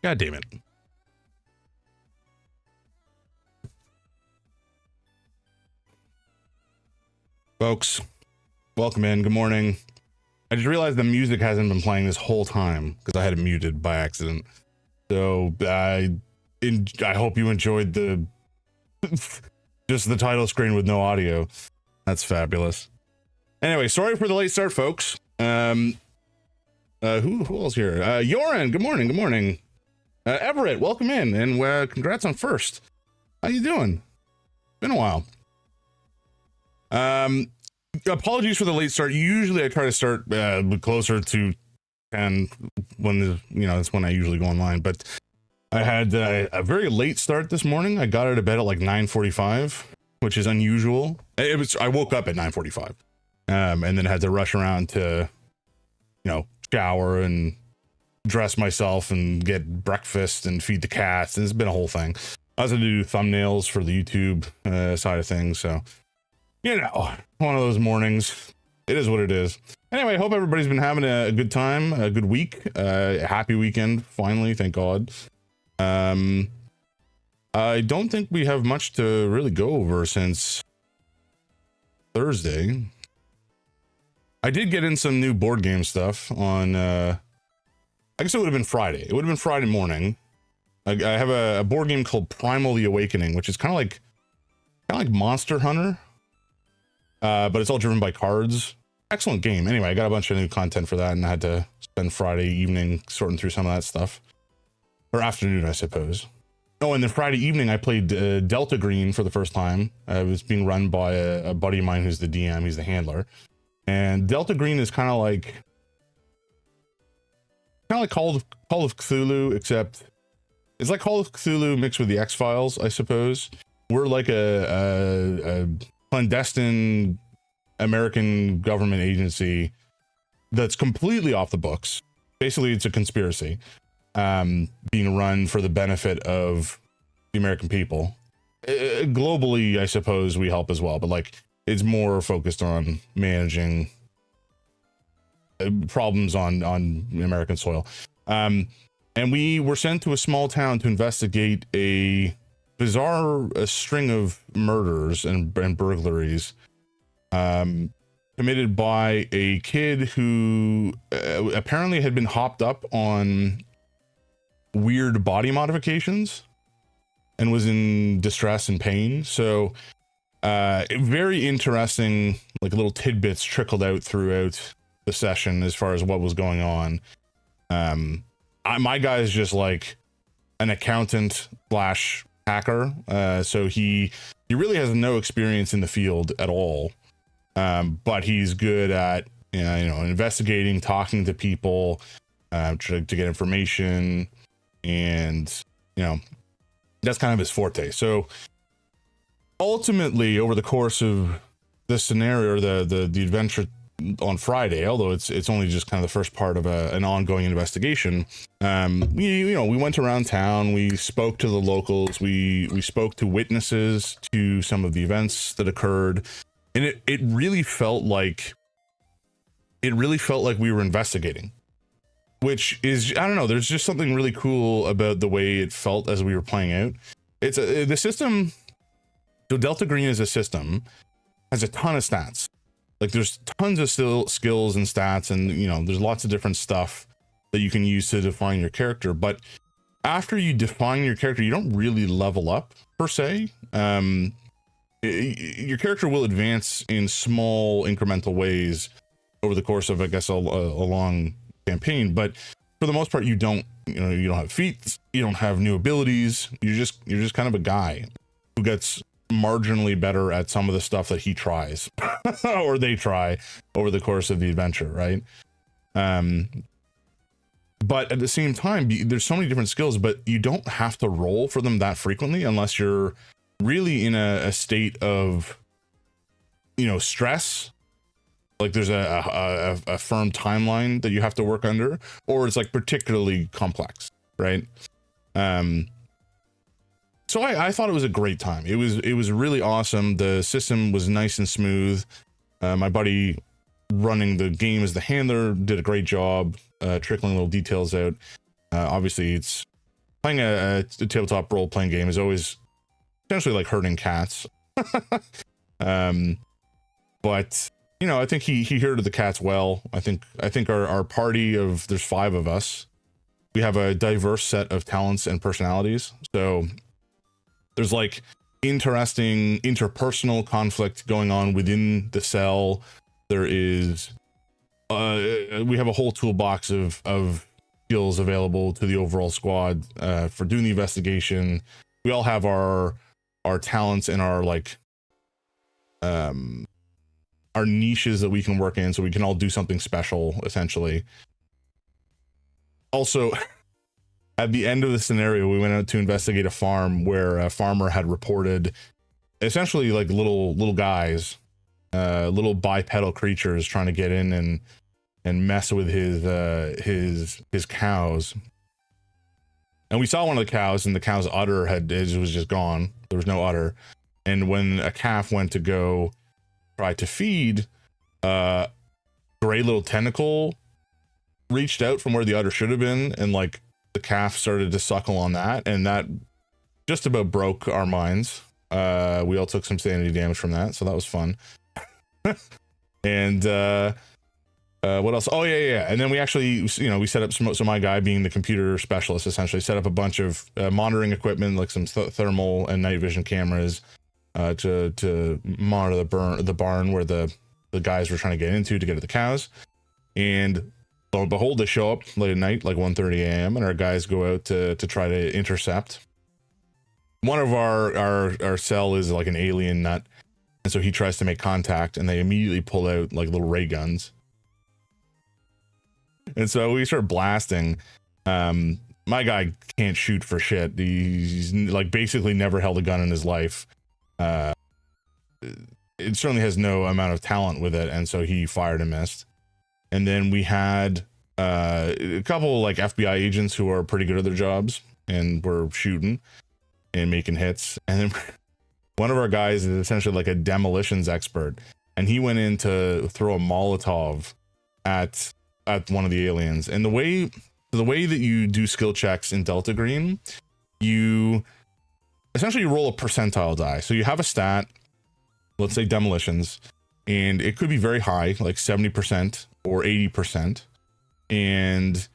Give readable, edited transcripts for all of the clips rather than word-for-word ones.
God damn it. Folks, welcome in. Good morning. I just realized the music hasn't been playing this whole time because I had it muted by accident. So I hope you enjoyed the just the title screen with no audio. That's fabulous. Anyway, sorry for the late start, folks. Who else here? Yoren, good morning. Good morning. Everett, welcome in, and congrats on first. How you doing? Been a while. Apologies for the late start. Usually I try to start closer to 10 when that's when I usually go online, but I had a very late start this morning. I got out of bed at like 9:45, which is unusual. I woke up at 9:45, and then had to rush around to shower and dress myself and get breakfast and feed the cats, and it's been a whole thing. I also had to do thumbnails for the YouTube side of things, so one of those mornings. It is what it is. Anyway, I hope everybody's been having a good time, a good week, a happy weekend, finally, thank God. I don't think we have much to really go over since Thursday. I did get in some new board game stuff on, I guess it would have been Friday. It would have been Friday morning. I have a board game called Primal the Awakening, which is kind of like Monster Hunter. But it's all driven by cards. Excellent game. Anyway, I got a bunch of new content for that, and I had to spend Friday evening sorting through some of that stuff. Or afternoon, I suppose. Oh, and then Friday evening, I played Delta Green for the first time. It was being run by a buddy of mine who's the DM. He's the handler. And Delta Green is kind of like Call of Cthulhu, except it's like Call of Cthulhu mixed with the X-Files, I suppose. We're like a clandestine American government agency that's completely off the books. Basically, it's a conspiracy being run for the benefit of the American people. Globally, I suppose we help as well, but it's more focused on managing problems on American soil. And we were sent to a small town to investigate a bizarre string of murders and burglaries committed by a kid who apparently had been hopped up on weird body modifications and was in distress and pain. So very interesting, little tidbits trickled out throughout the session as far as what was going on. My guy is just like an accountant / hacker, so he really has no experience in the field at all, but he's good at investigating, talking to people to get information, and that's kind of his forte. So ultimately, over the course of this scenario, the adventure on Friday, although it's only just kind of the first part of an ongoing investigation, we went around town, we spoke to the locals, we spoke to witnesses to some of the events that occurred, and it really felt like we were investigating, which is, I don't know, there's just something really cool about the way it felt as we were playing out. It's the system. So Delta Green as a system has a ton of stats. There's tons of skills and stats, and there's lots of different stuff that you can use to define your character. But after you define your character, you don't really level up per se. Your character will advance in small incremental ways over the course of, I guess, a long campaign. But for the most part, you don't have feats, you don't have new abilities. You're just kind of a guy who gets marginally better at some of the stuff that he tries or they try over the course of the adventure, right? But at the same time, there's so many different skills, but you don't have to roll for them that frequently unless you're really in a state of stress, there's a firm timeline that you have to work under, or it's particularly complex, right? So I thought it was a great time. It was really awesome. The system was nice and smooth. My buddy running the game as the handler did a great job trickling little details out. Obviously, it's playing a tabletop role playing game is always essentially like herding cats. But you know, I think he herded the cats well. I think our party of, there's 5 of us. We have a diverse set of talents and personalities. So there's like interesting interpersonal conflict going on within the cell. There is we have a whole toolbox of skills available to the overall squad for doing the investigation. We all have our talents and our like our niches that we can work in, so we can all do something special essentially. Also, at the end of the scenario, we went out to investigate a farm where a farmer had reported essentially like little guys, little bipedal creatures trying to get in and mess with his cows. And we saw one of the cows, and the cow's udder was just gone. There was no udder. And when a calf went to go try to feed, gray little tentacle reached out from where the udder should have been, and like the calf started to suckle on that, and that just about broke our minds. We all took some sanity damage from that, so that was fun. And what else? Oh yeah. And then we actually, you know, we set up so my guy, being the computer specialist, essentially set up a bunch of monitoring equipment, like some thermal and night vision cameras, to monitor the barn where the guys were trying to get into to get at the cows. And lo and behold, they show up late at night, like 1:30 a.m., and our guys go out to try to intercept. One of our cell is like an alien nut, and so he tries to make contact, and they immediately pull out like little ray guns. And so we start blasting. My guy can't shoot for shit. He's like basically never held a gun in his life. It certainly has no amount of talent with it, and so he fired and missed. And then we had a couple like FBI agents who are pretty good at their jobs and were shooting and making hits. And then one of our guys is essentially like a demolitions expert, and he went in to throw a Molotov at one of the aliens. And the way that you do skill checks in Delta Green, you essentially roll a percentile die. So you have a stat, let's say demolitions, and it could be very high, like 70% or 80%. And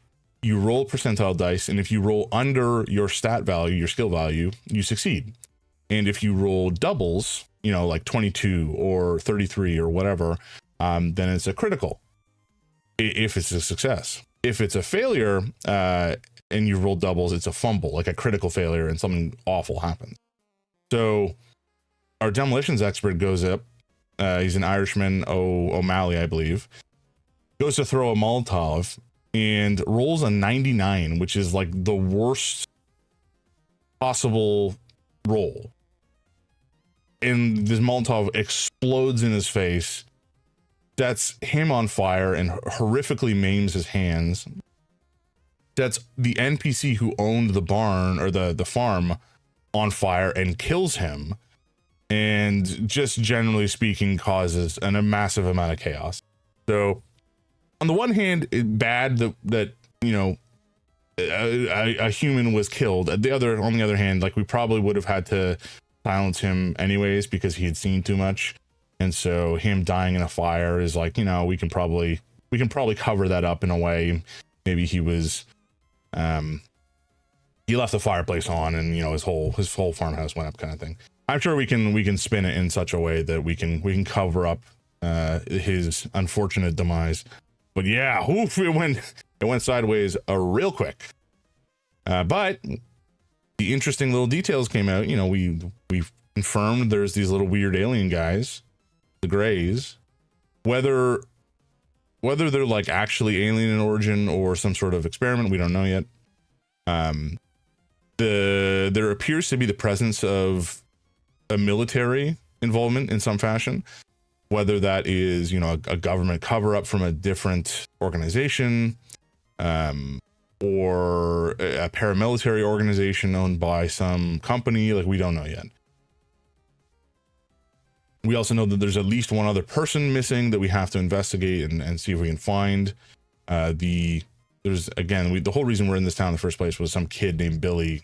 you roll percentile dice, and if you roll under your stat value, your skill value, you succeed. And if you roll doubles, you know, like 22 or 33 or whatever, then it's a critical, if it's a success. If it's a failure, and you roll doubles, it's a fumble, like a critical failure, and something awful happens. So our demolitions expert goes up, he's an Irishman, O'Malley, I believe, goes to throw a Molotov and rolls a 99, which is like the worst possible roll. And this Molotov explodes in his face, sets him on fire, and horrifically maims his hands. Sets the NPC who owned the barn or the farm on fire and kills him. And just generally speaking, causes a massive amount of chaos. So on the one hand, it's bad that you know, a human was killed. On the other hand, like, we probably would have had to silence him anyways because he had seen too much. And so him dying in a fire is like, you know, we can probably cover that up in a way. Maybe he was he left the fireplace on, and you know, his whole farmhouse went up, kind of thing. I'm sure we can spin it in such a way that we can cover up his unfortunate demise. But yeah, oof, it went sideways real quick. But the interesting little details came out. You know, we confirmed there's these little weird alien guys, the Greys. Whether they're like actually alien in origin or some sort of experiment, we don't know yet. There appears to be the presence of a military involvement in some fashion, whether that is, you know, a government cover up from a different organization, or a paramilitary organization owned by some company. Like, we don't know yet. We also know that there's at least one other person missing that we have to investigate and see if we can find. The there's again, the whole reason we're in this town in the first place was some kid named Billy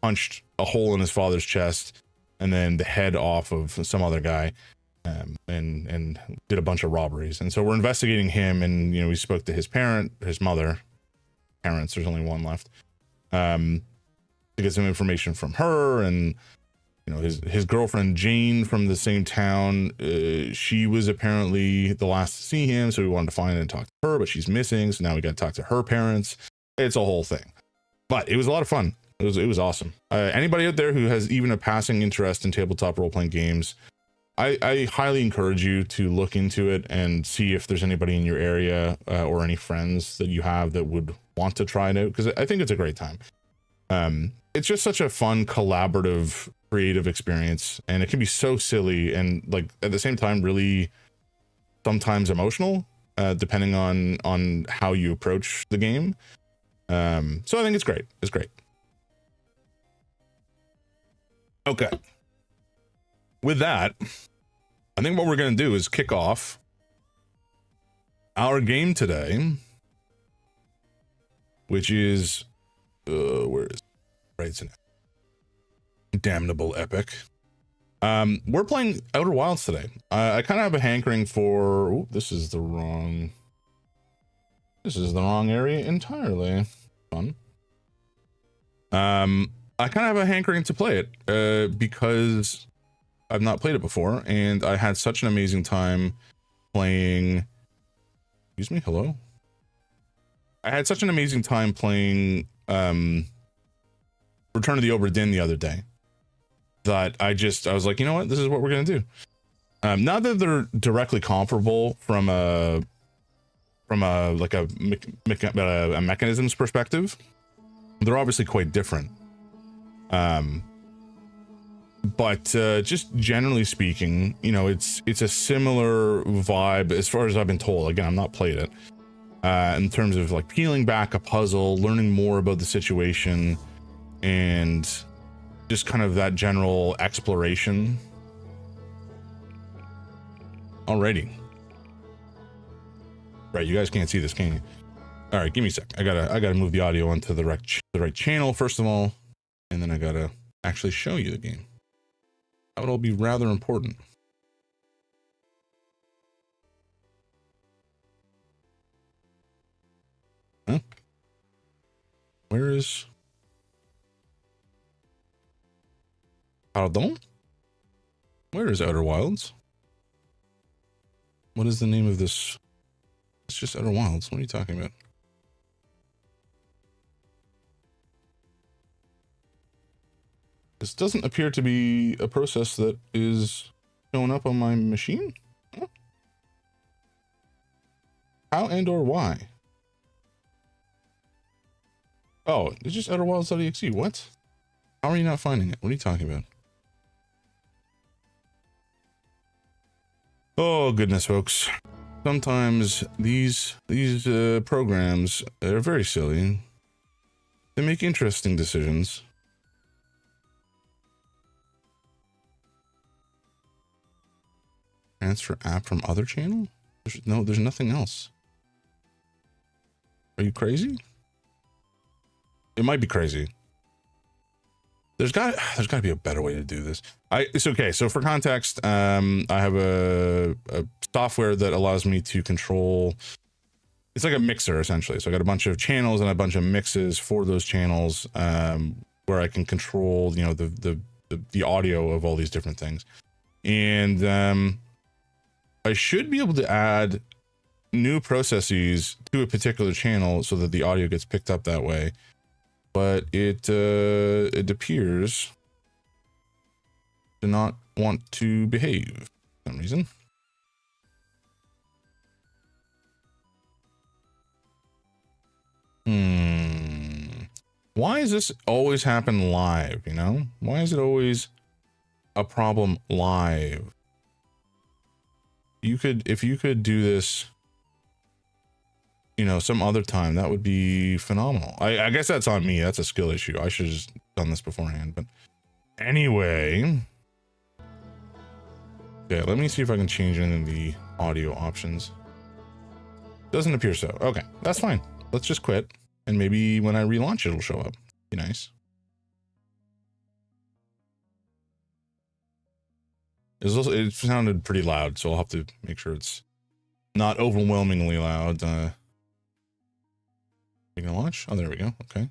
punched a hole in his father's chest and then the head off of some other guy, and did a bunch of robberies. And so we're investigating him, and you know, we spoke to his mother, parents, there's only one left, to get some information from her. And you know, his girlfriend Jane from the same town, she was apparently the last to see him, so we wanted to find and talk to her, but she's missing, so now we got to talk to her parents. It's a whole thing, but it was a lot of fun. It was awesome. Anybody out there who has even a passing interest in tabletop role-playing games, I highly encourage you to look into it and see if there's anybody in your area or any friends that you have that would want to try it out, because I think it's a great time. It's just such a fun, collaborative, creative experience, and it can be so silly and, like, at the same time really sometimes emotional, depending on how you approach the game. So I think it's great. It's great. Okay, with that, I think what we're going to do is kick off our game today, which is where is it? Right, it's an Damnable Epic. We're playing Outer Wilds today. I kind of have a hankering for, ooh, this is the wrong area entirely. Fun. I kind of have a hankering to play it because I've not played it before, and I had such an amazing time playing, excuse me, hello? I had such an amazing time playing Return of the Obra Dinn the other day that I was like, you know what, this is what we're gonna do. Not that they're directly comparable from a mechanisms perspective. They're obviously quite different. But just generally speaking, you know, it's a similar vibe as far as I've been told. Again, I've not played it. In terms of like peeling back a puzzle, learning more about the situation, and just kind of that general exploration. Alrighty. Right, you guys can't see this, can you? All right, give me a sec. I gotta move the audio onto the right channel first of all, and then I gotta actually show you the game. That would all be rather important. Huh? Where is... Pardon? Where is Outer Wilds? What is the name of this? It's just Outer Wilds. What are you talking about? This doesn't appear to be a process that is showing up on my machine. Huh? How and or why? Oh, it's just Outer Wilds.exe. What? How are you not finding it? What are you talking about? Oh goodness, folks. Sometimes these programs are very silly. They make interesting decisions. Transfer app from other channel? There's nothing else. Are you crazy? It might be crazy. There's got to be a better way to do this. It's okay. So for context, I have a software that allows me to control. It's like a mixer essentially. So I got a bunch of channels and a bunch of mixes for those channels, where I can control, you know, the audio of all these different things. And I should be able to add new processes to a particular channel so that the audio gets picked up that way. But it appears to not want to behave for some reason. Why does this always happen live, you know? Why is it always a problem live? If you could do this, you know, some other time, that would be phenomenal. I guess that's on me. That's a skill issue. I should have just done this beforehand. But anyway, okay, let me see if I can change any of the audio options. Doesn't appear so. Okay, that's fine. let's just quit. And maybe when I relaunch, it'll show up. Be nice. It sounded pretty loud, so I'll have to make sure it's not overwhelmingly loud. You gonna launch? Oh, there we go. Okay.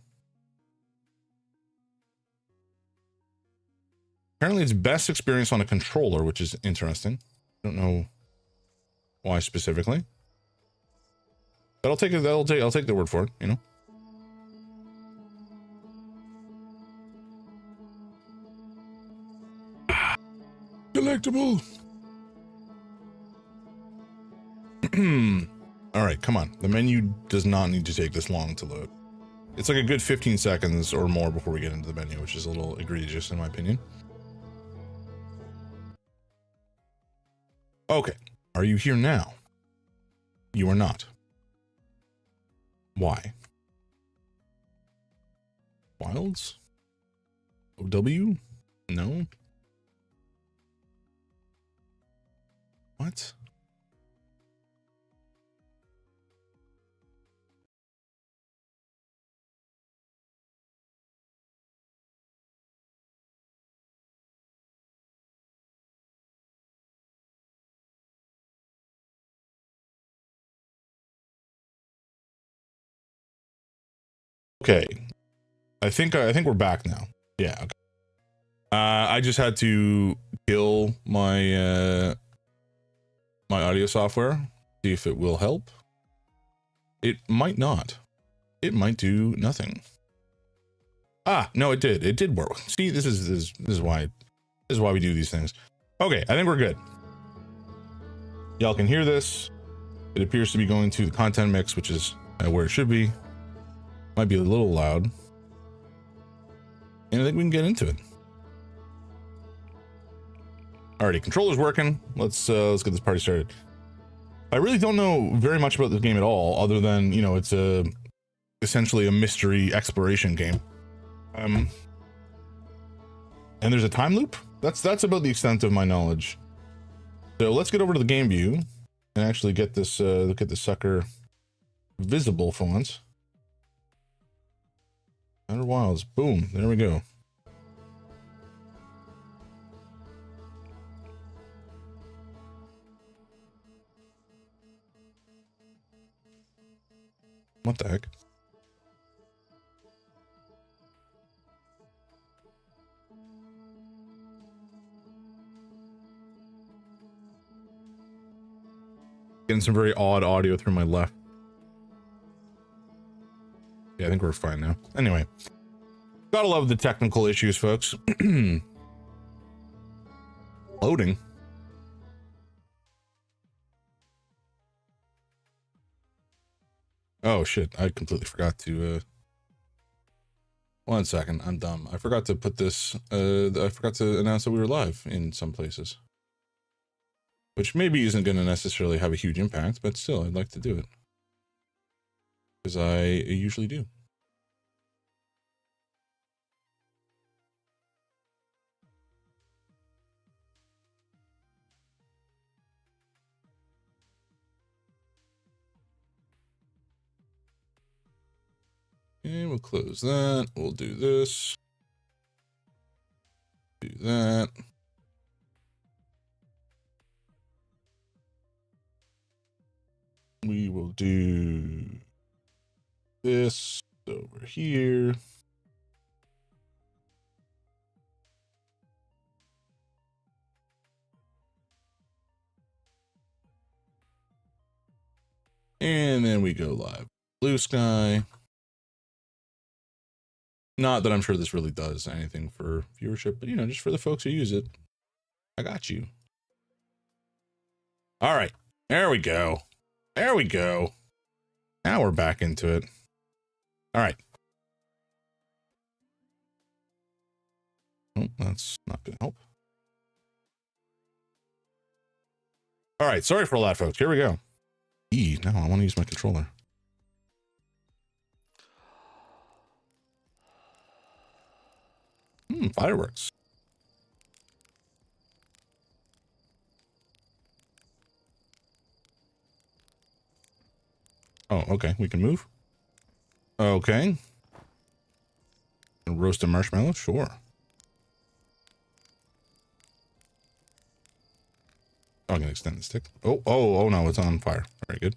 Apparently it's best experienced on a controller, which is interesting. I don't know why specifically. But I'll take it, I'll take the word for it, you know. Delectable. All right, come on. The menu does not need to take this long to load. It's like a good 15 seconds or more before we get into the menu, which is a little egregious in my opinion. Okay, are you here now? You are not. Why? Wilds? OW? No. What? Okay. I think we're back now. Yeah, okay. I just had to kill my my audio software, see if it will help. It might not. It might do nothing. Ah, no, it did. It did work. See, this is why we do these things. Okay, I think we're good. Y'all can hear this. It appears to be going to the content mix, which is where it should be. Might be a little loud. And I think we can get into it. Alrighty, controller's working. Let's get this party started. I really don't know very much about this game at all, other than, you know, it's essentially a mystery exploration game. And there's a time loop. That's about the extent of my knowledge. So let's get over to the game view and actually get this sucker visible for once. Outer Wilds. Boom. There we go. What the heck? Getting some very odd audio through my left. Yeah, I think we're fine now. Anyway, gotta love the technical issues, folks. Loading. Oh shit, I completely forgot to 1 second, I'm dumb. I forgot to put this I forgot to announce that we were live in some places. Which maybe isn't gonna necessarily have a huge impact, but still I'd like to do it. Because I usually do. And we'll close that. We'll do this. Do that. We will do this over here. And then we go live. Blue Sky. Not that I'm sure this really does anything for viewership, but you know, just for the folks who use it, I got you. All right, there we go. There we go. Now we're back into it. All right. Oh, that's not gonna help. All right, sorry for all that, folks. Here we go. No, I want to use my controller. Fireworks. Oh, okay. We can move. Okay. Roast a marshmallow? Sure. Oh, I can extend the stick. Oh no, it's on fire. Very good.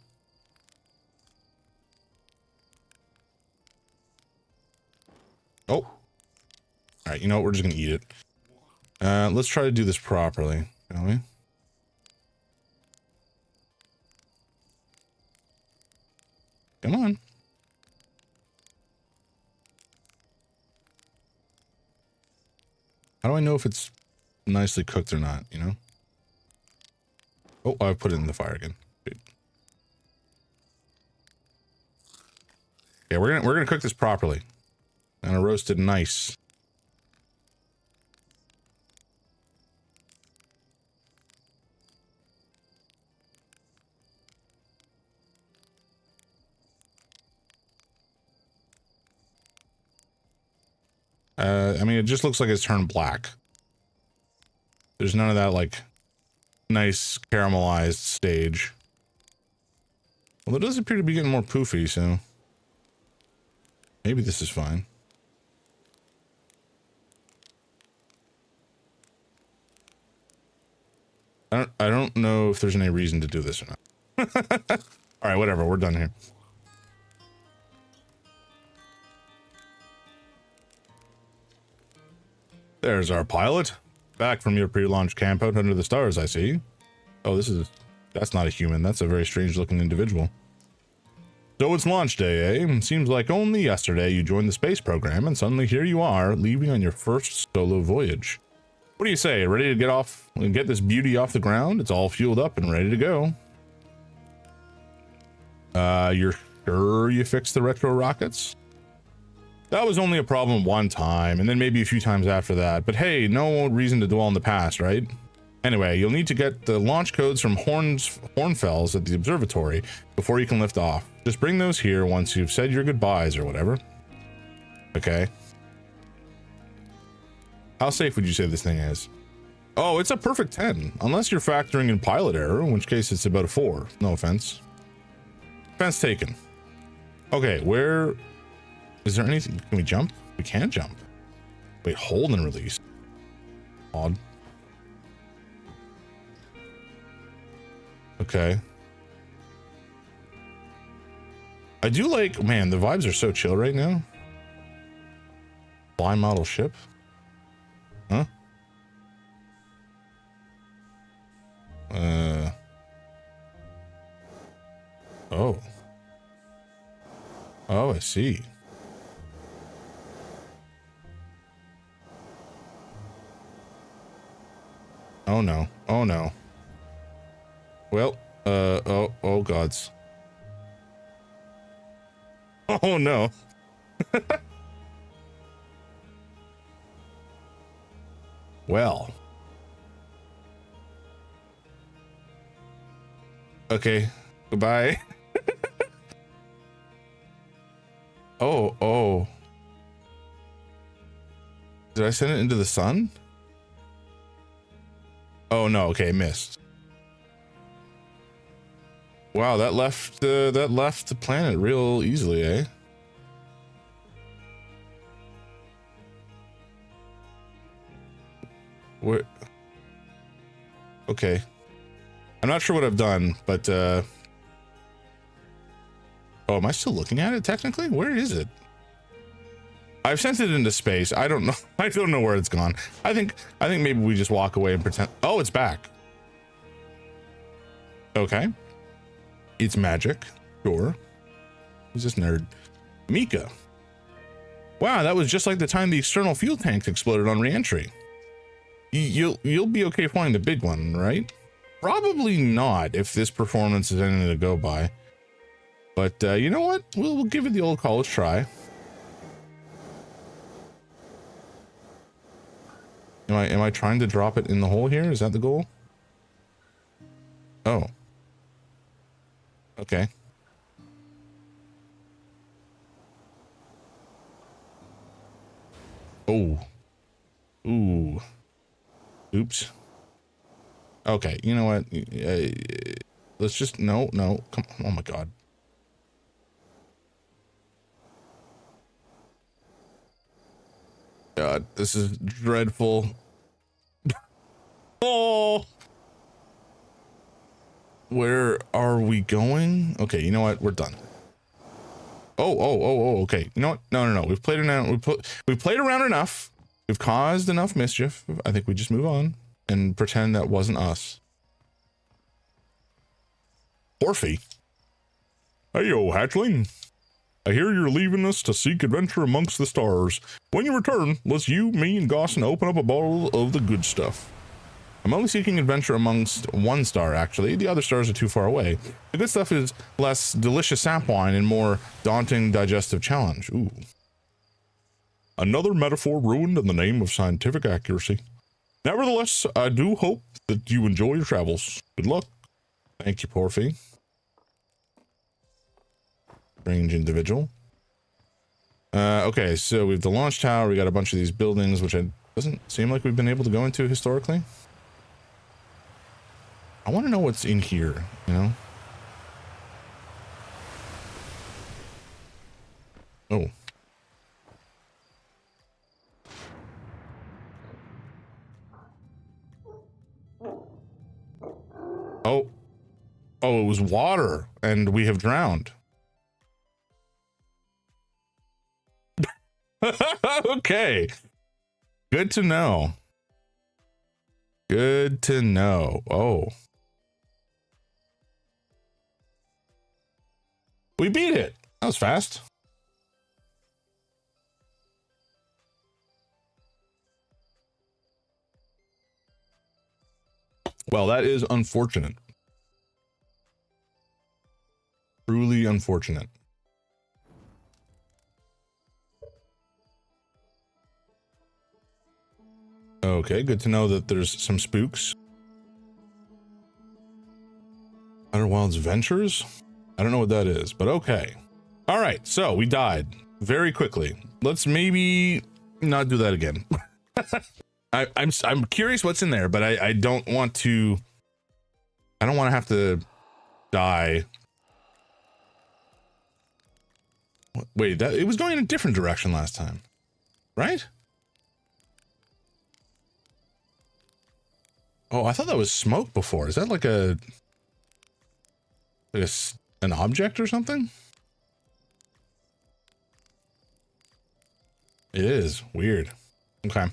Oh. All right, you know what? We're just gonna eat it. Let's try to do this properly, shall we? Come on. How do I know if it's nicely cooked or not, you know? Oh, I put it in the fire again. Good. Yeah, we're gonna cook this properly. And roast it nice. I mean, it just looks like it's turned black. There's none of that, like, nice caramelized stage. Well, it does appear to be getting more poofy, so maybe this is fine. I don't know if there's any reason to do this or not. All right, whatever. We're done here. There's our pilot. Back from your pre-launch campout under the stars, I see. Oh, that's not a human. That's a very strange looking individual. So it's launch day, eh? Seems like only yesterday you joined the space program and suddenly here you are, leaving on your first solo voyage. What do you say? Ready to get off and get this beauty off the ground? It's all fueled up and ready to go. You're sure you fixed the retro rockets? That was only a problem one time, and then maybe a few times after that. But hey, no reason to dwell in the past, right? Anyway, you'll need to get the launch codes from Hornfels at the observatory before you can lift off. Just bring those here once you've said your goodbyes or whatever. Okay. How safe would you say this thing is? Oh, it's a perfect 10, unless you're factoring in pilot error, in which case it's about a 4. No offense. Offense taken. Okay, where... Is there anything? Can we jump? We can jump. Wait, hold and release. Odd. Okay. I do like, man, the vibes are so chill right now. Fly model ship. Huh? Oh. Oh, I see. Oh no. Oh no. Well, oh gods. Oh no. Well. Okay. Goodbye. Oh. Did I send it into the sun? Oh no, okay, missed. Wow, that left the planet real easily, eh? Where? Okay. I'm not sure what I've done, but oh, am I still looking at it technically? Where is it? I've sent it into space. I don't know. I don't know where it's gone. I think maybe we just walk away and pretend. Oh, it's back. Okay. It's magic. Sure. Who's this nerd? Mika. Wow, that was just like the time the external fuel tanks exploded on re-entry. You'll be okay flying the big one, right? Probably not if this performance is anything to go by. But you know what? We'll give it the old college try. Am I trying to drop it in the hole here? Is that the goal? Oh. Okay. Oh. Ooh. Oops. Okay, you know what? Let's just no. Come. Oh my god. God, this is dreadful. Oh, where are we going? Okay, you know what? We're done. Oh. Okay. You know what? No. We've played around. We've played around enough. We've caused enough mischief. I think we just move on and pretend that wasn't us. Orphe. Hey, yo, hatchling. I hear you're leaving us to seek adventure amongst the stars. When you return, let's you, me, and Gosson open up a bottle of the good stuff. I'm only seeking adventure amongst one star, actually. The other stars are too far away. The good stuff is less delicious sap wine and more daunting digestive challenge. Ooh. Another metaphor ruined in the name of scientific accuracy. Nevertheless, I do hope that you enjoy your travels. Good luck. Thank you, Porphy. Strange individual. Okay, so we have the launch tower. We got a bunch of these buildings, which doesn't seem like we've been able to go into historically. I want to know what's in here, you know? Oh. Oh. Oh, it was water, and we have drowned. Okay. Good to know. Good to know. Oh. We beat it. That was fast. Well, that is unfortunate. Truly unfortunate. Okay, good to know that there's some spooks. Outer Wilds Ventures? I don't know what that is, but okay. All right, so we died very quickly. Let's maybe not do that again. I'm curious what's in there, but I don't want to. I don't want to have to die. Wait, that it was going in a different direction last time, right? Oh, I thought that was smoke before. Is that like an object or something? It is weird. Okay.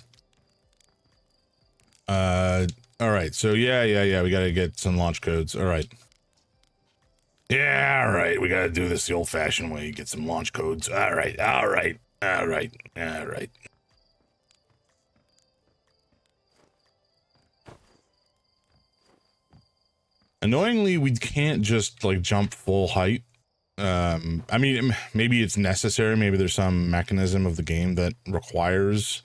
All right. So yeah. We gotta get some launch codes. All right. Yeah. All right. We gotta do this the old-fashioned way. Get some launch codes. All right. Annoyingly, we can't just like jump full height. I mean, maybe it's necessary. Maybe there's some mechanism of the game that requires,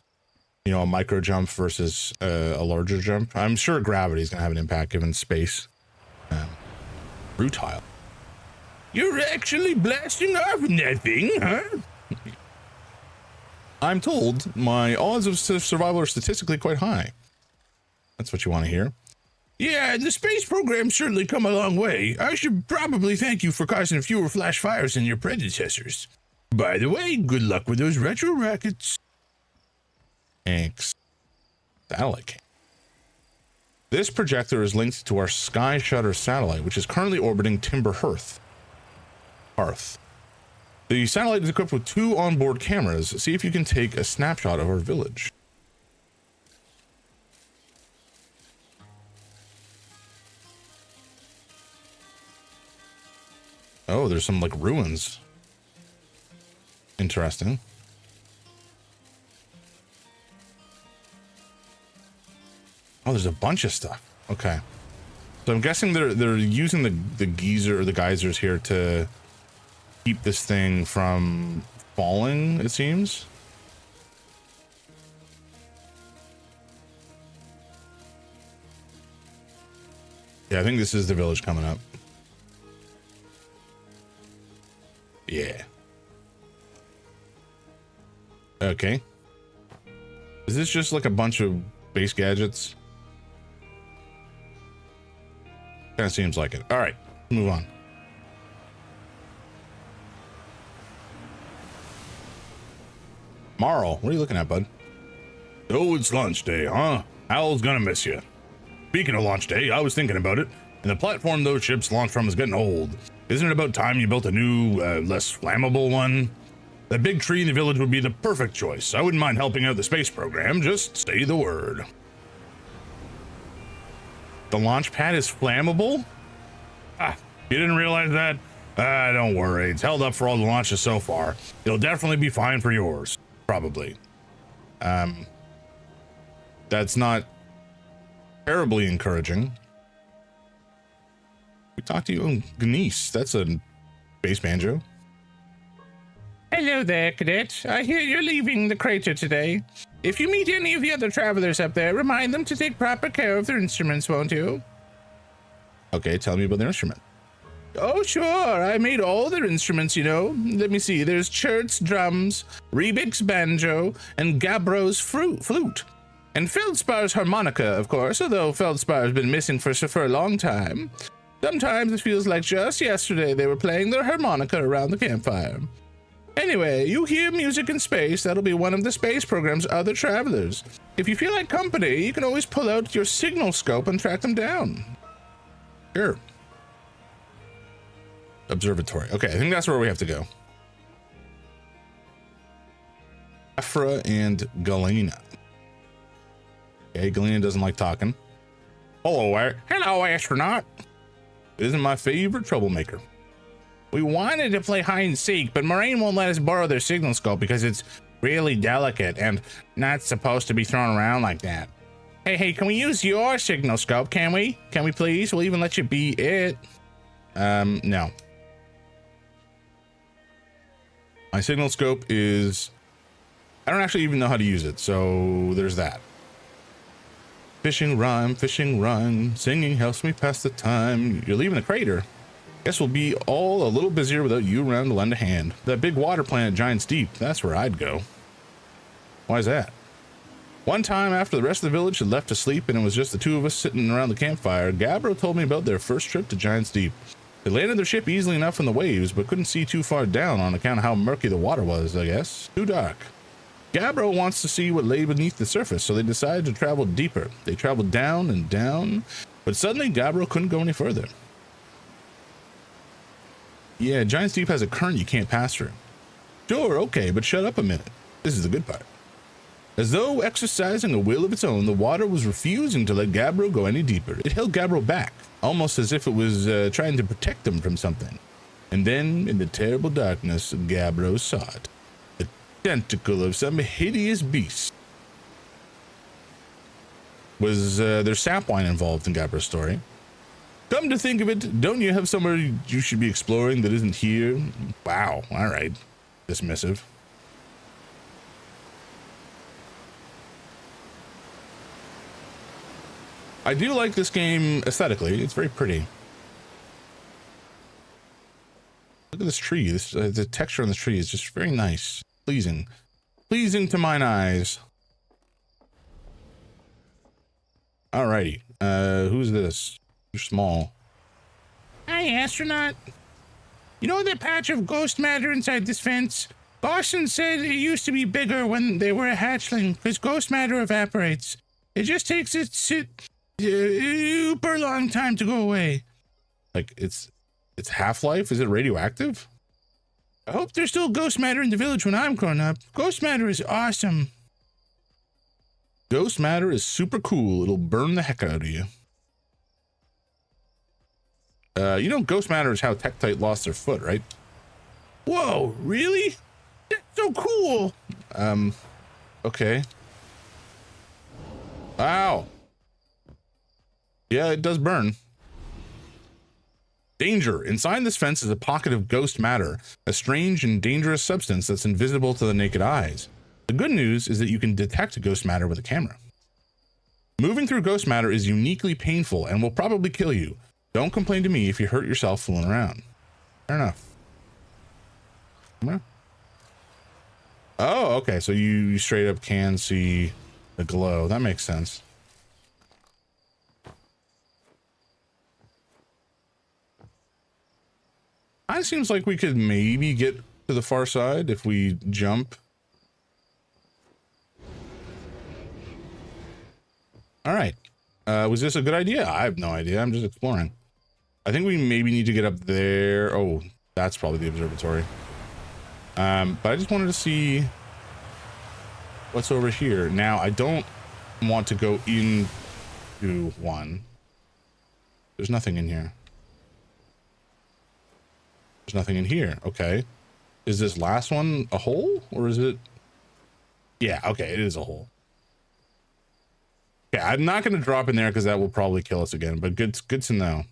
you know, a micro jump versus a larger jump. I'm sure gravity is gonna have an impact given space. Rutile. You're actually blasting off in that thing, huh? I'm told my odds of survival are statistically quite high. That's what you want to hear. Yeah, the space program's certainly come a long way. I should probably thank you for causing fewer flash fires than your predecessors. By the way, good luck with those retro rockets. Thanks. Satellite. This projector is linked to our Sky Shutter satellite, which is currently orbiting Timber Hearth. The satellite is equipped with 2 onboard cameras. See if you can take a snapshot of our village. Oh, there's some like ruins. Interesting. Oh, there's a bunch of stuff. Okay. So I'm guessing they're using the geysers here to keep this thing from falling, it seems. Yeah, I think this is the village coming up. Yeah. Okay. Is this just like a bunch of base gadgets? Kind of seems like it. All right, move on. Marl, what are you looking at, bud? Oh, it's launch day, huh? Hal's gonna miss you. Speaking of launch day, I was thinking about it, and the platform those ships launch from is getting old. Isn't it about time you built a new, less flammable one? That big tree in the village would be the perfect choice. I wouldn't mind helping out the space program, just say the word. The launch pad is flammable? Ah, you didn't realize that? Don't worry, it's held up for all the launches so far. It'll definitely be fine for yours. Probably. That's not terribly encouraging. We talked to you on Ganesh. That's a bass banjo. Hello there, cadet. I hear you're leaving the crater today. If you meet any of the other travelers up there, remind them to take proper care of their instruments, won't you? Okay, tell me about their instrument. Oh, sure. I made all their instruments, you know. Let me see. There's Chert's drums, Rebik's banjo, and Gabbro's flute. And Feldspar's harmonica, of course, although Feldspar's been missing for a long time. Sometimes it feels like just yesterday they were playing their harmonica around the campfire. Anyway, you hear music in space, that'll be one of the space program's other travelers. If you feel like company, you can always pull out your signal scope and track them down. Sure. Observatory. Okay, I think that's where we have to go. Aphra and Galena. Okay, Galena doesn't like talking. Hello, astronaut. Isn't my favorite troublemaker. We wanted to play hide and seek, but Moraine won't let us borrow their signal scope because it's really delicate and not supposed to be thrown around like that. Hey, can we use your signal scope? Can we? Can we please? We'll even let you be it. No. My signal scope is... I don't actually even know how to use it, so there's that. Fishing run, singing helps me pass the time. You're leaving the crater. Guess we'll be all a little busier without you around to lend a hand. That big water plant at Giant's Deep, that's where I'd go. Why is that? One time after the rest of the village had left to sleep and it was just the two of us sitting around the campfire, Gabbro told me about their first trip to Giant's Deep. They landed their ship easily enough in the waves, but couldn't see too far down on account of how murky the water was, I guess. Too dark. Gabbro wants to see what lay beneath the surface, so they decided to travel deeper. They traveled down and down, but suddenly Gabbro couldn't go any further. Yeah, Giant's Deep has a current you can't pass through. Sure, okay, but shut up a minute. This is the good part. As though exercising a will of its own, the water was refusing to let Gabbro go any deeper. It held Gabbro back, almost as if it was trying to protect him from something. And then, in the terrible darkness, Gabbro saw it. The tentacle of some hideous beast. Was there sapwine involved in Gabbro's story? Come to think of it, don't you have somewhere you should be exploring that isn't here? Wow, alright. Dismissive. I do like this game aesthetically. It's very pretty. Look at this tree. The texture on this tree is just very nice. Pleasing. Pleasing to mine eyes. Alrighty. Who's this? You're small. Hi, astronaut. You know that patch of ghost matter inside this fence? Boston said it used to be bigger when they were a hatchling, because ghost matter evaporates. It just takes a super long time to go away. Like, it's half-life? Is it radioactive? I hope there's still ghost matter in the village when I'm grown up. Ghost matter is awesome. Ghost matter is super cool. It'll burn the heck out of you. You know, ghost matter is how Tektite lost their foot, right? Whoa, really? That's so cool. Okay. Wow. Yeah, it does burn. Danger. Inside this fence is a pocket of ghost matter, a strange and dangerous substance that's invisible to the naked eyes. The good news is that you can detect ghost matter with a camera. Moving through ghost matter is uniquely painful and will probably kill you. Don't complain to me if you hurt yourself fooling around. Fair enough. Camera? Oh, okay, so you straight up can see the glow. That makes sense. It seems like we could maybe get to the far side if we jump. right. Was this a good idea? I have no idea. I'm just exploring. I think we maybe need to get up there. Oh, that's probably the observatory. But I just wanted to see what's over here. Now, I don't want to go into one. There's nothing in here. There's nothing in here. Okay. Is this last one a hole, or is it? Yeah, okay, it is a hole. Okay, I'm not going to drop in there because that will probably kill us again, but good to know.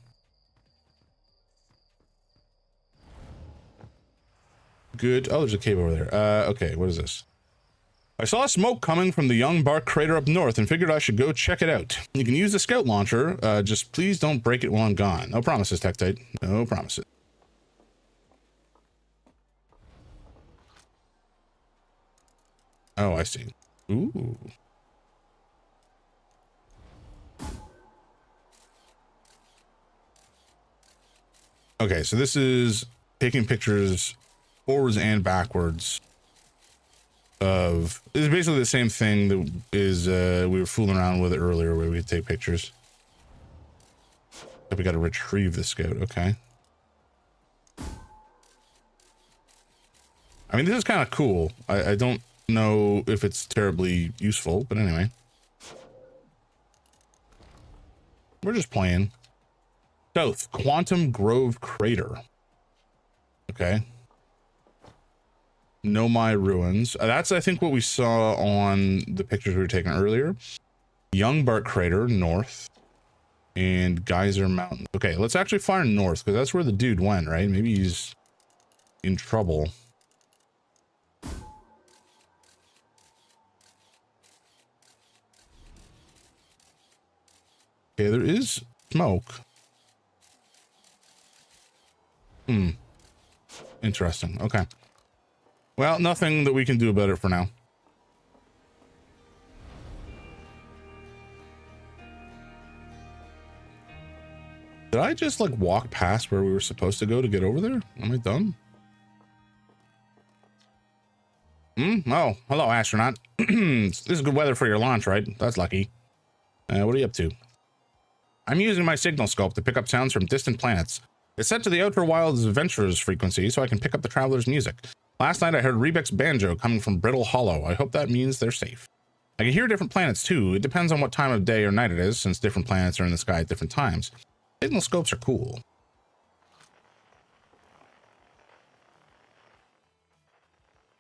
Good. Oh, there's a cave over there. Okay, what is this? I saw smoke coming from the Young Bark crater up north and figured I should go check it out. You can use the scout launcher, just please don't break it while I'm gone. No promises, Tektite. No promises. Oh, I see. Ooh. Okay, so this is taking pictures forwards and backwards of, it's basically the same thing that is we were fooling around with it earlier where we could take pictures. But we got to retrieve the scout. Okay. I mean, this is kind of cool. I don't know if it's terribly useful, but anyway. We're just playing. South, Quantum Grove Crater. Okay. Nomai Ruins. That's, I think, what we saw on the pictures we were taking earlier. Young Bark Crater, north. And Geyser Mountain. Okay, let's actually fire north, because that's where the dude went, right? Maybe he's in trouble. Okay, there is smoke. Interesting. Okay. Well, nothing that we can do about it for now. Did I just like walk past where we were supposed to go to get over there? Am I dumb? Oh, hello, astronaut. This is good weather for your launch, right? That's lucky. What are you up to? I'm using my signal scope to pick up sounds from distant planets. It's set to the Outer Wilds Adventurers frequency, so I can pick up the traveler's music. Last night I heard Rebek's banjo coming from Brittle Hollow. I hope that means they're safe. I can hear different planets too. It depends on what time of day or night it is, since different planets are in the sky at different times. Signal scopes are cool.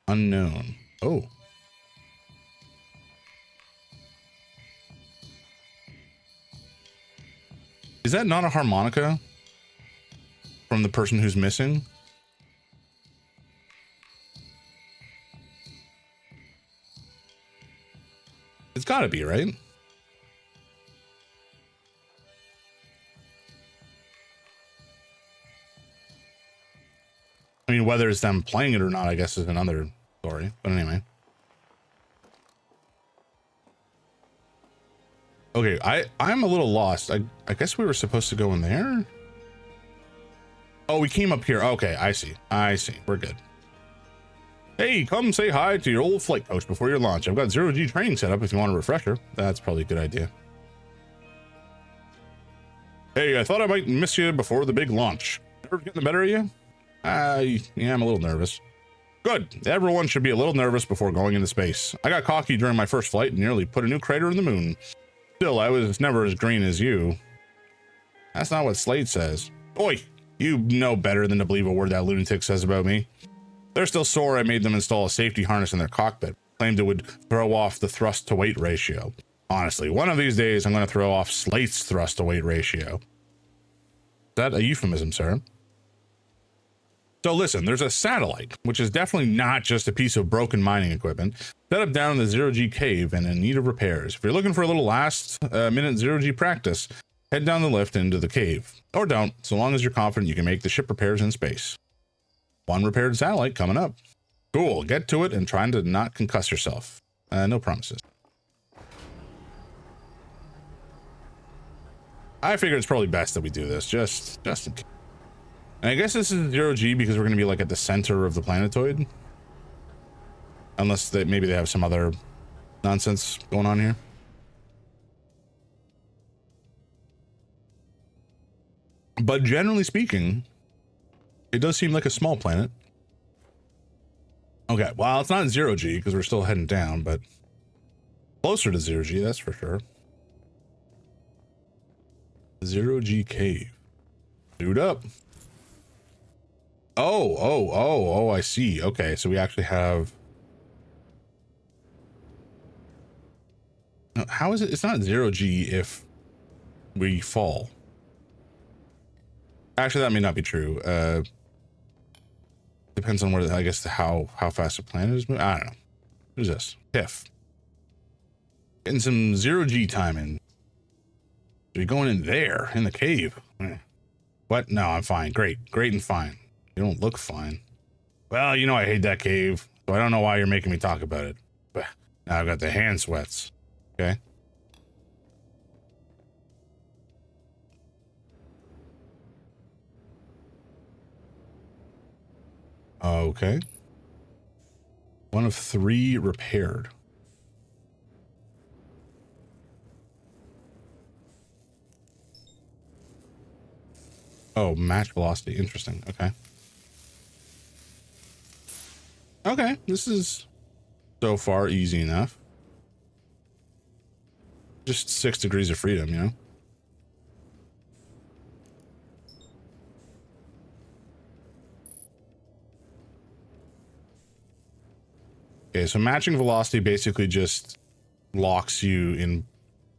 Unknown. Oh. Is that not a harmonica from the person who's missing? It's gotta be, right? I mean, whether it's them playing it or not, I guess is another story. But anyway. Okay, I'm a little lost. I guess we were supposed to go in there? Oh, we came up here. Okay, I see. We're good. Hey, come say hi to your old flight coach before your launch. I've got zero-G training set up if you want a refresher. That's probably a good idea. Hey, I thought I might miss you before the big launch. Ever getting the better of you? Yeah, I'm a little nervous. Good. Everyone should be a little nervous before going into space. I got cocky during my first flight and nearly put a new crater in the moon. Still, I was never as green as you. That's not what Slade says. Oi, you know better than to believe a word that lunatic says about me. They're still sore I made them install a safety harness in their cockpit. Claimed it would throw off the thrust to weight ratio. Honestly, one of these days I'm going to throw off Slate's thrust to weight ratio. Is that a euphemism, sir? So listen, there's a satellite, which is definitely not just a piece of broken mining equipment, set up down in the zero-G cave and in need of repairs. If you're looking for a little last-minute zero-G practice, head down the lift into the cave. Or don't, so long as you're confident you can make the ship repairs in space. One repaired satellite coming up. Cool, get to it and trying to not concuss yourself. No promises. I figure it's probably best that we do this, just in case. And I guess this is zero-G because we're going to be like at the center of the planetoid. Unless maybe they have some other nonsense going on here. But generally speaking, it does seem like a small planet. Okay, well, it's not 0G because we're still heading down, but closer to 0G, that's for sure. 0G cave. Dude up. Oh, I see. Okay, so we actually have... No, how is it? It's not 0G if we fall. Actually, that may not be true. Depends on where, I guess, how fast the planet is moving. I don't know. Who's this? Tiff. Getting some 0G time in. So you're going in there, in the cave. What? No, I'm fine. Great and fine. You don't look fine. Well, you know I hate that cave, so I don't know why you're making me talk about it. But now I've got the hand sweats. Okay. Okay. 1 of 3 repaired. Oh, match velocity. Interesting. Okay. Okay, this is so far easy enough. Just 6 degrees of freedom, you know? Okay, so matching velocity basically just locks you in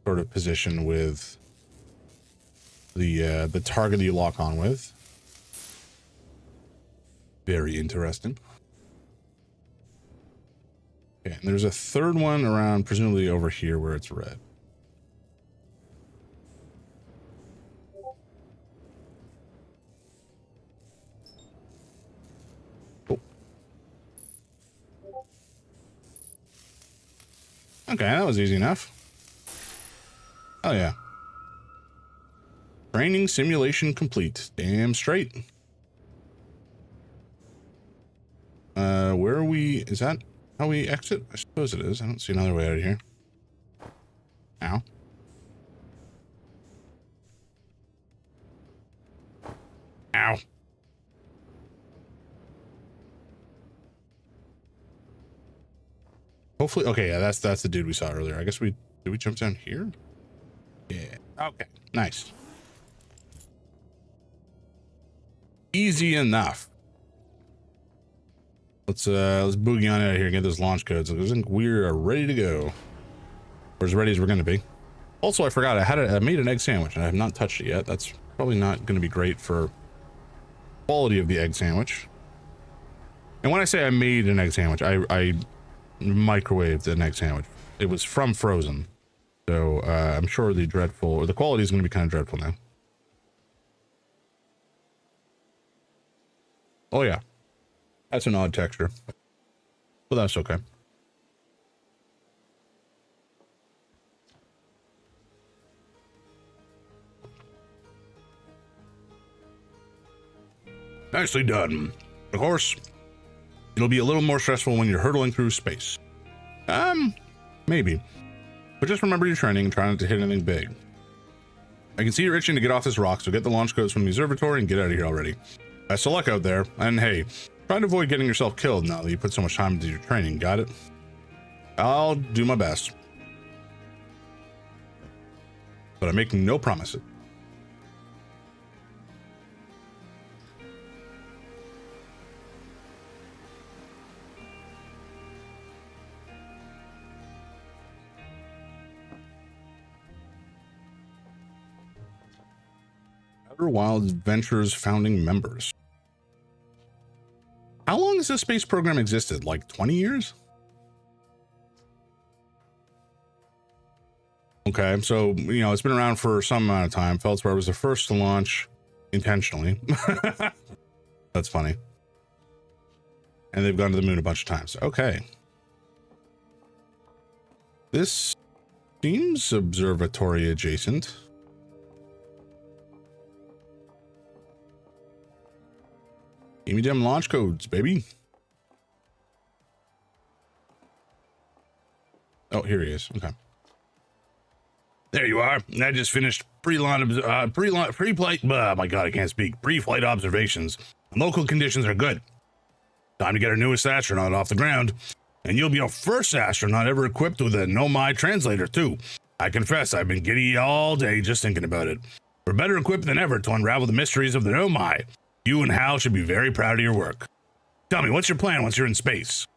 sort of position with the target that you lock on with. Very interesting. Okay, and there's a third one around, presumably over here where it's red. Oh. Okay, that was easy enough. Oh yeah. Training simulation complete. Damn straight. Where are we? Is that how we exit? I suppose it is. I don't see another way out of here. Ow. Ow. Hopefully, okay, yeah, that's the dude we saw earlier. I guess did we jump down here? Yeah. Okay. Nice. Easy enough. Let's boogie on out of here and get those launch codes. I think we're ready to go. Or as ready as we're going to be. Also, I forgot I made an egg sandwich and I have not touched it yet. That's probably not going to be great for quality of the egg sandwich. And when I say I made an egg sandwich, I microwaved an egg sandwich. It was from Frozen. So I'm sure the quality is going to be kind of dreadful now. Oh yeah. That's an odd texture. But that's okay. Nicely done. Of course, it'll be a little more stressful when you're hurtling through space. Maybe. But just remember your training and try not to hit anything big. I can see you're itching to get off this rock, so get the launch codes from the observatory and get out of here already. Best of luck out there, and hey, try to avoid getting yourself killed now that you put so much time into your training, got it? I'll do my best. But I make no promises. Outer Wilds Ventures founding members. How long has this space program existed? Like 20 years? Okay, so, you know, it's been around for some amount of time. Feldspar was the first to launch intentionally. That's funny. And they've gone to the moon a bunch of times. Okay. This seems observatory adjacent. Give me them launch codes, baby. Oh, here he is. Okay. There you are. I just finished pre-flight, my God, I can't speak. Pre-flight observations. Local conditions are good. Time to get our newest astronaut off the ground. And you'll be our first astronaut ever equipped with a Nomai translator, too. I confess, I've been giddy all day just thinking about it. We're better equipped than ever to unravel the mysteries of the Nomai. You and Hal should be very proud of your work. Tell me, what's your plan once you're in space?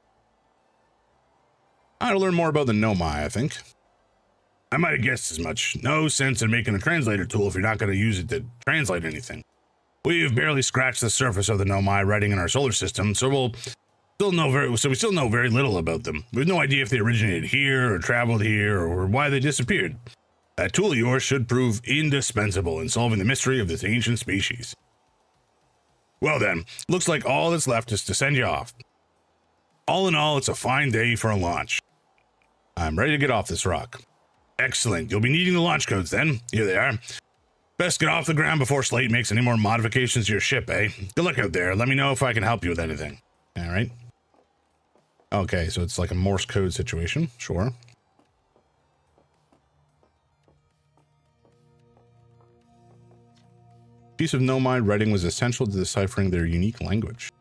I'll learn more about the Nomai, I think. I might have guessed as much. No sense in making a translator tool if you're not going to use it to translate anything. We've barely scratched the surface of the Nomai writing in our solar system, so we still know very little about them. We have no idea if they originated here or traveled here or why they disappeared. That tool of yours should prove indispensable in solving the mystery of this ancient species. Well then, looks like all that's left is to send you off. All in all, it's a fine day for a launch. I'm ready to get off this rock. Excellent. You'll be needing the launch codes then. Here they are. Best get off the ground before Slate makes any more modifications to your ship, eh? Good luck out there. Let me know if I can help you with anything. All right. Okay, so it's like a Morse code situation. Sure. Piece of Nomai writing was essential to deciphering their unique language.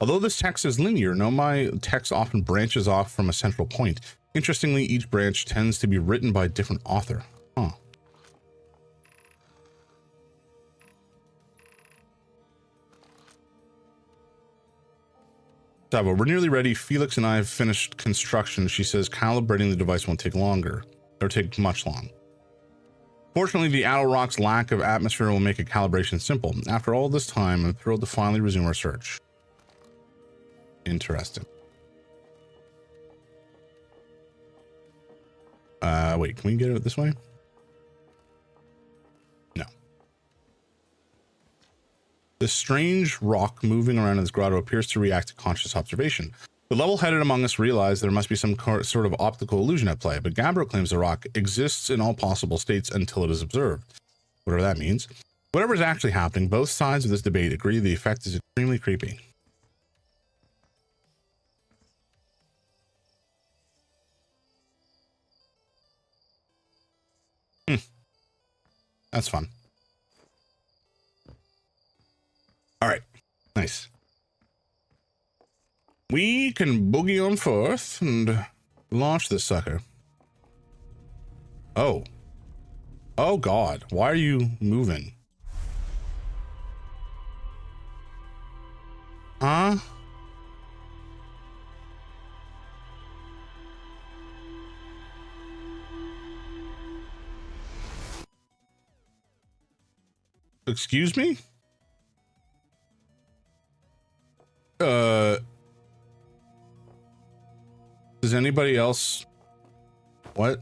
Although this text is linear, Nomai text often branches off from a central point. Interestingly, each branch tends to be written by a different author. Huh. Savo, we're nearly ready. Felix and I have finished construction. She says calibrating the device won't take longer, or take much long. Fortunately, the Adel Rock's lack of atmosphere will make a calibration simple. After all this time, I'm thrilled to finally resume our search. Interesting. Wait, can we get it this way? No. This strange rock moving around in this grotto appears to react to conscious observation. The level-headed among us realize there must be some sort of optical illusion at play, but Gabbro claims the rock exists in all possible states until it is observed. Whatever that means. Whatever is actually happening, both sides of this debate agree the effect is extremely creepy. That's fun. All right. Nice. We can boogie on forth and launch this sucker. Oh. Oh, God. Why are you moving? Huh? Excuse me? Does anybody else? What?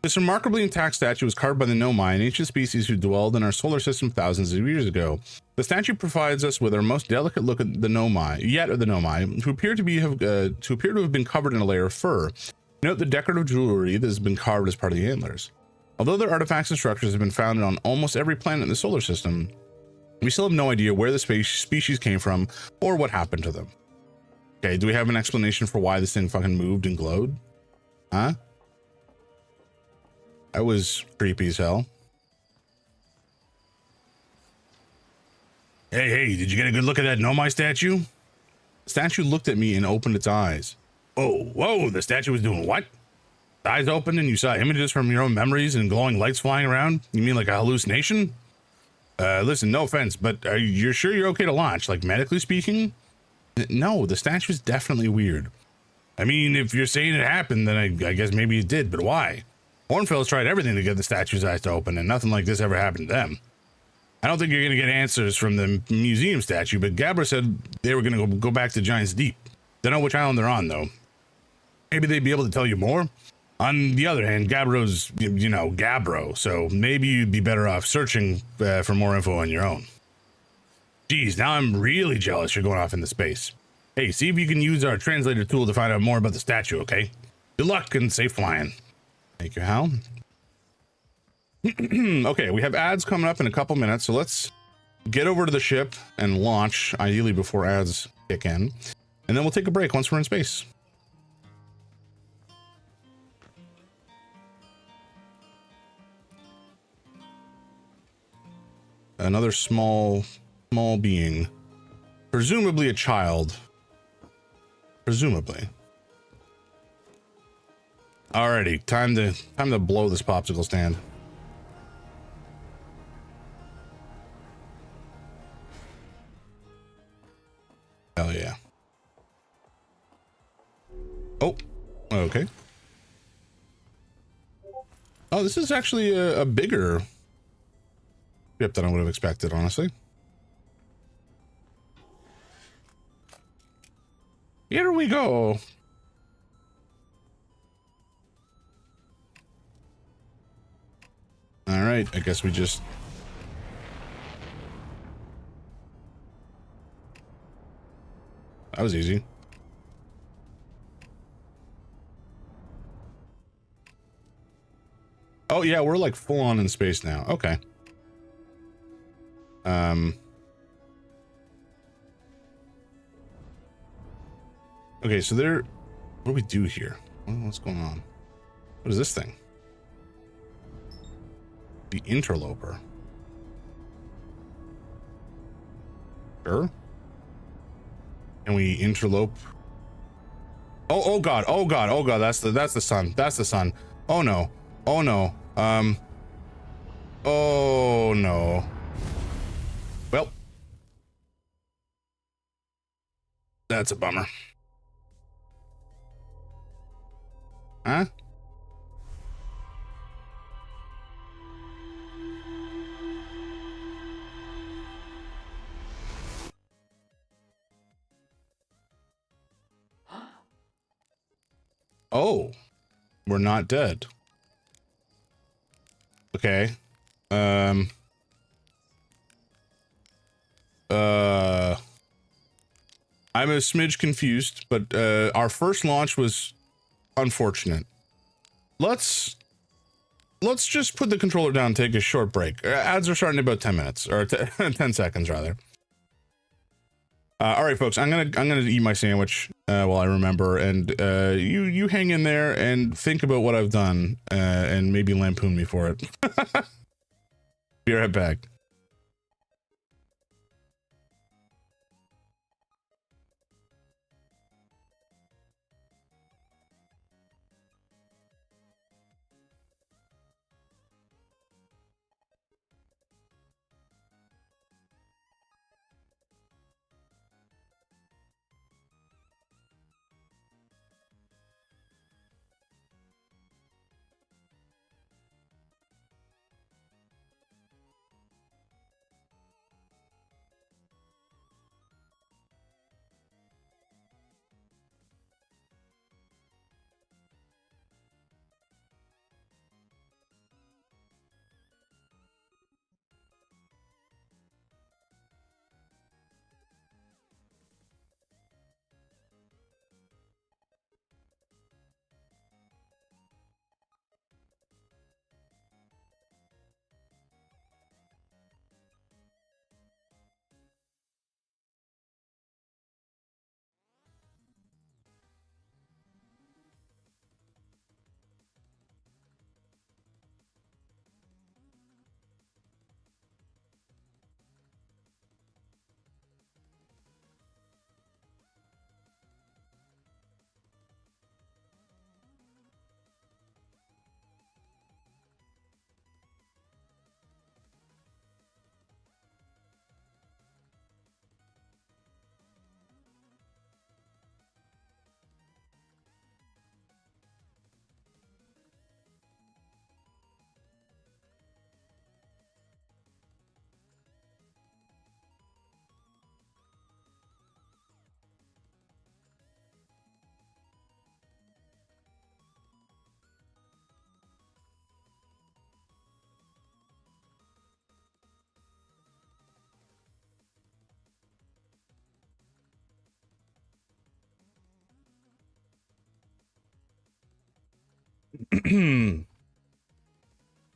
This remarkably intact statue was carved by the Nomai, an ancient species who dwelled in our solar system thousands of years ago. The statue provides us with our most delicate look at the Nomai, who appear to have been covered in a layer of fur. Note the decorative jewelry that has been carved as part of the antlers. Although their artifacts and structures have been found on almost every planet in the solar system, we still have no idea where the species came from or what happened to them. Okay, do we have an explanation for why this thing fucking moved and glowed? Huh? That was creepy as hell. Hey, did you get a good look at that Nomai statue? The statue looked at me and opened its eyes. Oh, whoa, the statue was doing what? Eyes opened and you saw images from your own memories and glowing lights flying around? You mean like a hallucination? Listen, no offense, but you're sure you're okay to launch, like medically speaking? No, the statue's definitely weird. I mean, if you're saying it happened, then I guess maybe it did, but why? Hornfels tried everything to get the statue's eyes to open, and nothing like this ever happened to them. I don't think you're going to get answers from the museum statue, but Gabra said they were going to go back to Giant's Deep. Don't know which island they're on, though. Maybe they'd be able to tell you more. On the other hand, Gabro's, Gabbro, so maybe you'd be better off searching for more info on your own. Geez, now I'm really jealous you're going off into space. Hey, see if you can use our translator tool to find out more about the statue, okay? Good luck and safe flying. Thank you, Hal. Okay, we have ads coming up in a couple minutes, so let's get over to the ship and launch, ideally before ads kick in. And then we'll take a break once we're in space. Another small being. Presumably a child. Presumably. Alrighty, time to blow this popsicle stand. Hell yeah. Oh, okay. Oh, this is actually a bigger ship than I would have expected, honestly. Here we go. All right, I guess we just... That was easy. Oh yeah, we're like full on in space now. Okay. Okay, so there... What do we do here? What's going on? What is this thing? The interloper. Sure. Can we interlope? Oh god, oh god, oh god, that's the sun. That's the sun. Oh no. Oh no. Oh no. Well. That's a bummer. Huh? Oh, we're not dead. Okay. I'm a smidge confused, but our first launch was unfortunate. Let's just put the controller down and take a short break. Ads are starting in about 10 minutes, or 10 seconds rather. All right, folks, I'm gonna eat my sandwich while I remember, and you hang in there and think about what I've done, and maybe lampoon me for it. Be right back.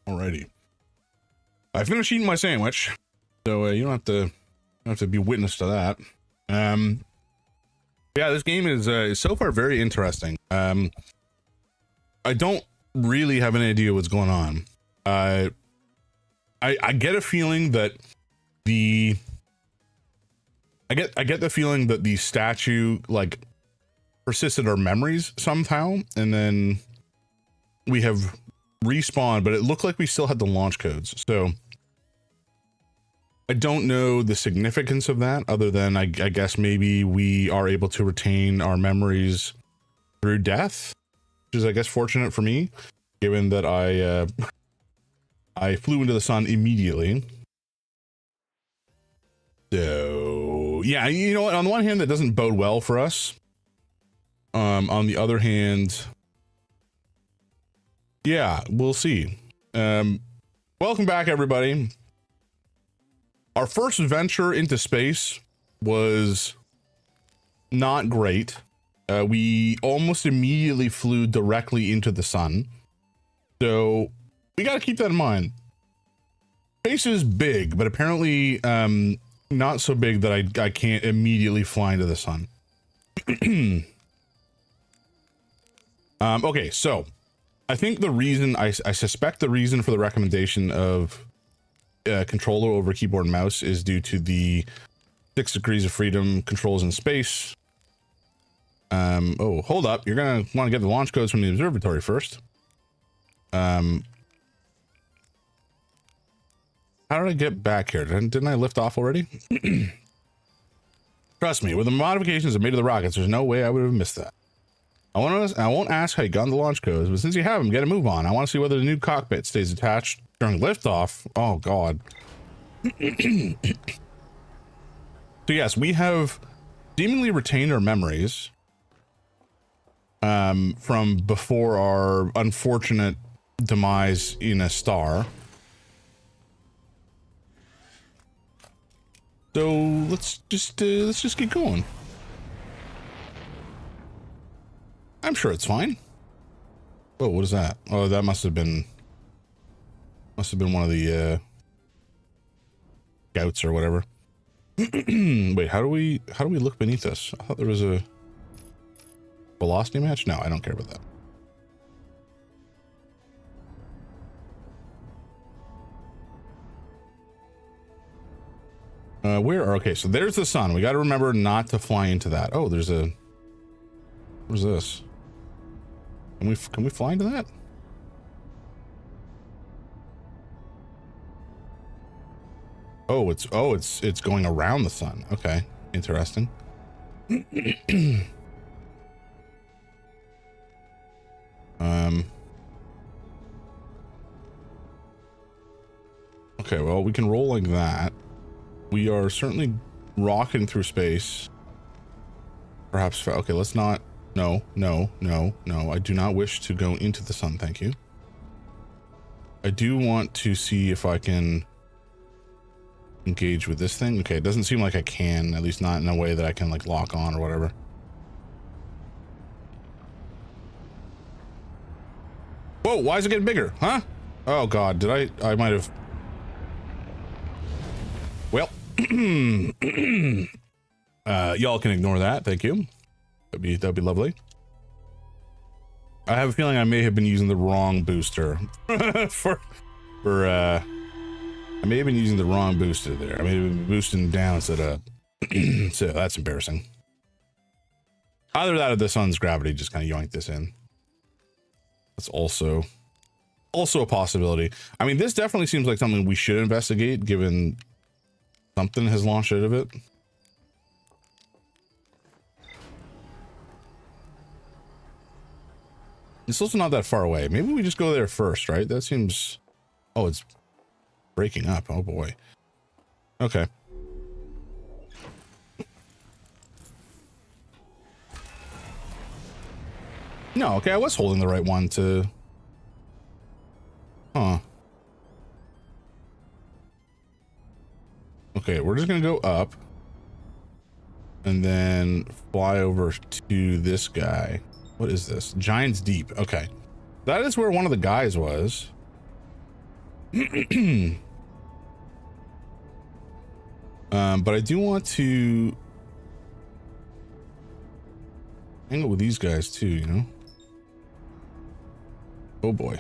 Alrighty. I finished eating my sandwich, so you don't have to be witness to that. Yeah, this game is so far very interesting. I don't really have any idea what's going on. I get a feeling that I get the feeling that the statue like persisted our memories somehow, and then we have respawned, but it looked like we still had the launch codes. So I don't know the significance of that, other than I guess maybe we are able to retain our memories through death, which is, I guess, fortunate for me, given that I flew into the sun immediately. So yeah, you know what? On the one hand, that doesn't bode well for us. On the other hand, yeah, we'll see. Welcome back, everybody. Our first venture into space was not great. We almost immediately flew directly into the sun. So we got to keep that in mind. Space is big, but apparently not so big that I can't immediately fly into the sun. Okay, so I think the reason, I suspect the reason for the recommendation of controller over keyboard and mouse is due to the 6 degrees of freedom controls in space. Oh, hold up. You're going to want to get the launch codes from the observatory first. How did I get back here? Didn't I lift off already? Trust me, with the modifications I made to the rockets, there's no way I would have missed that. I won't ask how you got the launch codes, but since you have them, get a move on. I want to see whether the new cockpit stays attached during liftoff. Oh, God. So, yes, we have seemingly retained our memories from before our unfortunate demise in a star. So let's just get going. I'm sure it's fine. Oh, what is that? Oh, that must have been one of the scouts or whatever. Wait, how do we look beneath this? I thought there was a velocity match. No, I don't care about that. Okay, so there's the sun. We got to remember not to fly into that. Oh, there's a, what is this? Can we fly into that? Oh, it's going around the sun. Okay, interesting. Okay, well, we can roll like that. We are certainly rocking through space. Perhaps, okay, let's not, no. I do not wish to go into the sun, thank you. I do want to see if I can engage with this thing. Okay, it doesn't seem like I can, at least not in a way that I can like lock on or whatever. Whoa, why is it getting bigger? Huh? Oh God, I might have. Well, y'all can ignore that. Thank you. That'd be lovely. I have a feeling I may have been using the wrong booster I may have been using the wrong booster there. I may have been boosting down instead of so that's embarrassing. Either that or the sun's gravity just kind of yoinked this in. That's also a possibility. I mean, this definitely seems like something we should investigate, given something has launched out of it. It's also not that far away. Maybe we just go there first, right? That seems... Oh, it's breaking up. Oh, boy. Okay. No, okay, I was holding the right one to... Huh. Okay, we're just gonna go up. And then fly over to this guy. What is this? Giant's Deep. Okay. That is where one of the guys was. But I do want to hang out with these guys too, you know? Oh boy.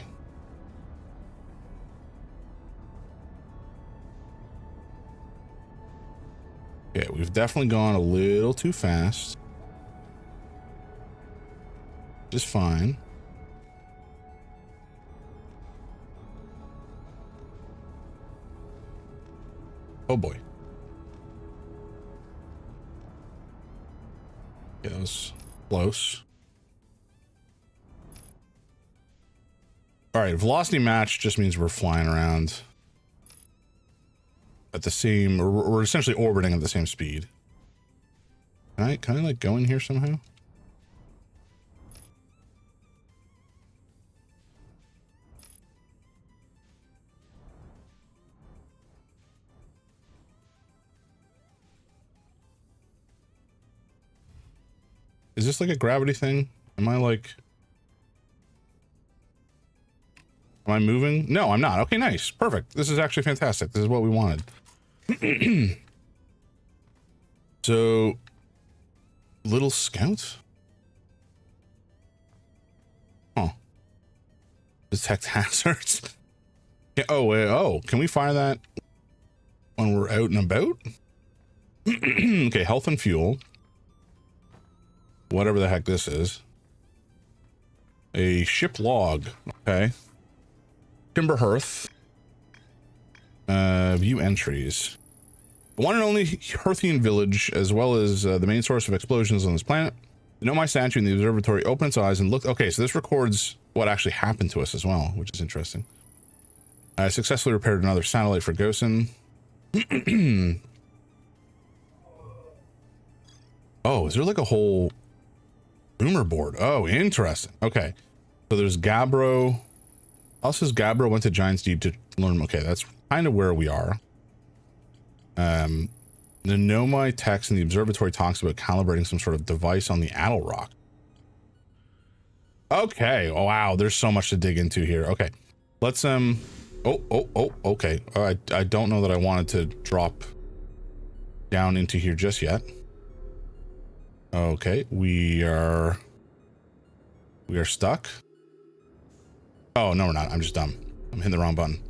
Okay, we've definitely gone a little too fast. Just fine. Oh boy. Yeah, that was close. All right, velocity match just means we're flying around at the same, or we're essentially orbiting at the same speed. Can I like go in here somehow? Is this like a gravity thing? Am I moving? No, I'm not. Okay, nice. Perfect. This is actually fantastic. This is what we wanted. So, little scout? Huh. Detect hazards. Yeah, oh, can we fire that when we're out and about? Okay, health and fuel. Whatever the heck this is. A ship log. Okay. Timber hearth. View entries. The one and only Hearthian village, as well as the main source of explosions on this planet. The Nomai statue in the observatory opened its eyes and looked. Okay, so this records what actually happened to us as well, which is interesting. I successfully repaired another satellite for Gosen. Oh, is there like a whole rumor board? Oh, interesting. Okay. So there's Gabbro. Also says Gabbro went to Giant's Deep to learn. Okay, that's kind of where we are. The Nomai text in the observatory talks about calibrating some sort of device on the Addle Rock. Okay. Oh, wow. There's so much to dig into here. Okay. Let's, okay. I don't know that I wanted to drop down into here just yet. Okay. We are stuck. Oh, no, we're not. I'm just dumb. I'm hitting the wrong button.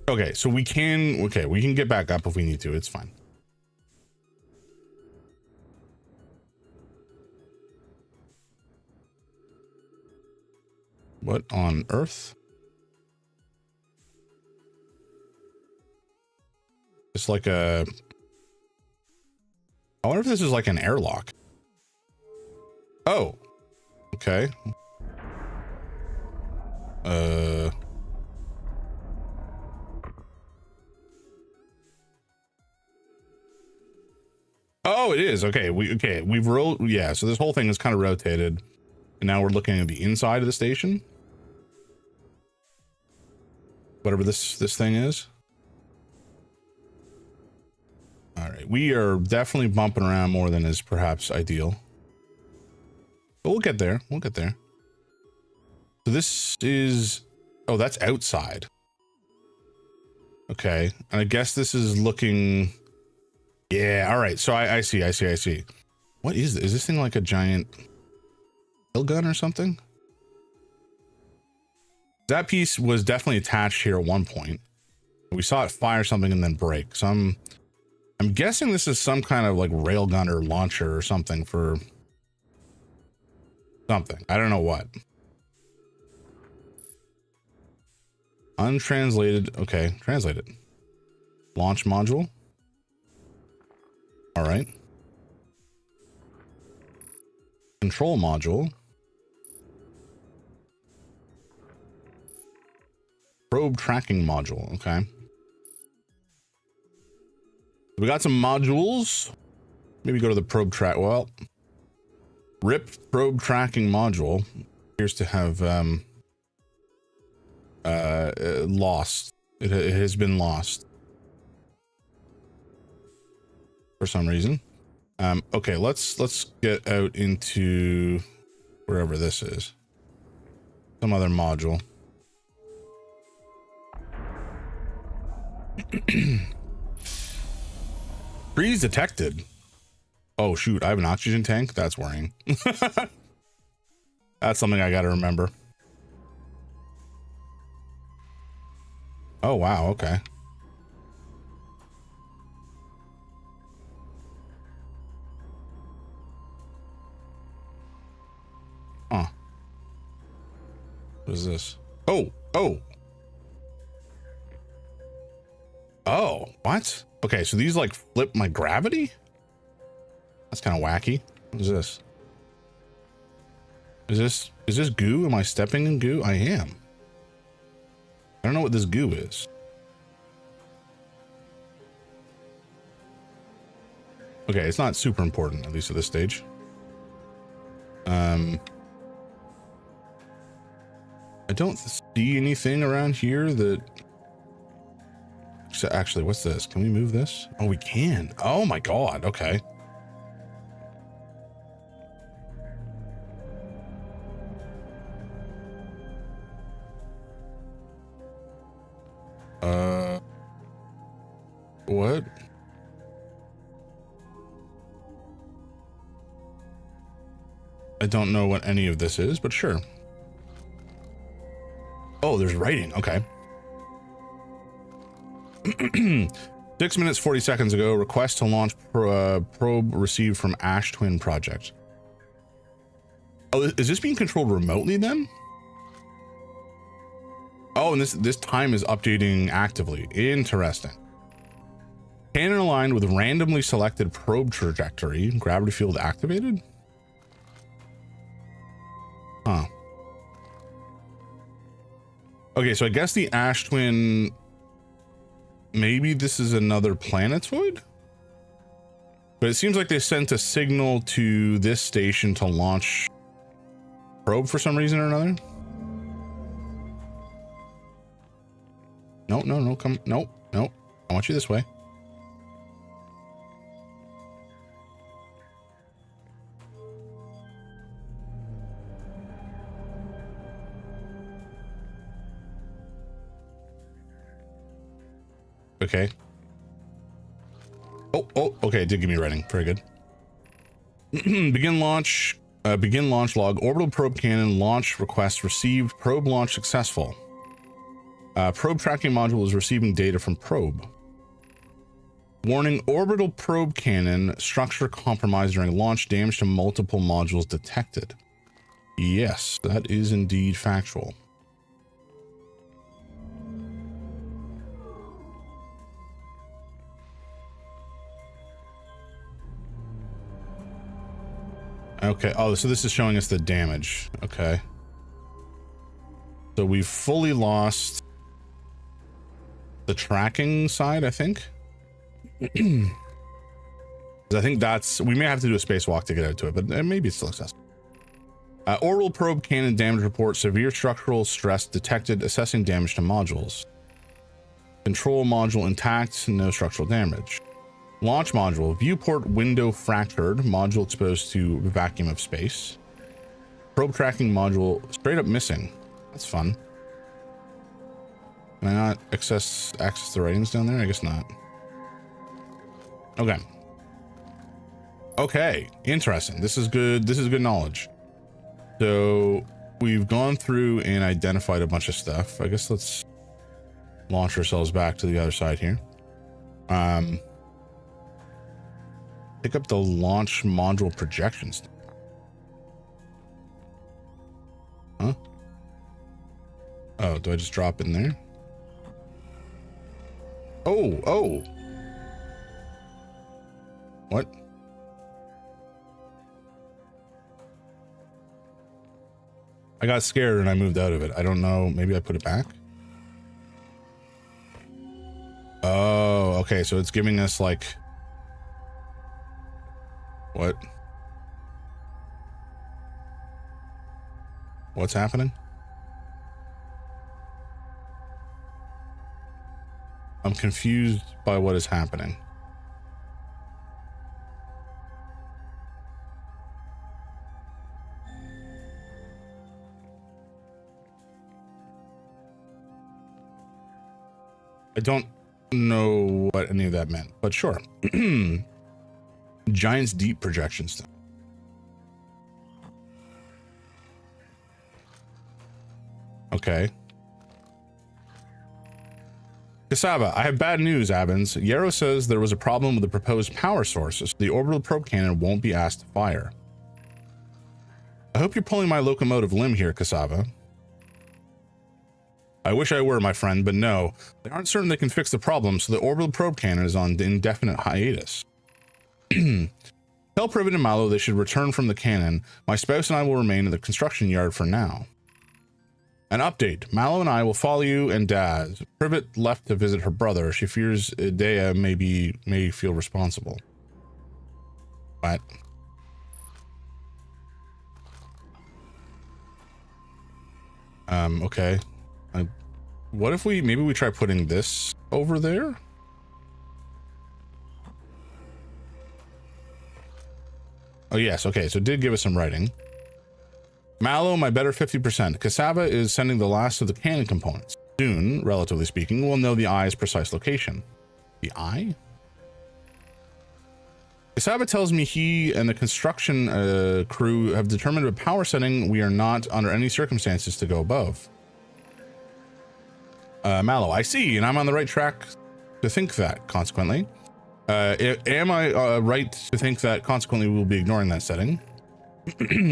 Okay, so we can get back up if we need to. It's fine. What on earth? It's like a... I wonder if this is like an airlock. Oh. Okay. Oh, it is. Okay, we've rolled. Yeah, so this whole thing is kind of rotated, and now we're looking at the inside of the station. Whatever this thing is. All right, we are definitely bumping around more than is perhaps ideal, but we'll get there. We'll get there. So this is, oh, that's outside. Okay, and I guess this is looking. Yeah, all right. So I see. What is this? Is this thing like a giant hill gun or something? That piece was definitely attached here at one point. We saw it fire something and then break. So I'm guessing this is some kind of like railgun or launcher or something for something. I don't know what. Untranslated. Okay, translated. Launch module. All right. Control module. Probe tracking module. Okay. We got some modules. Maybe go to the probe track. Well, RIP probe tracking module appears to have lost. It has been lost for some reason. Okay, let's get out into wherever this is. Some other module. Freeze detected. Oh shoot, I have an oxygen tank. That's worrying. That's something I got to remember. Oh wow, okay. What is this? Oh, oh. Oh, what? Okay, so these like flip my gravity? That's kind of wacky. What is this? Is this goo? Am I stepping in goo? I am. I don't know what this goo is. Okay, it's not super important, at least at this stage. I don't see anything around here that... Actually, what's this? Can we move this? Oh, we can. Oh my god, okay. What? I don't know what any of this is, but sure. Oh, there's writing. Okay. 6 minutes, 40 seconds ago, request to launch probe received from Ash Twin Project. Oh, is this being controlled remotely then? Oh, and this time is updating actively. Interesting. Cannon aligned with randomly selected probe trajectory. Gravity field activated? Huh. Okay, so I guess the Ash Twin... Maybe this is another planetoid? But it seems like they sent a signal to this station to launch probe for some reason or another. No, no, no, come, no, no. I want you this way. Okay. Oh, okay. It did give me writing. Very good. Begin launch log. Orbital probe cannon launch request received. Probe launch successful. Probe tracking module is receiving data from probe. Warning, orbital probe cannon structure compromised during launch. Damage to multiple modules detected. Yes, that is indeed factual. Okay. Oh, so this is showing us the damage. Okay. So we've fully lost the tracking side, I think. I think that's... We may have to do a spacewalk to get out to it, but maybe it's still accessible. Orbital probe cannon damage report. Severe structural stress detected. Assessing damage to modules. Control module intact. No structural damage. Launch module. Viewport window fractured. Module exposed to vacuum of space. Probe tracking module straight up missing. That's fun. Can I not access the ratings down there? I guess not. Okay. Okay. Interesting. This is good. This is good knowledge. So we've gone through and identified a bunch of stuff. I guess let's launch ourselves back to the other side here. Pick up the launch module projections. Huh? Oh, do I just drop in there? Oh. What? I got scared and I moved out of it. I don't know. Maybe I put it back. Oh, okay. So it's giving us like... What? What's happening? I'm confused by what is happening. I don't know what any of that meant, but sure. Giant's deep projections. Okay. Cassava, I have bad news, Abins. Yarrow says there was a problem with the proposed power sources. The orbital probe cannon won't be asked to fire. I hope you're pulling my locomotive limb here, Cassava. I wish I were, my friend, but no. They aren't certain they can fix the problem, so the orbital probe cannon is on indefinite hiatus. Tell Privet and Mallow they should return from the cannon. My spouse and I will remain in the construction yard for now. An update. Mallow and I will follow you and Daz. Privet left to visit her brother. She fears Dea may feel responsible. What? Okay. What if maybe we try putting this over there? Oh, yes. Okay. So it did give us some writing. Mallow, my better 50%. Cassava is sending the last of the cannon components. Soon, relatively speaking, we'll know the eye's precise location. The eye? Cassava tells me he and the construction crew have determined a power setting we are not under any circumstances to go above. Mallow, I see, and I'm on the right track to think that, consequently. Am I right to think that, consequently, we'll be ignoring that setting?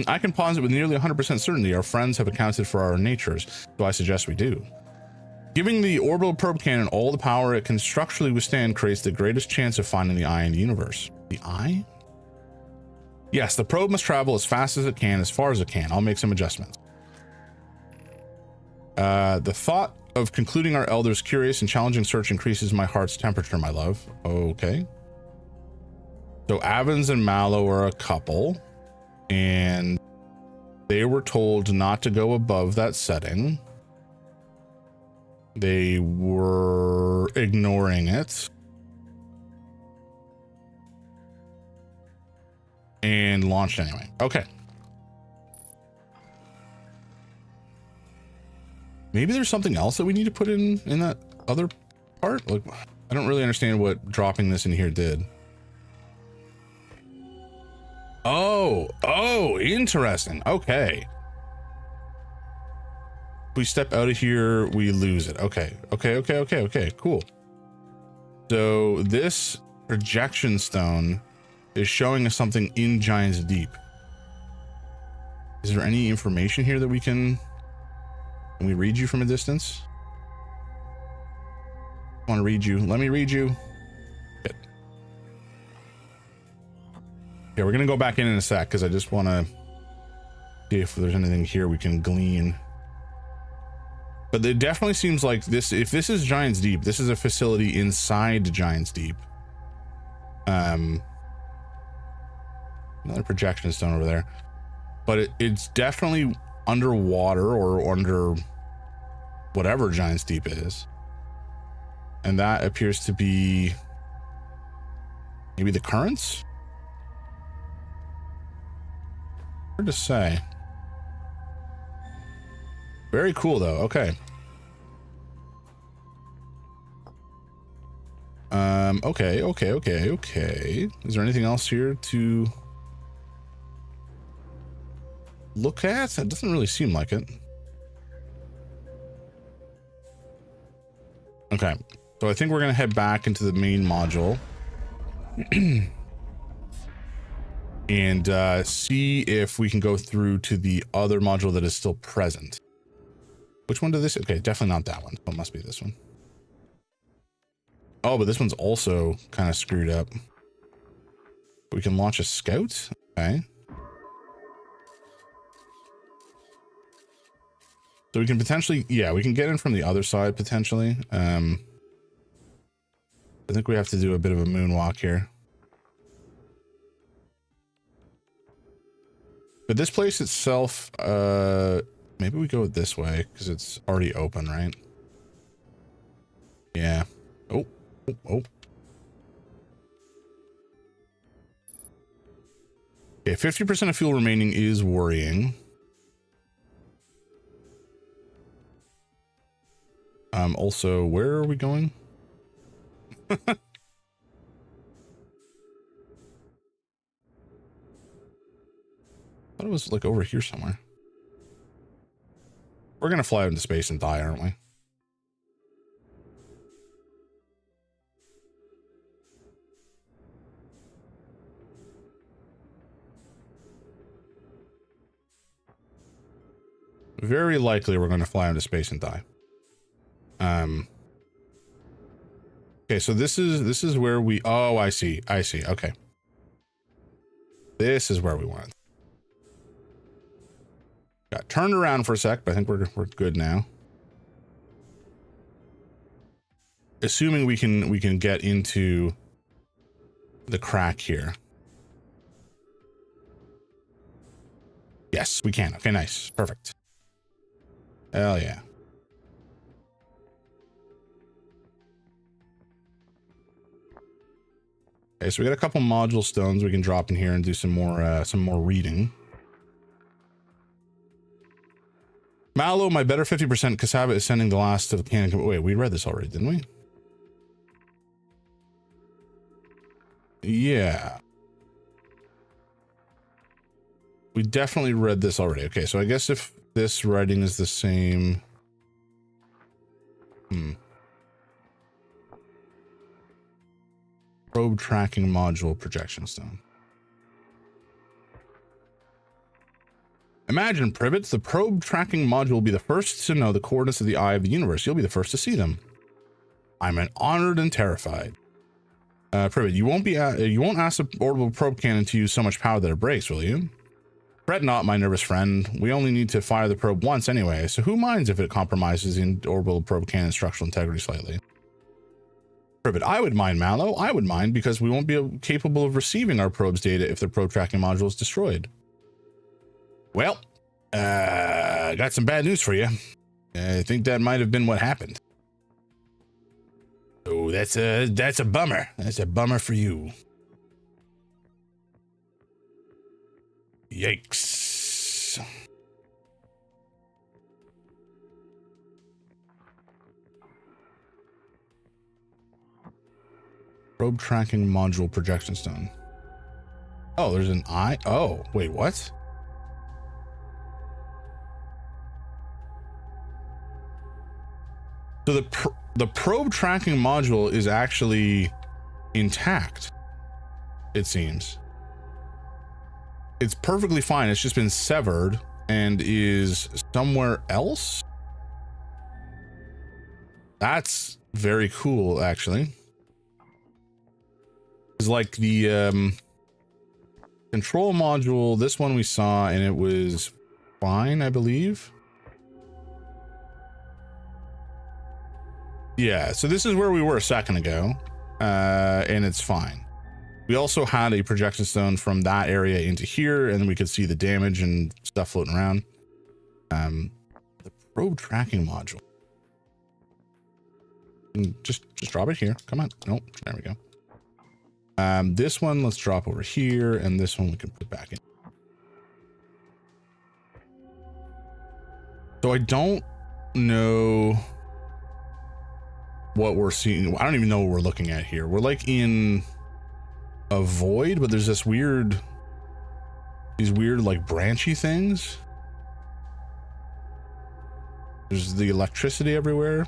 I can posit with nearly 100% certainty our friends have accounted for our natures, so I suggest we do. Giving the orbital probe cannon all the power it can structurally withstand creates the greatest chance of finding the eye in the universe. The eye? Yes, the probe must travel as fast as it can, as far as it can. I'll make some adjustments. The thought of concluding our elder's curious and challenging search increases my heart's temperature, my love. Okay. So Avens and Mallow are a couple, and they were told not to go above that setting. They were ignoring it and launched anyway. Okay. Maybe there's something else that we need to put in that other part. Like, I don't really understand what dropping this in here did. Oh, interesting. Okay. If we step out of here, we lose it. Okay, cool. So this projection stone is showing us something in Giant's Deep. Is there any information here that can we read you from a distance? I want to read you. Let me read you. Good. Yeah, we're going to go back in a sec because I just want to see if there's anything here we can glean. But it definitely seems like this, if this is Giant's Deep, this is a facility inside Giant's Deep. Another projection stone over there. But it's definitely underwater or under whatever Giant's Deep is. And that appears to be maybe the currents? Hard to say. Very cool though. Okay. Okay. Is there anything else here to look at? It doesn't really seem like it. Okay. So I think we're going to head back into the main module and see if we can go through to the other module that is still present. Which one did this? Okay, definitely not that one. So it must be this one. Oh, but this one's also kind of screwed up. We can launch a scout. Okay. So we can potentially, yeah, we can get in from the other side potentially. I think we have to do a bit of a moonwalk here. But this place itself, maybe we go this way because it's already open, right? Yeah. Oh. Okay, 50% of fuel remaining is worrying. Also, where are we going? I thought it was like over here somewhere. We're gonna fly out into space and die, aren't we? Very likely we're going to fly into space and die. Okay, so this is where we, oh, I see. Okay. This is where we want it. Got turned around for a sec, but I think we're good now. Assuming we can get into the crack here. Yes, we can. Okay, nice. Perfect. Hell yeah. Okay, so we got a couple module stones we can drop in here and do some more reading. Mallow, my better 50% cassava is sending the last of the cannon. Wait, we read this already, didn't we? Yeah. We definitely read this already. Okay, so I guess if this writing is the same. Probe tracking module projection stone. Imagine, Privet, the probe tracking module will be the first to know the coordinates of the eye of the universe. You'll be the first to see them. I'm honored and terrified. Privet, you won't ask the orbital probe cannon to use so much power that it breaks, will you? Fret not, my nervous friend. We only need to fire the probe once anyway, so who minds if it compromises the orbital probe cannon's structural integrity slightly? Privet, I would mind, Mallow. I would mind because we won't be capable of receiving our probe's data if the probe tracking module is destroyed. Well, I got some bad news for you. I think that might have been what happened. Oh, that's a bummer. That's a bummer for you. Yikes. Probe tracking module projection stone. Oh, there's an eye. Oh, wait, what? So the probe tracking module is actually intact, it seems. It's perfectly fine. It's just been severed and is somewhere else. That's very cool, actually. It's like the control module, this one we saw, and it was fine, I believe. Yeah, so this is where we were a second ago, and it's fine. We also had a projection stone from that area into here, and we could see the damage and stuff floating around. The probe tracking module. Just drop it here. Come on. Nope. There we go. This one, let's drop over here, and this one we can put back in. So I don't know what we're seeing. I don't even know what we're looking at here. We're like in a void, but there's these weird like branchy things. There's the electricity everywhere.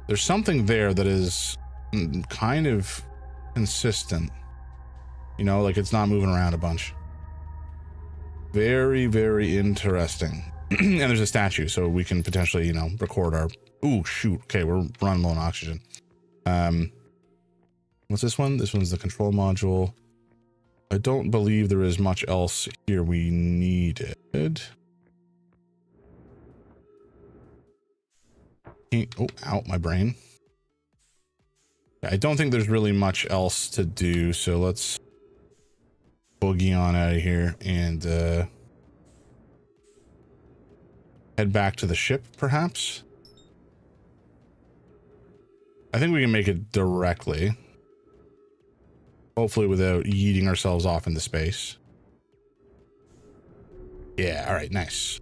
There's something there that is kind of consistent, you know, like it's not moving around a bunch. Very, very interesting. And there's a statue, so we can potentially, you know, record our, ooh, shoot. Okay, we're running low on oxygen. What's this one? This one's the control module. I don't believe there is much else here we needed. Oh, ow, my brain. I don't think there's really much else to do, so let's boogie on out of here and head back to the ship, perhaps. I think we can make it directly. Hopefully without yeeting ourselves off into space. Yeah, all right, nice.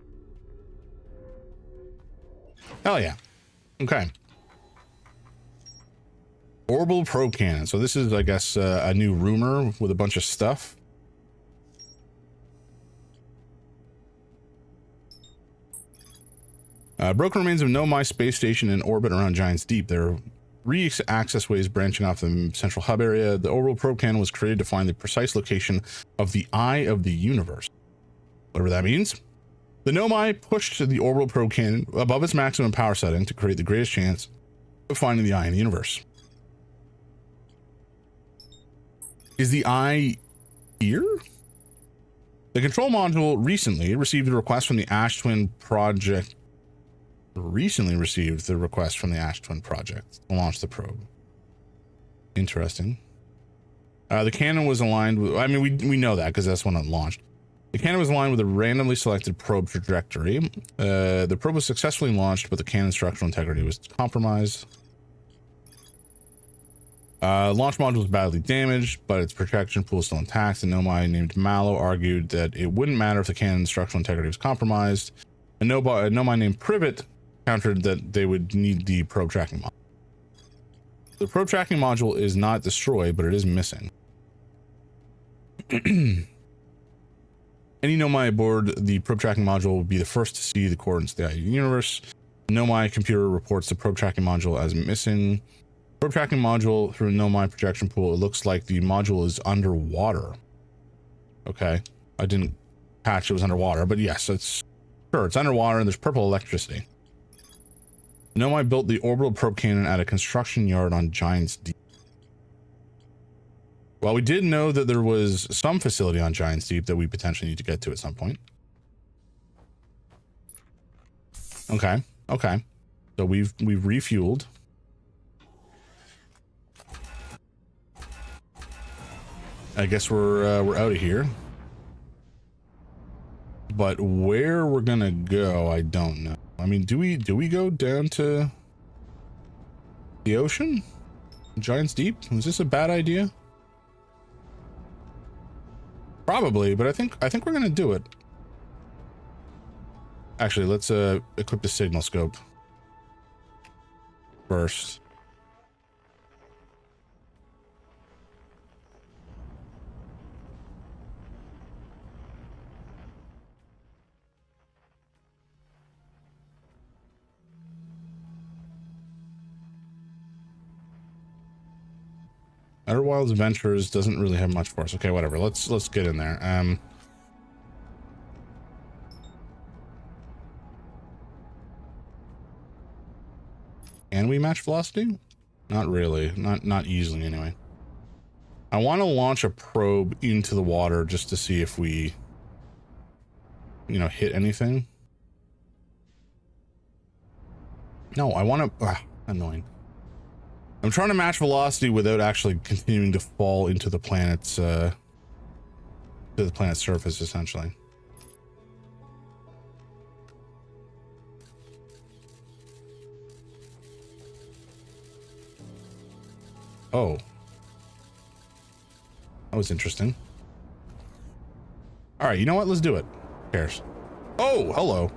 Hell yeah. Okay. Orbital probe cannon. So this is, I guess, a new rumor with a bunch of stuff. Broken remains of Nomai space station in orbit around Giants Deep. There are access ways branching off the central hub area. The orbital probe cannon was created to find the precise location of the eye of the universe. Whatever that means. The Nomai pushed the orbital probe cannon above its maximum power setting to create the greatest chance of finding the eye in the universe. Is the eye here? The control module recently received a request from the Ash Twin Project. Recently received the request from the Ash Twin Project to launch the probe. Interesting. The cannon was aligned with, I mean, we know that because that's when it launched. The cannon was aligned with a randomly selected probe trajectory. The probe was successfully launched, but the cannon's structural integrity was compromised. Launch module was badly damaged, but its projection pool is still intact. The Nomai named Mallow argued that it wouldn't matter if the cannon's structural integrity was compromised. A Nomai named Privet countered that they would need the probe tracking module. The probe tracking module is not destroyed, but it is missing. Any Nomai aboard the probe tracking module will be the first to see the coordinates of the eye of the universe. The Nomai computer reports the probe tracking module as missing. Probe tracking module through a Nomai projection pool. It looks like the module is underwater. Okay, I didn't catch it was underwater, but yes, it's underwater and there's purple electricity. Nomai built the orbital probe cannon at a construction yard on Giants Deep. Well, we did know that there was some facility on Giants Deep that we potentially need to get to at some point. Okay, okay. So we've refueled. I guess we're out of here. But where we're gonna go, I don't know. I mean, do we go down to the ocean? Giants Deep? Was this a bad idea? Probably, but I think we're gonna do it. Actually, let's equip the signal scope first. Outer Wilds Adventures doesn't really have much for us. Okay, whatever. Let's get in there. Can we match velocity? Not really. Not easily anyway. I want to launch a probe into the water just to see if we, you know, hit anything. No, I want to. Annoying. I'm trying to match velocity without actually continuing to fall into the planet's to the planet's surface, essentially. Oh, that was interesting. All right, you know what? Let's do it. Who cares? Oh, hello.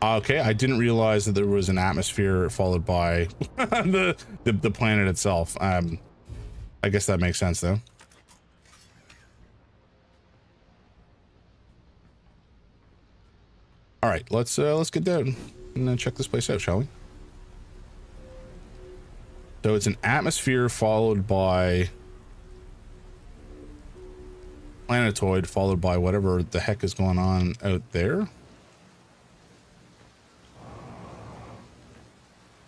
Okay, I didn't realize that there was an atmosphere followed by the planet itself. I guess that makes sense though. All right, let's get down and then check this place out, shall we? So it's an atmosphere followed by planetoid followed by whatever the heck is going on out there.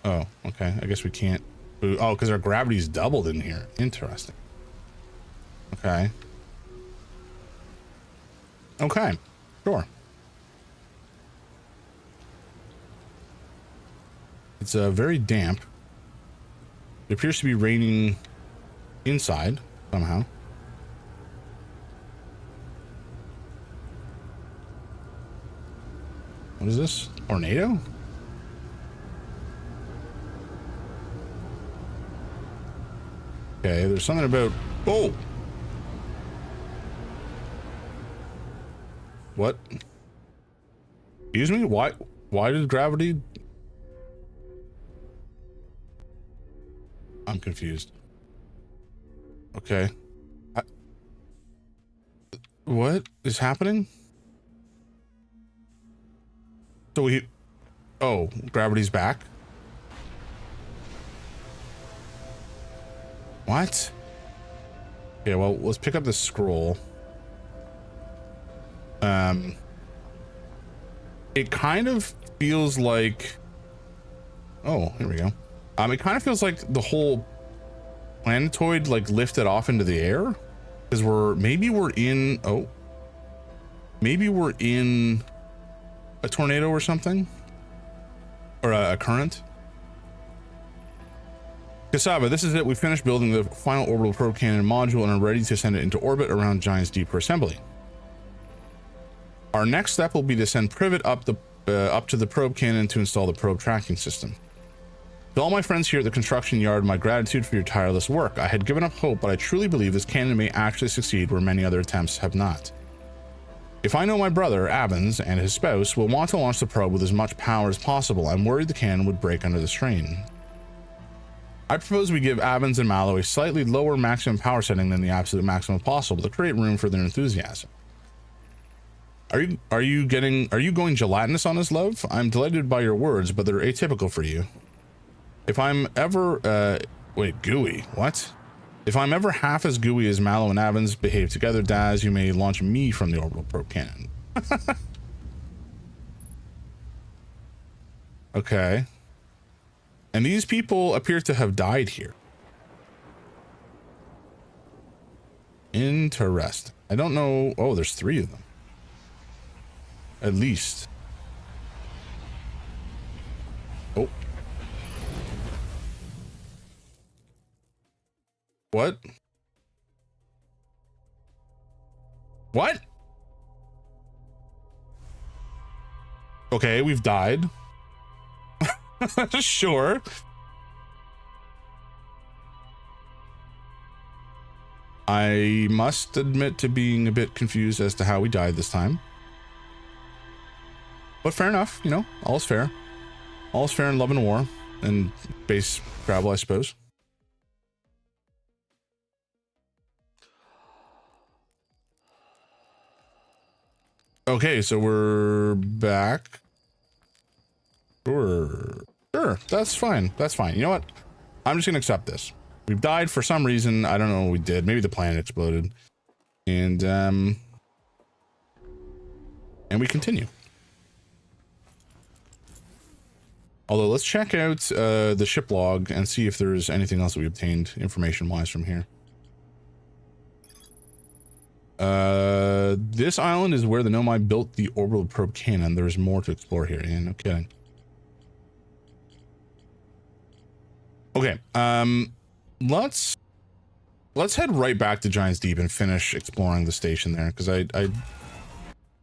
Oh, okay. I guess we can't. Oh, because our gravity's doubled in here. Interesting. Okay. Okay. Sure. It's very damp. It appears to be raining inside somehow. What is this? Tornado? Okay, there's something about... Oh! What? Excuse me? Why did gravity... I'm confused. Okay. What is happening? So we... Oh, gravity's back? What? Okay, well, let's pick up the scroll. It kind of feels like, oh, here we go. It kind of feels like the whole planetoid like lifted off into the air, because maybe we're in a tornado or something, or a current. Cassava, this is it. We finished building the final orbital probe cannon module and are ready to send it into orbit around Giant's Deep for assembly. Our next step will be to send Privet up to the probe cannon to install the probe tracking system. To all my friends here at the construction yard, my gratitude for your tireless work. I had given up hope, but I truly believe this cannon may actually succeed where many other attempts have not. If I know my brother, Avens, and his spouse will want to launch the probe with as much power as possible, I'm worried the cannon would break under the strain. I propose we give Avens and Mallow a slightly lower maximum power setting than the absolute maximum possible to create room for their enthusiasm. Are you going gelatinous on us, love? I'm delighted by your words, but they're atypical for you. If I'm ever gooey, what? If I'm ever half as gooey as Mallow and Avens behave together, Daz, you may launch me from the orbital probe cannon. Okay. And these people appear to have died here. Interesting. I don't know. Oh, there's 3 of them. At least. Oh. What? What? Okay, we've died. Sure. I must admit to being a bit confused as to how we died this time. But fair enough, you know, all's fair. All's fair in love and war, and space travel, I suppose. Okay, so we're back. Sure, that's fine. That's fine. You know what? I'm just gonna accept this. We've died for some reason. I don't know what we did. Maybe the planet exploded. And we continue. Although, let's check out the ship log and see if there's anything else that we obtained information-wise from here. This island is where the Nomai built the orbital probe cannon. There's more to explore here. Yeah, no kidding. Okay, let's head right back to Giant's Deep and finish exploring the station there, because I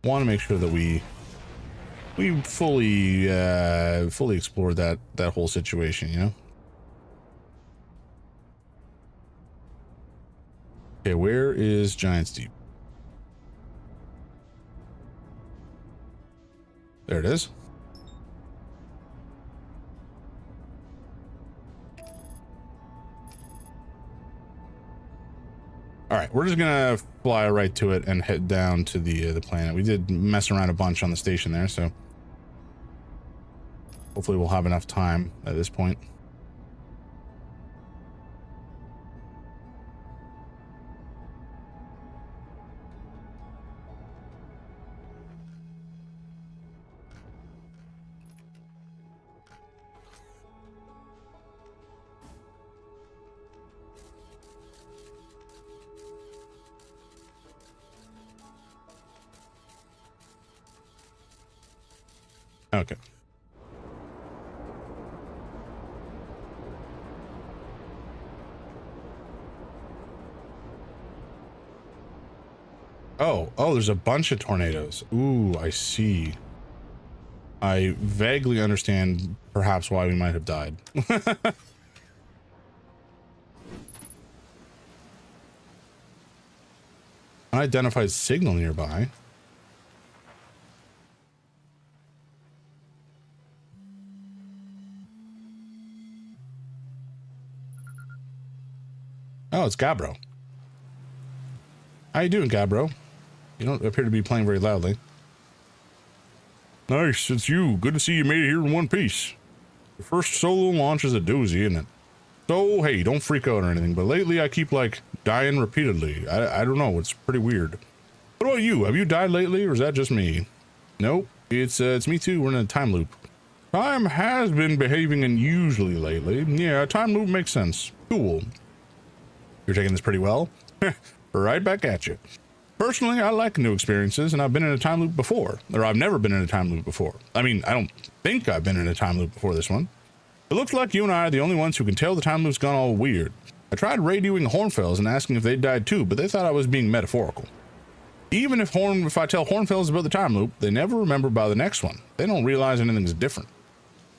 want to make sure that we fully explore that whole situation, you know. Okay, where is Giant's Deep? There it is. All right, we're just gonna fly right to it and head down to the planet. We did mess around a bunch on the station there, so hopefully we'll have enough time at this point. Okay. Oh, there's a bunch of tornadoes. Ooh, I see. I vaguely understand perhaps why we might have died. Unidentified signal nearby. Oh, it's Gabbro. How you doing, Gabbro? You don't appear to be playing very loudly. Nice, it's you. Good to see you made it here in one piece. Your first solo launch is a doozy, isn't it? So, hey, don't freak out or anything, but lately I keep, like, dying repeatedly. I don't know, it's pretty weird. What about you? Have you died lately, or is that just me? Nope, it's me too. We're in a time loop. Time has been behaving unusually lately. Yeah, a time loop makes sense. Cool. You're taking this pretty well. Right back at you. Personally, I like new experiences, and I've been in a time loop before. Or I've never been in a time loop before. I mean, I don't think I've been in a time loop before this one. It looks like you and I are the only ones who can tell the time loop's gone all weird. I tried radioing Hornfells and asking if they died too, but they thought I was being metaphorical. Even if I tell Hornfells about the time loop, they never remember about the next one. They don't realize anything's different.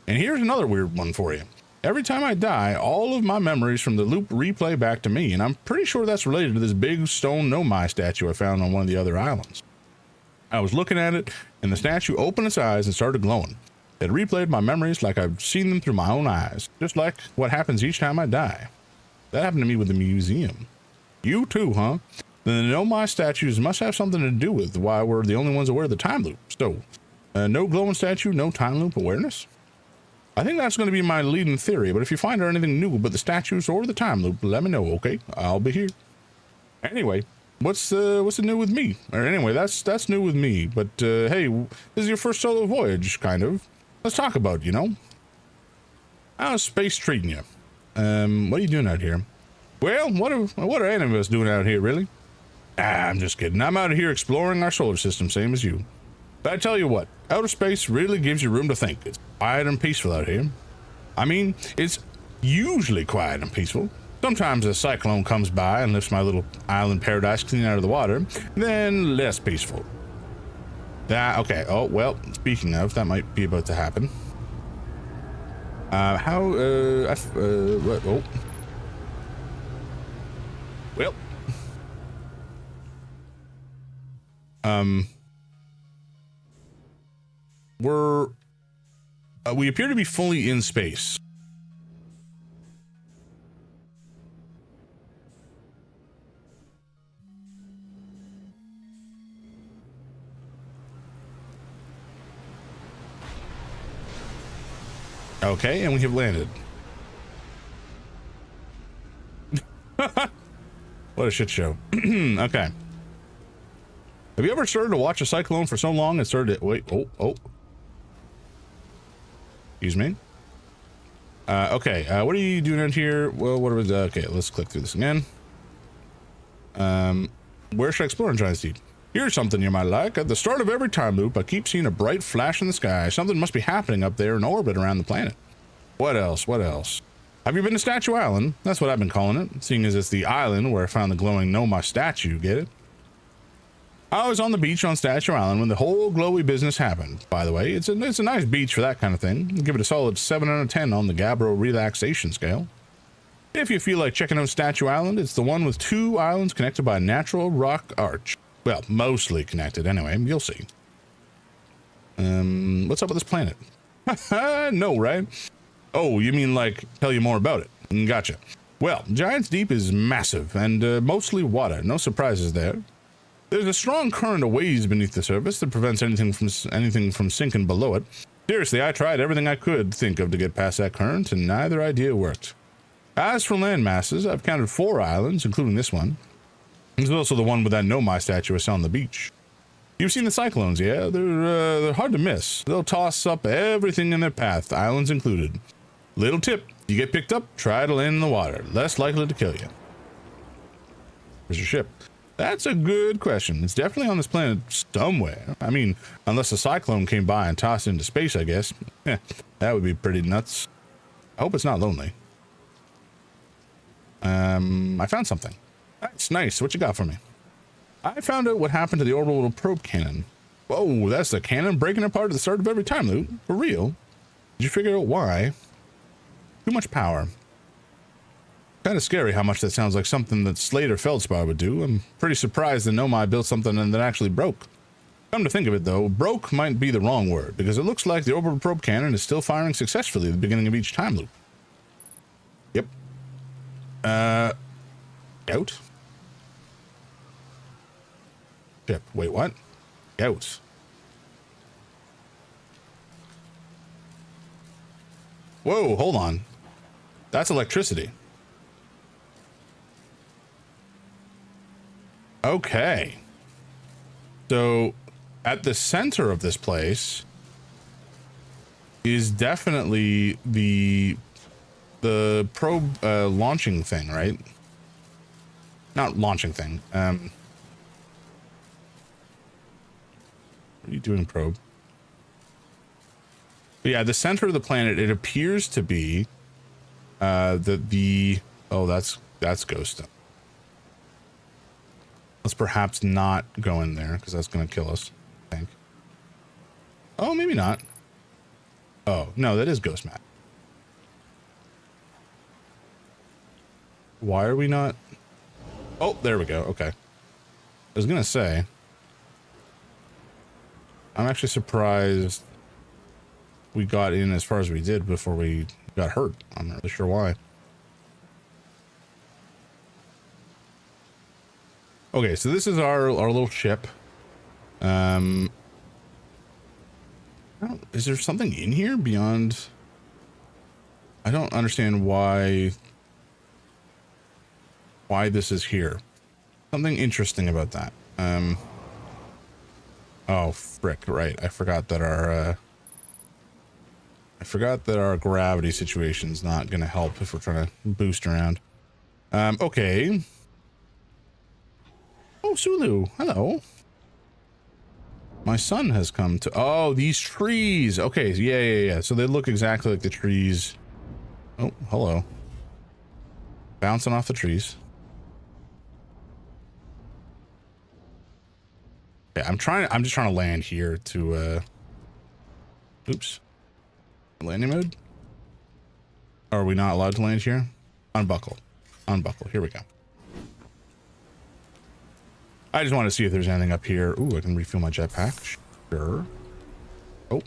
And here's another weird one for you. Every time I die, all of my memories from the loop replay back to me, and I'm pretty sure that's related to this big stone Nomai statue I found on one of the other islands. I was looking at it, and the statue opened its eyes and started glowing. It replayed my memories like I've seen them through my own eyes, just like what happens each time I die. That happened to me with the museum. You too, huh? Then the Nomai statues must have something to do with why we're the only ones aware of the time loop. So, no glowing statue, no time loop awareness? I think that's going to be my leading theory, but if you find out anything new about the statues or the time loop, let me know, okay? I'll be here. Anyway, what's new with me? Or anyway, that's new with me, but hey, this is your first solo voyage, kind of. Let's talk about it, you know? How's space treating you? What are you doing out here? Well, what are any of us doing out here, really? I'm just kidding. I'm out here exploring our solar system, same as you. But I tell you what, outer space really gives you room to think. It's quiet and peaceful out here. I mean, it's usually quiet and peaceful. Sometimes a cyclone comes by and lifts my little island paradise clean out of the water, then less peaceful. Okay, oh, well, speaking of, that might be about to happen. What, oh. Well. We appear to be fully in space. Okay, and we have landed. What a shit show. Okay. Have you ever started to watch a cyclone for so long it started to, wait, oh. Excuse me. Okay, what are you doing out here? Well, what was, okay, let's click through this again. Where should I explore in Giant's Deep? Here's something you might like. At the start of every time loop, I keep seeing a bright flash in the sky. Something must be happening up there in orbit around the planet. What else? Have you been to Statue Island? That's what I've been calling it, seeing as it's the island where I found the glowing Nomai statue, get it? I was on the beach on Statue Island when the whole glowy business happened. By the way, it's a nice beach for that kind of thing. I'll give it a solid 7 out of 10 on the Gabbro relaxation scale. If you feel like checking out Statue Island, it's the one with 2 islands connected by a natural rock arch. Well, mostly connected anyway, you'll see. What's up with this planet? No, right? Oh, you mean like tell you more about it? Gotcha. Well, Giant's Deep is massive and mostly water. No surprises there. There's a strong current of waves beneath the surface that prevents anything from sinking below it. Seriously, I tried everything I could think of to get past that current, and neither idea worked. As for land masses, I've counted 4 islands, including this one. There's also the one with that Nomai statue I saw on the beach. You've seen the cyclones, yeah? They're hard to miss. They'll toss up everything in their path, islands included. Little tip, you get picked up, try to land in the water. Less likely to kill you. Where's your ship? That's a good question. It's definitely on this planet somewhere. I mean, unless a cyclone came by and tossed it into space, I guess. That would be pretty nuts. I hope it's not lonely. I found something. That's nice. What you got for me? I found out what happened to the orbital probe cannon. Whoa, that's the cannon breaking apart at the start of every time loop. For real? Did you figure out why? Too much power. Kind of scary how much that sounds like something that Slade or Feldspar would do. I'm pretty surprised that Nomai built something that actually broke. Come to think of it though, broke might be the wrong word, because it looks like the orbital probe cannon is still firing successfully at the beginning of each time loop. Yep. Out? Ship. Wait, what? Out. Whoa, hold on. That's electricity. Okay. So at the center of this place is definitely the probe launching thing, right? Not launching thing. What are you doing, probe? But yeah, the center of the planet, it appears to be oh, that's ghost. Let's perhaps not go in there because that's going to kill us, I think. Oh, maybe not. Oh, no, that is ghost mat. Why are we not? Oh, there we go. Okay. I was going to say, I'm actually surprised we got in as far as we did before we got hurt. I'm not really sure why. Okay, so this is our little ship. Is there something in here beyond? I don't understand why this is here. Something interesting about that. Oh, frick, right. I forgot that our gravity situation's not going to help if we're trying to boost around. Okay. Oh, Sulu, hello. My son has come to... Oh, these trees. Okay, yeah. So they look exactly like the trees. Oh, hello. Bouncing off the trees. Yeah, I'm just trying to land here to, oops. Landing mode? Are we not allowed to land here? Unbuckle. Here we go. I just want to see if there's anything up here. Ooh, I can refill my jetpack. Sure. Oh.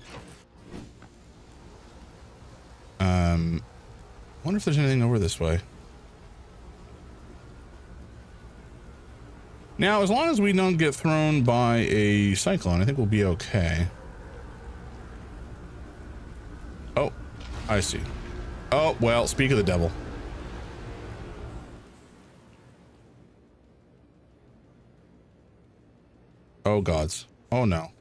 Wonder if there's anything over this way. Now, as long as we don't get thrown by a cyclone, I think we'll be okay. Oh, I see. Oh, well, speak of the devil. Oh, gods. Oh, no.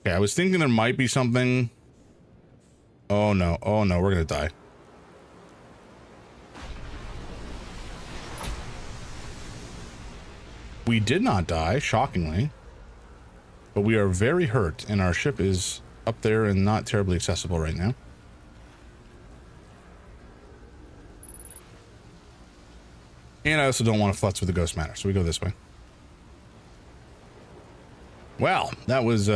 Okay, I was thinking there might be something. Oh, no. Oh, no, we're gonna die. We did not die, shockingly. But we are very hurt, and our ship is up there and not terribly accessible right now. And I also don't want to futz with the ghost matter, so we go this way. Well, that was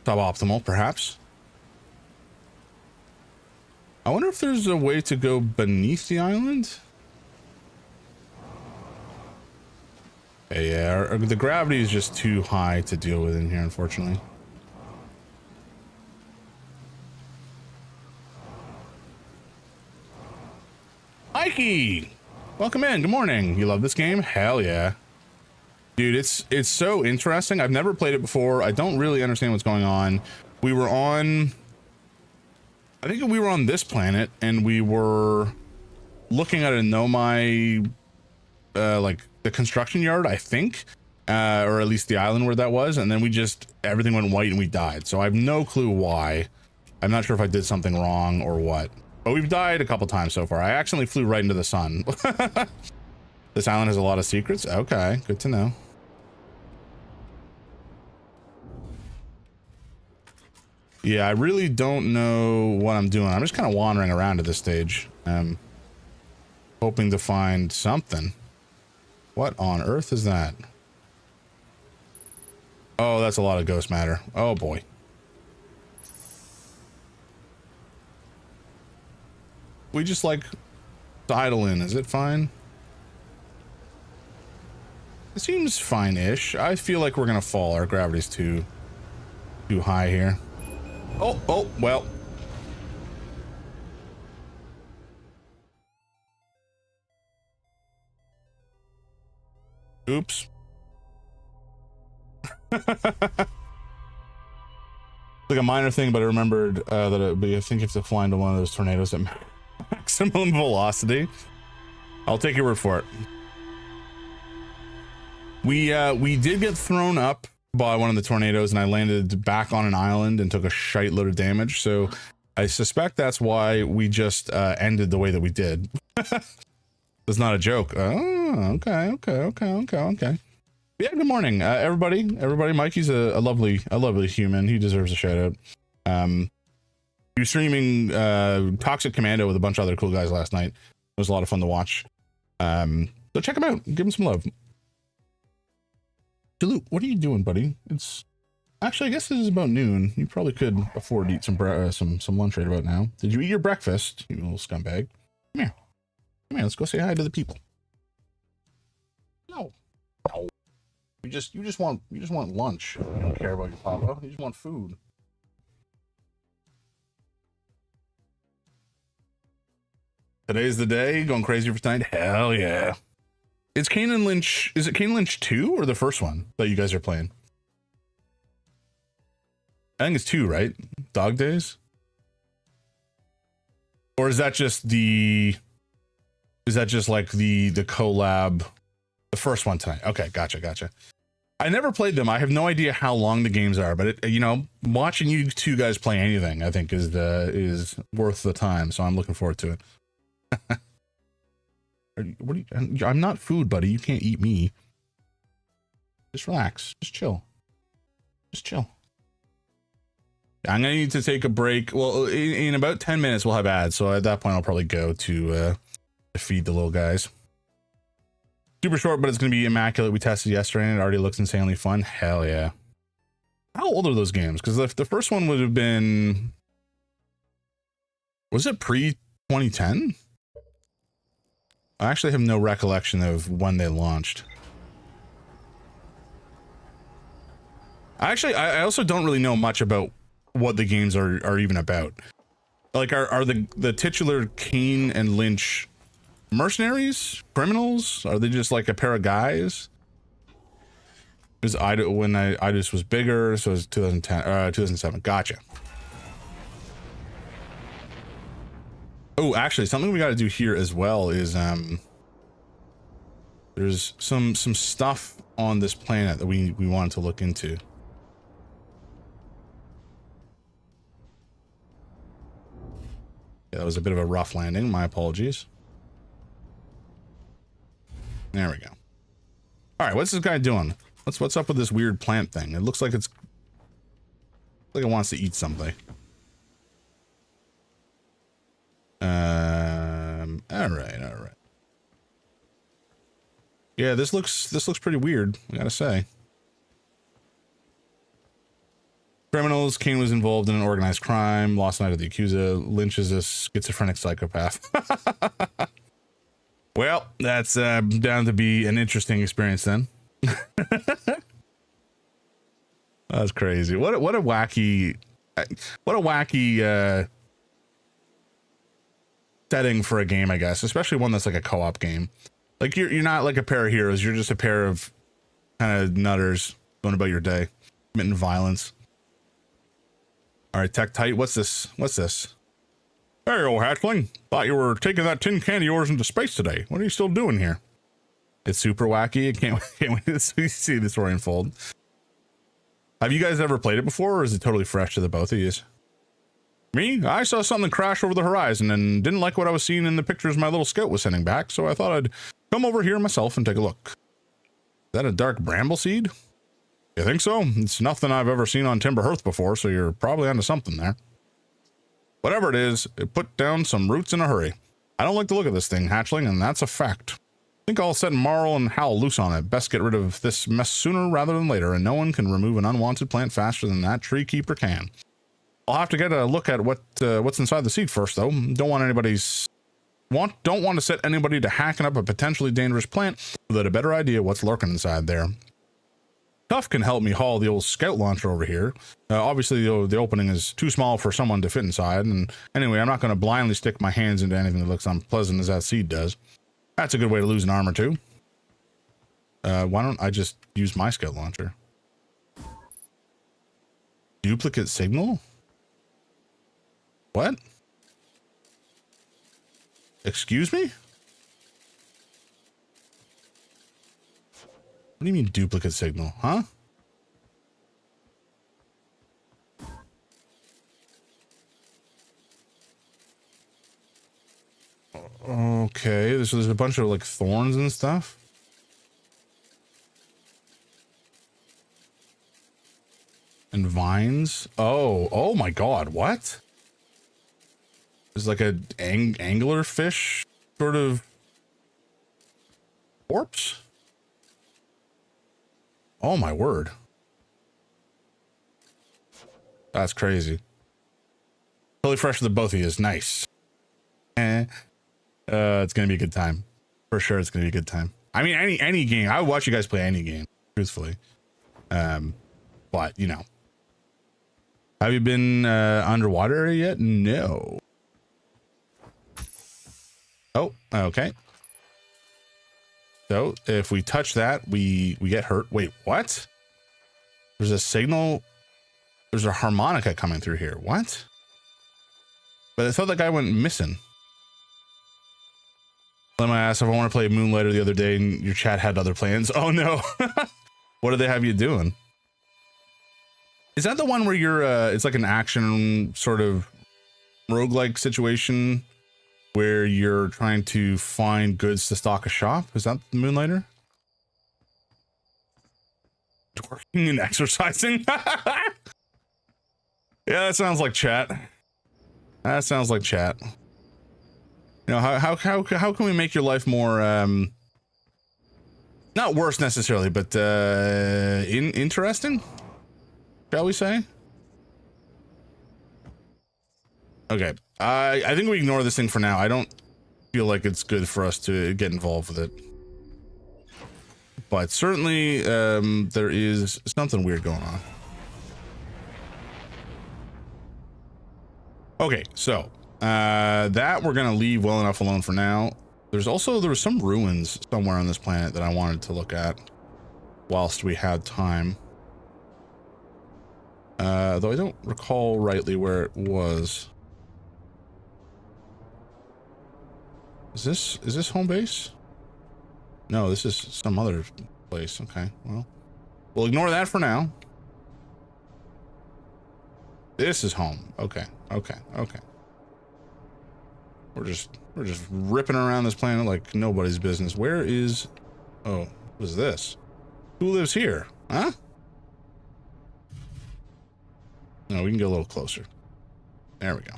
suboptimal, perhaps. I wonder if there's a way to go beneath the island. Okay, yeah, the gravity is just too high to deal with in here, unfortunately. Mikey, welcome in. Good morning. You love this game? Hell yeah. Dude, it's so interesting. I've never played it before. I don't really understand what's going on. I think we were on this planet and we were looking at a Nomai, like the construction yard, I think, or at least the island where that was. And then everything went white and we died. So I have no clue why. I'm not sure if I did something wrong or what, but we've died a couple times so far. I accidentally flew right into the sun. This island has a lot of secrets. Okay, good to know. Yeah, I really don't know what I'm doing. I'm just kind of wandering around at this stage. Hoping to find something. What on earth is that? Oh, that's a lot of ghost matter. Oh boy. We just like idle in. Is it fine? It seems fine-ish. I feel like we're gonna fall. Our gravity's too high here. Oh, well. Oops. like a minor thing, but I remembered that it would be, I think you have to fly into one of those tornadoes at maximum velocity. I'll take your word for it. We did get thrown up by one of the tornadoes, and I landed back on an island and took a shite load of damage. So I suspect that's why we just ended the way that we did. It's not a joke. Oh, okay. Yeah, good morning, everybody. Mikey's a lovely human. He deserves a shout out. He was streaming Toxic Commando with a bunch of other cool guys last night. It was a lot of fun to watch. So check him out. Give him some love. Salute, what are you doing, buddy? It's actually, I guess this is about noon. You probably could afford to eat some lunch right about now. Did you eat your breakfast, you little scumbag? Come here, let's go say hi to the people. No. You just want lunch. You don't care about your papa. You just want food. Today's the day. Going crazy for tonight. Hell yeah. Is Kane and Lynch, is it Kane and Lynch 2 or the first one that you guys are playing? I think it's 2, right? Dog Days? Or is that just like the collab, the first one tonight? Okay, gotcha. I never played them. I have no idea how long the games are, but you know, watching you two guys play anything, I think is worth the time. So I'm looking forward to it. What are you, I'm not food, buddy. You can't eat me. Just relax. Just chill. I'm gonna need to take a break. Well, in about 10 minutes we'll have ads, so at that point I'll probably go to feed the little guys. Super short, but it's gonna be immaculate. We tested yesterday and it already looks insanely fun. Hell yeah. How old are those games? Because the first one would have been, was it pre-2010? I actually have no recollection of when they launched. I also don't really know much about what the games are even about. Like, are the titular Kane and Lynch mercenaries, criminals? Are they just like a pair of guys? Because when Idus was bigger, so it was 2007. Gotcha. Oh, actually, something we got to do here as well is there's some stuff on this planet that we wanted to look into. Yeah, that was a bit of a rough landing. My apologies. There we go. All right, what's this guy doing? What's up with this weird plant thing? It looks like it wants to eat something. All right. Yeah, this looks pretty weird, I gotta say. Criminals. Kane was involved in an organized crime. Lost night of the accuser. Lynch is a schizophrenic psychopath. Well, that's bound to be an interesting experience then. That's crazy. What a wacky setting for a game, I guess, especially one that's like a co-op game. Like you're not like a pair of heroes, you're just a pair of kind of nutters going about your day, committing violence. All right, Tech Tight, what's this? Hey, old hatchling, thought you were taking that tin can of yours into space today. What are you still doing here? It's super wacky. I can't wait to see the story unfold. Have you guys ever played it before, or is it totally fresh to the both of you? Me? I saw something crash over the horizon and didn't like what I was seeing in the pictures my little scout was sending back, so I thought I'd come over here myself and take a look. Is that a dark bramble seed? You think so? It's nothing I've ever seen on Timber Hearth before, so you're probably onto something there. Whatever it is, it put down some roots in a hurry. I don't like the look of this thing, hatchling, and that's a fact. I think I'll set Marl and Hal loose on it. Best get rid of this mess sooner rather than later, and no one can remove an unwanted plant faster than that tree keeper can. I'll have to get a look at what's inside the seed first, though. Don't want to set anybody to hacking up a potentially dangerous plant without a better idea what's lurking inside there. Tuff can help me haul the old scout launcher over here. Obviously, the opening is too small for someone to fit inside, and anyway, I'm not going to blindly stick my hands into anything that looks unpleasant as that seed does. That's a good way to lose an arm or two. Why don't I just use my scout launcher? Duplicate signal? What? Excuse me? What do you mean duplicate signal, huh? Okay, so there's a bunch of like thorns and stuff. And vines. Oh my god, what? There's like a angler fish sort of corpse. Oh my word. That's crazy. Totally fresh for the both of you is nice. It's gonna be a good time. For sure it's gonna be a good time. I mean any game. I would watch you guys play any game, truthfully. But you know. Have you been underwater yet? No. Oh, okay. So if we touch that, we get hurt. Wait, what? There's a signal. There's a harmonica coming through here. What? But I thought that guy went missing. Let me ask if I want to play Moonlighter the other day and your chat had other plans. Oh no. What do they have you doing? Is that the one where you're it's like an action sort of roguelike situation where you're trying to find goods to stock a shop? Is that the Moonlighter? Twerking and exercising? Yeah, that sounds like chat. That sounds like chat. You know, how can we make your life more not worse necessarily, but interesting? Shall we say? Okay, I think we ignore this thing for now. I don't feel like it's good for us to get involved with it, but certainly there is something weird going on. Okay, so that we're gonna leave well enough alone for now. There was some ruins somewhere on this planet that I wanted to look at whilst we had time. Though I don't recall rightly where it was. Is this home base? No, this is some other place. Okay, well, we'll ignore that for now. This is home. Okay. We're just ripping around this planet like nobody's business. Where is... Oh, what is this? Who lives here? Huh? No, we can get a little closer. There we go.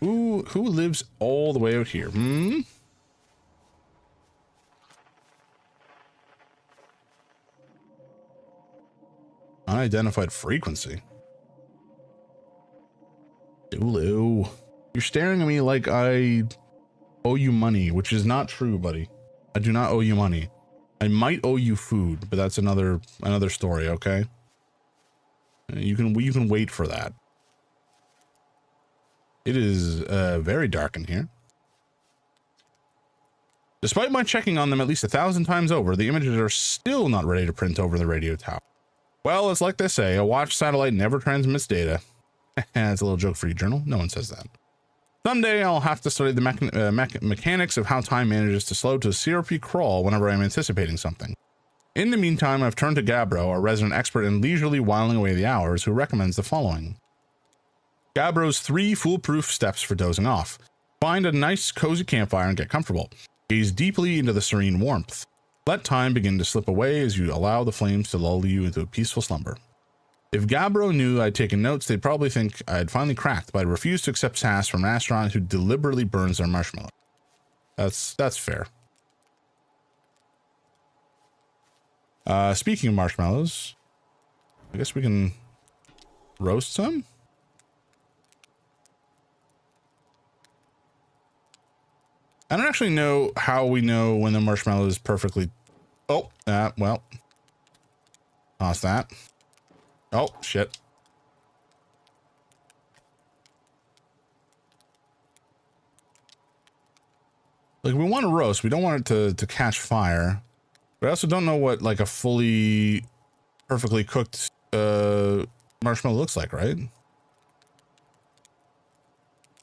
Who lives all the way out here? Unidentified frequency. Dulu. You're staring at me like I owe you money, which is not true, buddy. I do not owe you money. I might owe you food, but that's another story, okay? You can wait for that. It is very dark in here. Despite my checking on them at least 1,000 times over, the images are still not ready to print over the radio tower. Well, it's like they say, a watch satellite never transmits data. It's a little joke for you, journal. No one says that. Someday I'll have to study the mechanics of how time manages to slow to a CRP crawl whenever I'm anticipating something. In the meantime, I've turned to Gabbro, our resident expert in leisurely whiling away the hours, who recommends the following. Gabbro's 3 foolproof steps for dozing off. Find a nice, cozy campfire and get comfortable. Gaze deeply into the serene warmth. Let time begin to slip away as you allow the flames to lull you into a peaceful slumber. If Gabbro knew I'd taken notes, they'd probably think I'd finally cracked, but I refuse to accept tasks from an astronaut who deliberately burns their marshmallow. That's fair. Speaking of marshmallows, I guess we can roast some. I don't actually know how we know when the marshmallow is perfectly... Oh, well. Toss that. Oh, shit. Like, we want to roast. We don't want it to catch fire. But I also don't know what, like, a fully perfectly cooked Marshmallow looks like, right?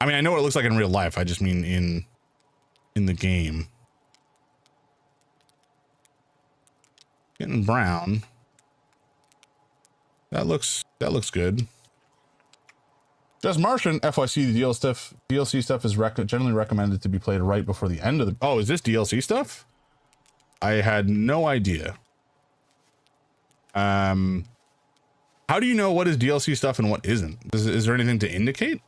I mean, I know what it looks like in real life. I just mean in the game. Getting brown. That looks good. Just Martian, FYC, the DLC stuff is generally recommended to be played right before the end of the... Oh, is this DLC stuff? I had no idea. How do you know what is DLC stuff and what isn't? Is there anything to indicate?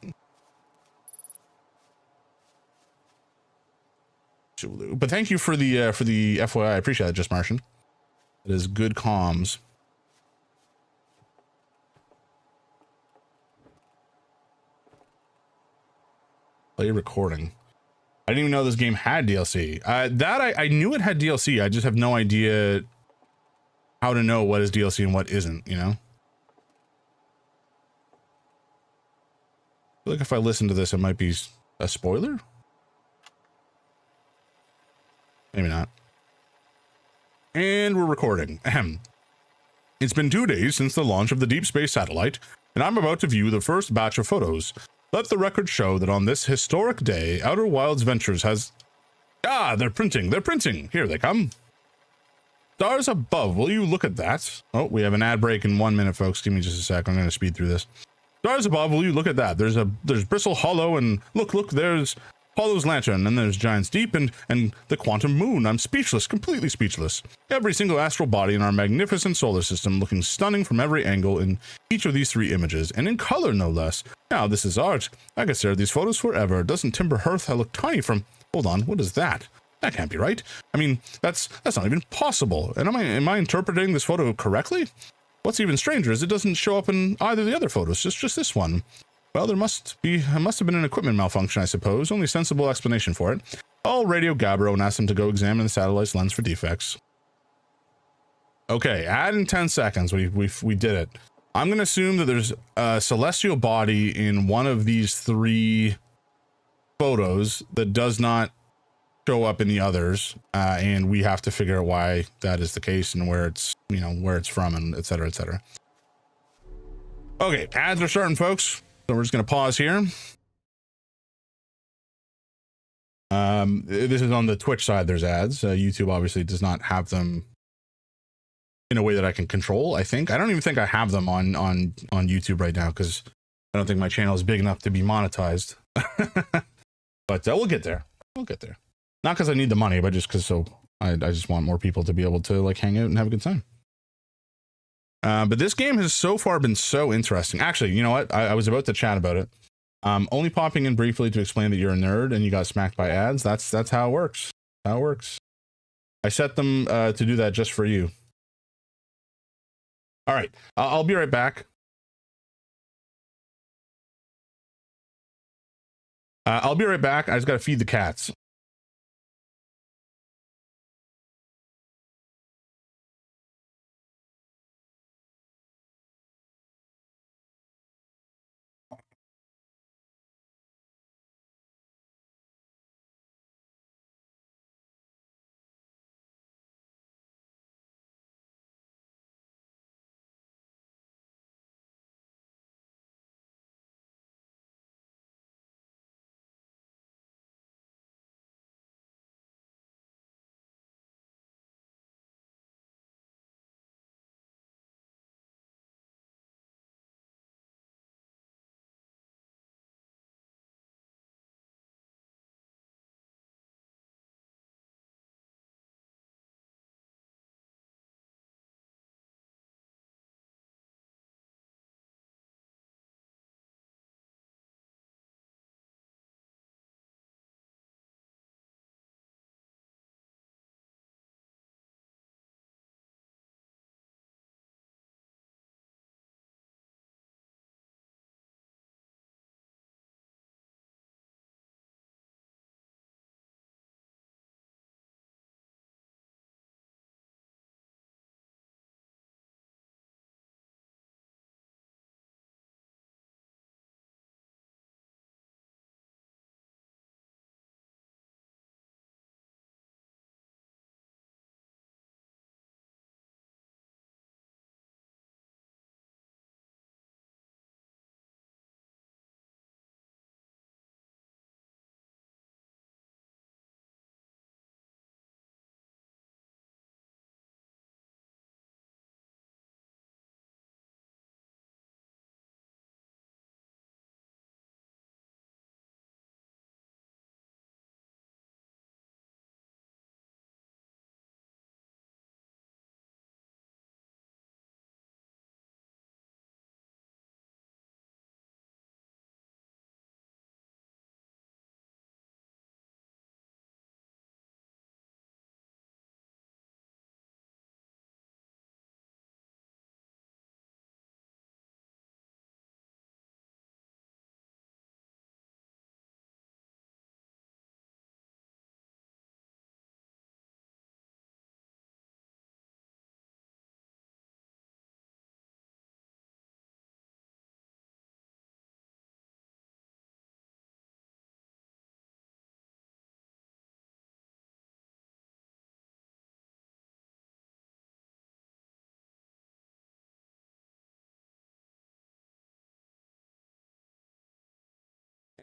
But thank you for the FYI. I appreciate it, Just Martian. It is good comms. Play recording. I didn't even know this game had DLC. I knew it had DLC. I just have no idea how to know what is DLC and what isn't, you know? I feel like if I listen to this, it might be a spoiler? Maybe not. And we're recording. Ahem. It's been 2 days since the launch of the Deep Space Satellite, and I'm about to view the first batch of photos. Let the record show that on this historic day, Outer Wilds Ventures has... Ah, they're printing. Here they come. Stars above, will you look at that? Oh, we have an ad break in 1 minute, folks. Give me just a sec. I'm going to speed through this. Stars above, will you look at that? There's Bristle Hollow, and look, there's Hollow's Lantern, and there's Giant's Deep, and the Quantum Moon. I'm speechless, completely speechless. Every single astral body in our magnificent solar system looking stunning from every angle in each of these 3 images, and in color no less. Now, this is art. I could stare at these photos forever. Doesn't Timber Hearth look tiny from... Hold on, what is that? That can't be right. I mean, that's not even possible. And am I interpreting this photo correctly? What's even stranger is it doesn't show up in either of the other photos, just this one. Well, there must have been an equipment malfunction, I suppose. Only sensible explanation for it. I'll radio Gabbro and ask him to go examine the satellite's lens for defects. Okay, add in 10 seconds. We did it. I'm going to assume that there's a celestial body in one of these 3 photos that does not show up in the others, and we have to figure out why that is the case and where it's, you know, where it's from, and etc., etc. Okay, ads are starting, folks. So we're just going to pause here. This is on the Twitch side. There's ads. YouTube obviously does not have them in a way that I can control. I don't even think I have them on YouTube right now, because I don't think my channel is big enough to be monetized. But we'll get there. Not because I need the money, but just because I just want more people to be able to like hang out and have a good time. But this game has so far been so interesting. Actually, you know what? I was about to chat about it. Only popping in briefly to explain that you're a nerd and you got smacked by ads. That's how it works. I set them to do that just for you. All right, I'll be right back. I just got to feed the cats.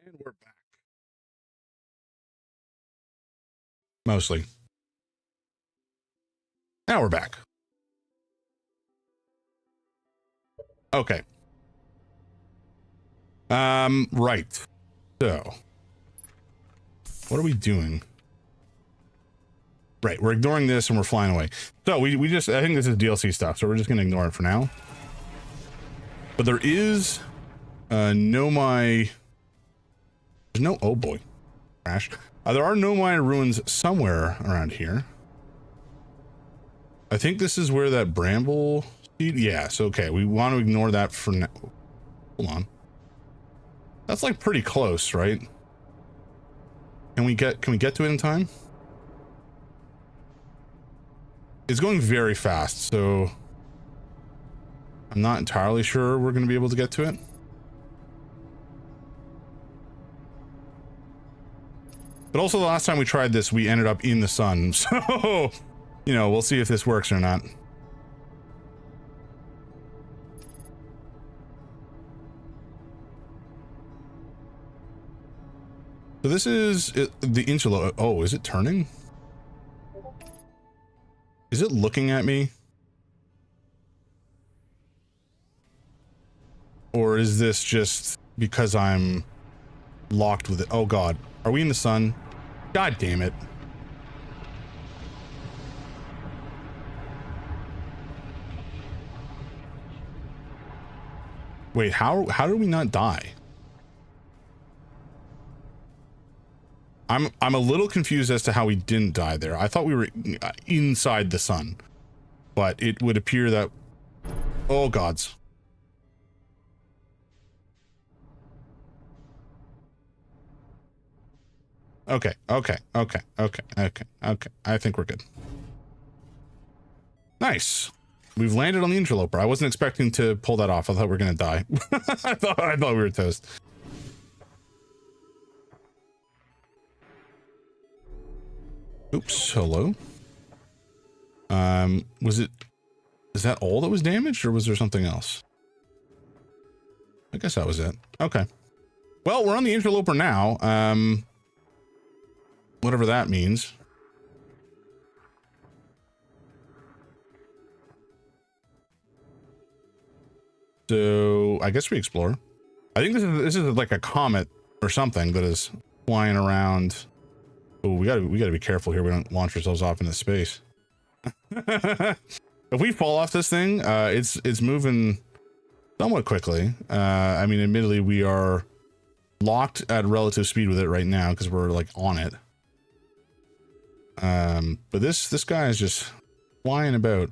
And we're back. Mostly. Now we're back. Okay. Right. So, what are we doing? Right, we're ignoring this and we're flying away. So we just, I think this is DLC stuff, so we're just gonna ignore it for now. But there is there's no, oh boy, crash. There are Nomai ruins somewhere around here. I think this is where that bramble seed, yes, okay, we want to ignore that for now. Hold on. That's like pretty close, right? Can we get to it in time? It's going very fast, so I'm not entirely sure we're going to be able to get to it. But also the last time we tried this, we ended up in the sun. So, you know, we'll see if this works or not. So this is the interloper. Oh, is it turning? Is it looking at me? Or is this just because I'm locked with it? Oh God, are we in the sun? God damn it. Wait, how did we not die? I'm a little confused as to how we didn't die there. I thought we were inside the sun, but it would appear that, oh gods. Okay. I think we're good. Nice. We've landed on the interloper. I wasn't expecting to pull that off. I thought we were gonna die. I thought we were toast. Oops, hello. Is that all that was damaged, or was there something else? I guess that was it. Okay. Well, we're on the interloper now. Whatever that means. So I guess we explore. I think this is like a comet or something that is flying around. Oh, we gotta be careful here. We don't launch ourselves off into space. If we fall off this thing, it's moving somewhat quickly. I mean, admittedly, we are locked at relative speed with it right now because we're like on it. But this guy is just flying about,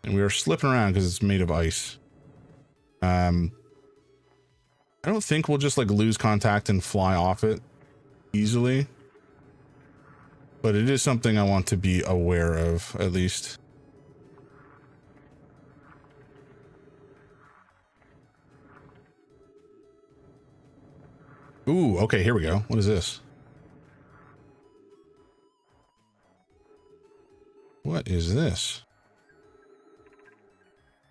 and we are slipping around because it's made of ice. I don't think we'll just like lose contact and fly off it easily, but it is something I want to be aware of, at least. Ooh, okay, here we go. What is this? What is this?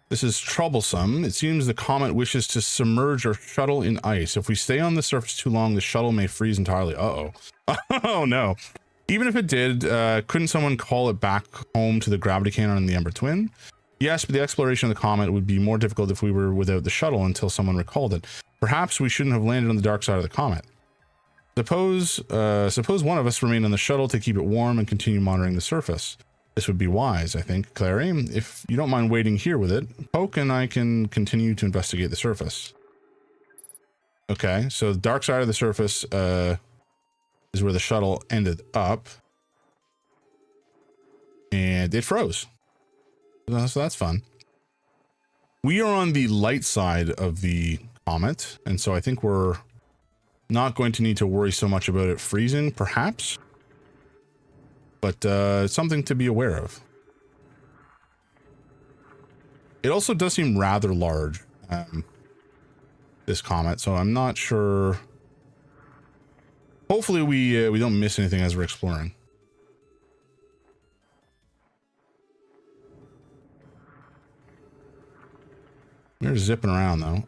This is troublesome. It seems the comet wishes to submerge our shuttle in ice. If we stay on the surface too long, the shuttle may freeze entirely. Uh-oh. Oh, no. Even if it did, couldn't someone call it back home to the gravity cannon and the Ember Twin? Yes, but the exploration of the comet would be more difficult if we were without the shuttle until someone recalled it. Perhaps we shouldn't have landed on the dark side of the comet. Suppose one of us remain on the shuttle to keep it warm and continue monitoring the surface. This would be wise, I think, Clary. If you don't mind waiting here with it, Poke and I can continue to investigate the surface. Okay, so the dark side of the surface is where the shuttle ended up. And it froze. So that's fun. We are on the light side of the comet, and so I think we're not going to need to worry so much about it freezing, perhaps. But something to be aware of. It also does seem rather large, this comet, so I'm not sure. Hopefully we don't miss anything as we're exploring. We're zipping around though.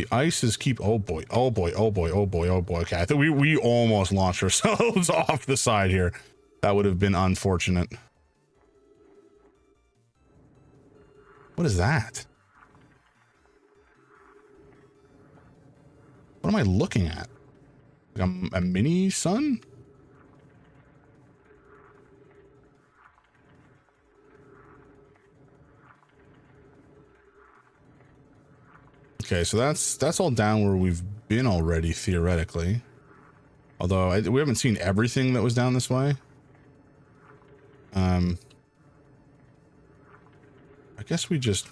The ice is keep. Oh boy. Oh boy. Oh boy. Oh boy. Oh boy. Okay, I think we almost launched ourselves off the side here. That would have been unfortunate. What is that? What am I looking at? Like a mini sun? Okay, so that's all down where we've been already, theoretically. Although we haven't seen everything that was down this way. I guess we just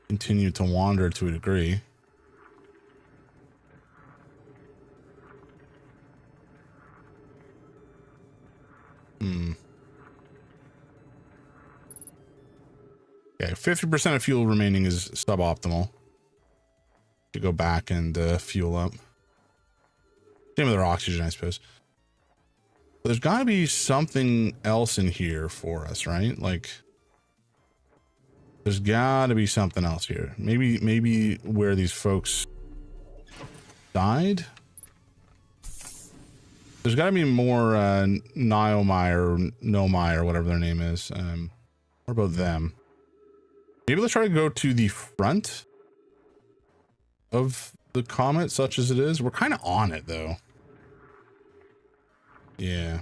continue to wander to a degree. Okay, 50% of fuel remaining is suboptimal. To go back and fuel up. Same with our oxygen, I suppose. But there's got to be something else in here for us, right? Like, there's got to be something else here. Maybe where these folks died. There's got to be more Niomai or Nomai or whatever their name is. What about them? Maybe let's try to go to the front of the comet, such as it is. We're kind of on it, though. Yeah.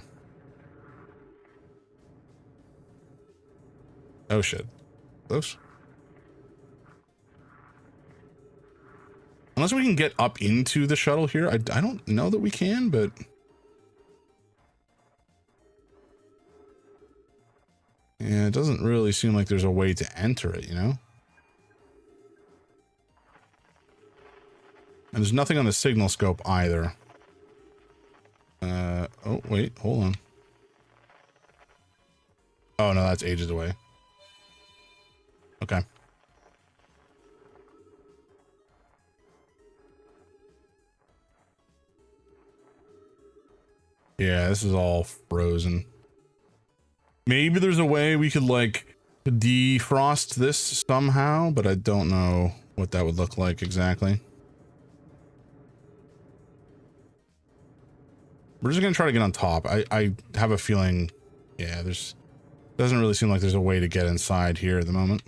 Oh, shit. Close. Unless we can get up into the shuttle here. I don't know that we can, but... yeah, it doesn't really seem like there's a way to enter it, you know? And there's nothing on the signal scope either. Oh, wait, hold on. Oh, no, that's ages away. Okay. Yeah, this is all frozen. Maybe there's a way we could, like, defrost this somehow, but I don't know what that would look like exactly. We're just gonna try to get on top. I have a feeling, yeah, doesn't really seem like there's a way to get inside here at the moment.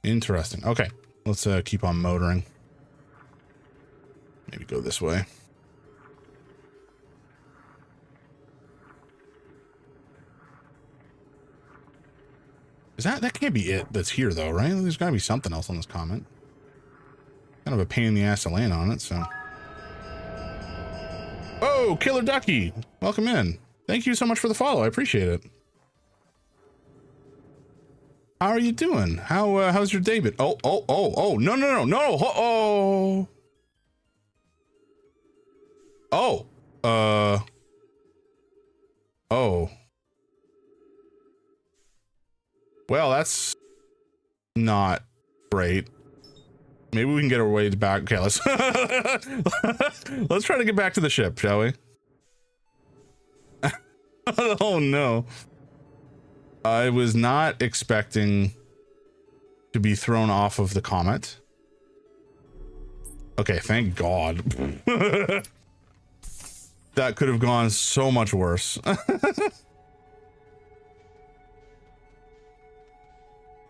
Interesting. Okay, let's keep on motoring. Maybe go this way. Is that can't be it that's here though, right? There's gotta be something else on this comet. Kind of a pain in the ass to land on it, so. Oh, Killer Ducky, welcome in. Thank you so much for the follow. I appreciate it. How are you doing? How's your day been? Oh, no. Oh. Well, that's not great. Maybe we can get our way back. Okay, let's let's try to get back to the ship, shall we? Oh no. I was not expecting to be thrown off of the comet. Okay, thank God. That could have gone so much worse.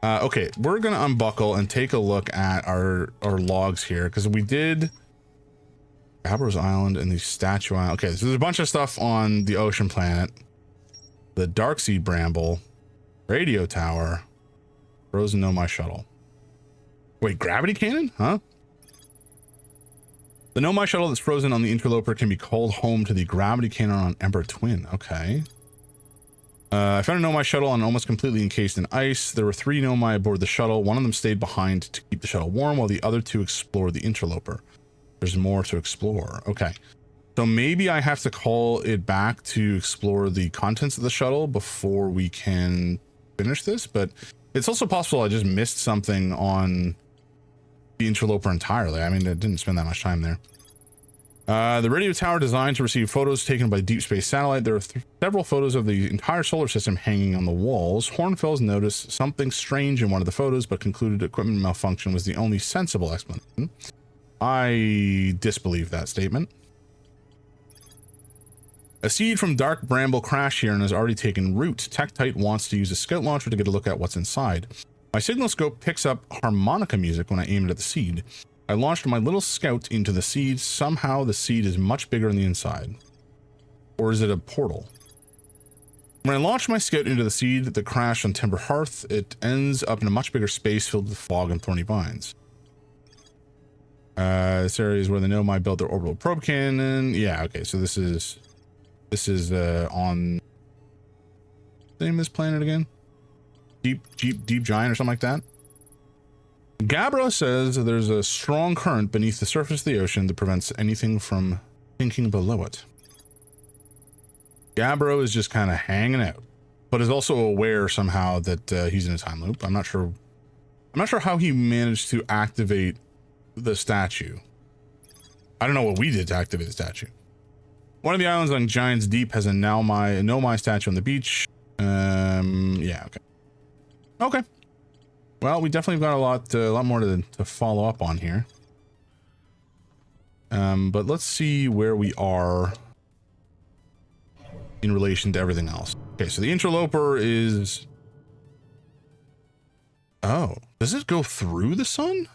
Okay, we're gonna unbuckle and take a look at our logs here, because we did Gabbros Island and the Statue Island. Okay, so there's a bunch of stuff on the ocean planet, the Darkseed Bramble, radio tower, frozen Nomai shuttle. Wait, gravity cannon? Huh? The Nomai shuttle that's frozen on the interloper can be called home to the gravity cannon on Ember Twin. Okay. I found a Nomai shuttle and almost completely encased in ice. There were 3 Nomai aboard the shuttle. One of them stayed behind to keep the shuttle warm, while the other 2 explored the interloper. There's more to explore. Okay. So maybe I have to call it back to explore the contents of the shuttle before we can finish this, but it's also possible I just missed something on the interloper entirely. I mean, I didn't spend that much time there. The radio tower designed to receive photos taken by deep space satellite. There are several photos of the entire solar system hanging on the walls. Hornfels noticed something strange in one of the photos, but concluded equipment malfunction was the only sensible explanation. I disbelieve that statement. A seed from Dark Bramble crashed here and has already taken root. Tektite wants to use a scout launcher to get a look at what's inside. My signal scope picks up harmonica music when I aim it at the seed. I launched my little scout into the seed. Somehow the seed is much bigger on the inside. Or is it a portal? When I launched my scout into the seed that crashed on Timber Hearth, it ends up in a much bigger space filled with fog and thorny vines. This area is where the Nomai built their orbital probe cannon. Yeah, okay, so this is on the name of this planet again? Deep Giant or something like that. Gabbro says there's a strong current beneath the surface of the ocean that prevents anything from sinking below it. Gabbro is just kind of hanging out, but is also aware somehow that he's in a time loop. I'm not sure how he managed to activate the statue. I don't know what we did to activate the statue. One of the islands on Giant's Deep has a Nomai statue on the beach. Yeah, okay. Okay. Well, we definitely got a lot more to follow up on here. But let's see where we are in relation to everything else. Okay, so the interloper is... Oh, does it go through the sun?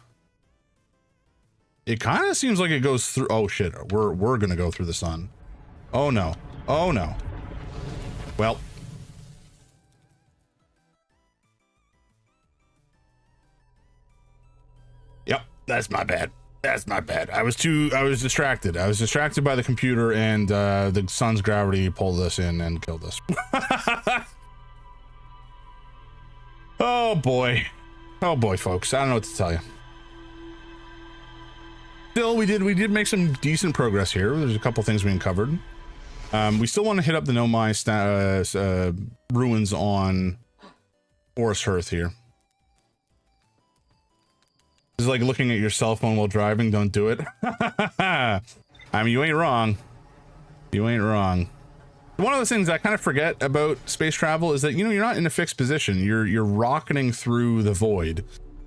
It kind of seems like it goes through... Oh shit, we're gonna go through the sun. Oh no. Oh no. Well... Yep, that's my bad. That's my bad. I was distracted. I was distracted by the computer, and the sun's gravity pulled us in and killed us. Oh boy. Oh boy, folks. I don't know what to tell you. Still, we did make some decent progress here. There's a couple things we uncovered. We still want to hit up the Nomai ruins on Oris Hearth here. It's like looking at your cell phone while driving. Don't do it. I mean, you ain't wrong. You ain't wrong. One of those things I kind of forget about space travel is that, you know, you're not in a fixed position. You're rocketing through the void,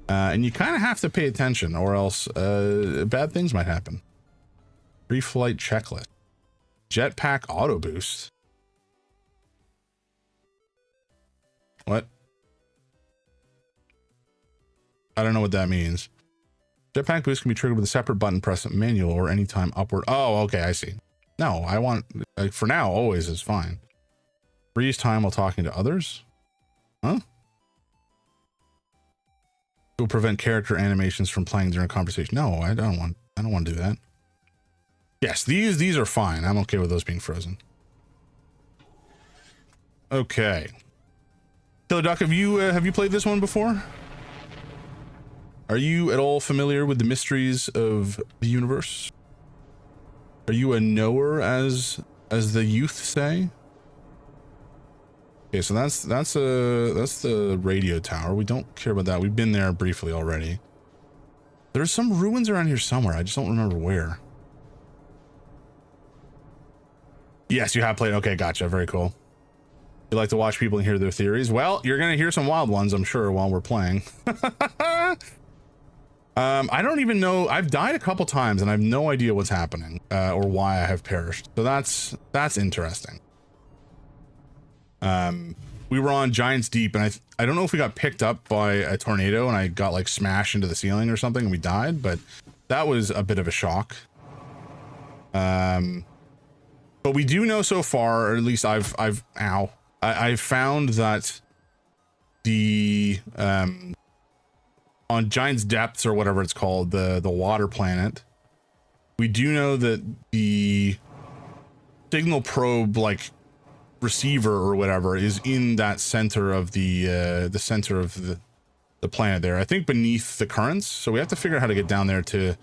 and you kind of have to pay attention, or else bad things might happen. Pre-flight checklist. Jetpack auto boost. What? I don't know what that means. Jetpack boost can be triggered with a separate button press manual or anytime upward. Oh, okay, I see. No, I want, for now, always is fine. Freeze time while talking to others? Huh? It will prevent character animations from playing during a conversation. No, I don't want to do that. Yes, these are fine. I'm okay with those being frozen. Okay. Killer Duck, have you played this one before? Are you at all familiar with the mysteries of the universe? Are you a knower, as the youth say? Okay, so that's the radio tower. We don't care about that. We've been there briefly already. There's some ruins around here somewhere. I just don't remember where. Yes, you have played. Okay, gotcha. Very cool. You like to watch people and hear their theories? Well, you're gonna hear some wild ones, I'm sure, while we're playing. I don't even know. I've died a couple times and I have no idea what's happening or why I have perished. So that's interesting. We were on Giant's Deep, and I don't know if we got picked up by a tornado and I got like smashed into the ceiling or something and we died, but that was a bit of a shock. But we do know so far, or at least I've found that the on Giant's Depths, or whatever it's called, the water planet, we do know that the signal probe, like, receiver or whatever, is in that center of the center of the planet there. I think beneath the currents. So we have to figure out how to get down there to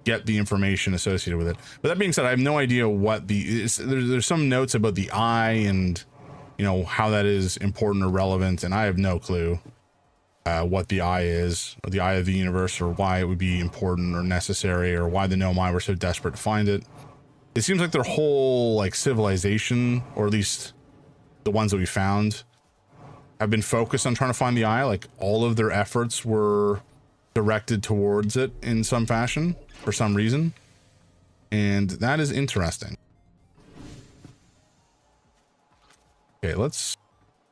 get the information associated with it. But that being said, I have no idea what there's some notes about the eye and, you know, how that is important or relevant, and I have no clue. what the eye is, or the eye of the universe, or why it would be important or necessary, or why the Nomai were so desperate to find it. It seems like their whole like civilization, or at least the ones that we found, have been focused on trying to find the eye. Like all of their efforts were directed towards it in some fashion for some reason, and that is interesting. Okay, let's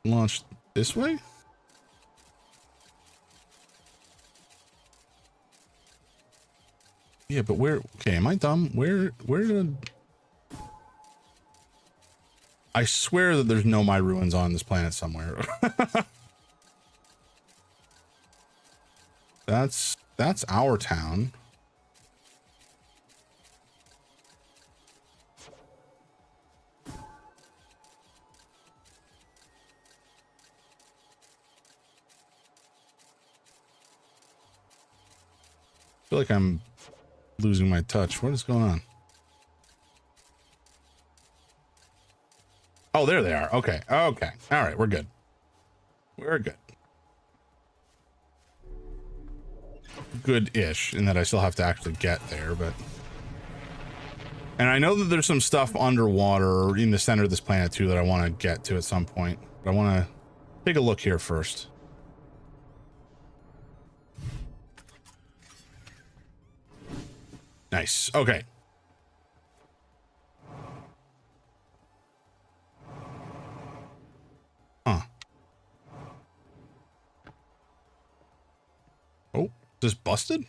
launch this way. Yeah, but where? Okay, am I dumb? Where did? I swear that there's Nomai ruins on this planet somewhere. That's our town. I feel like I'm losing my touch. What is going on? Oh, there they are. Okay. Okay. All right. We're good. We're good. Good-ish in that I still have to actually get there, but... And I know that there's some stuff underwater in the center of this planet too that I want to get to at some point. But I want to take a look here first. Nice. Okay. Huh. Oh, is this busted?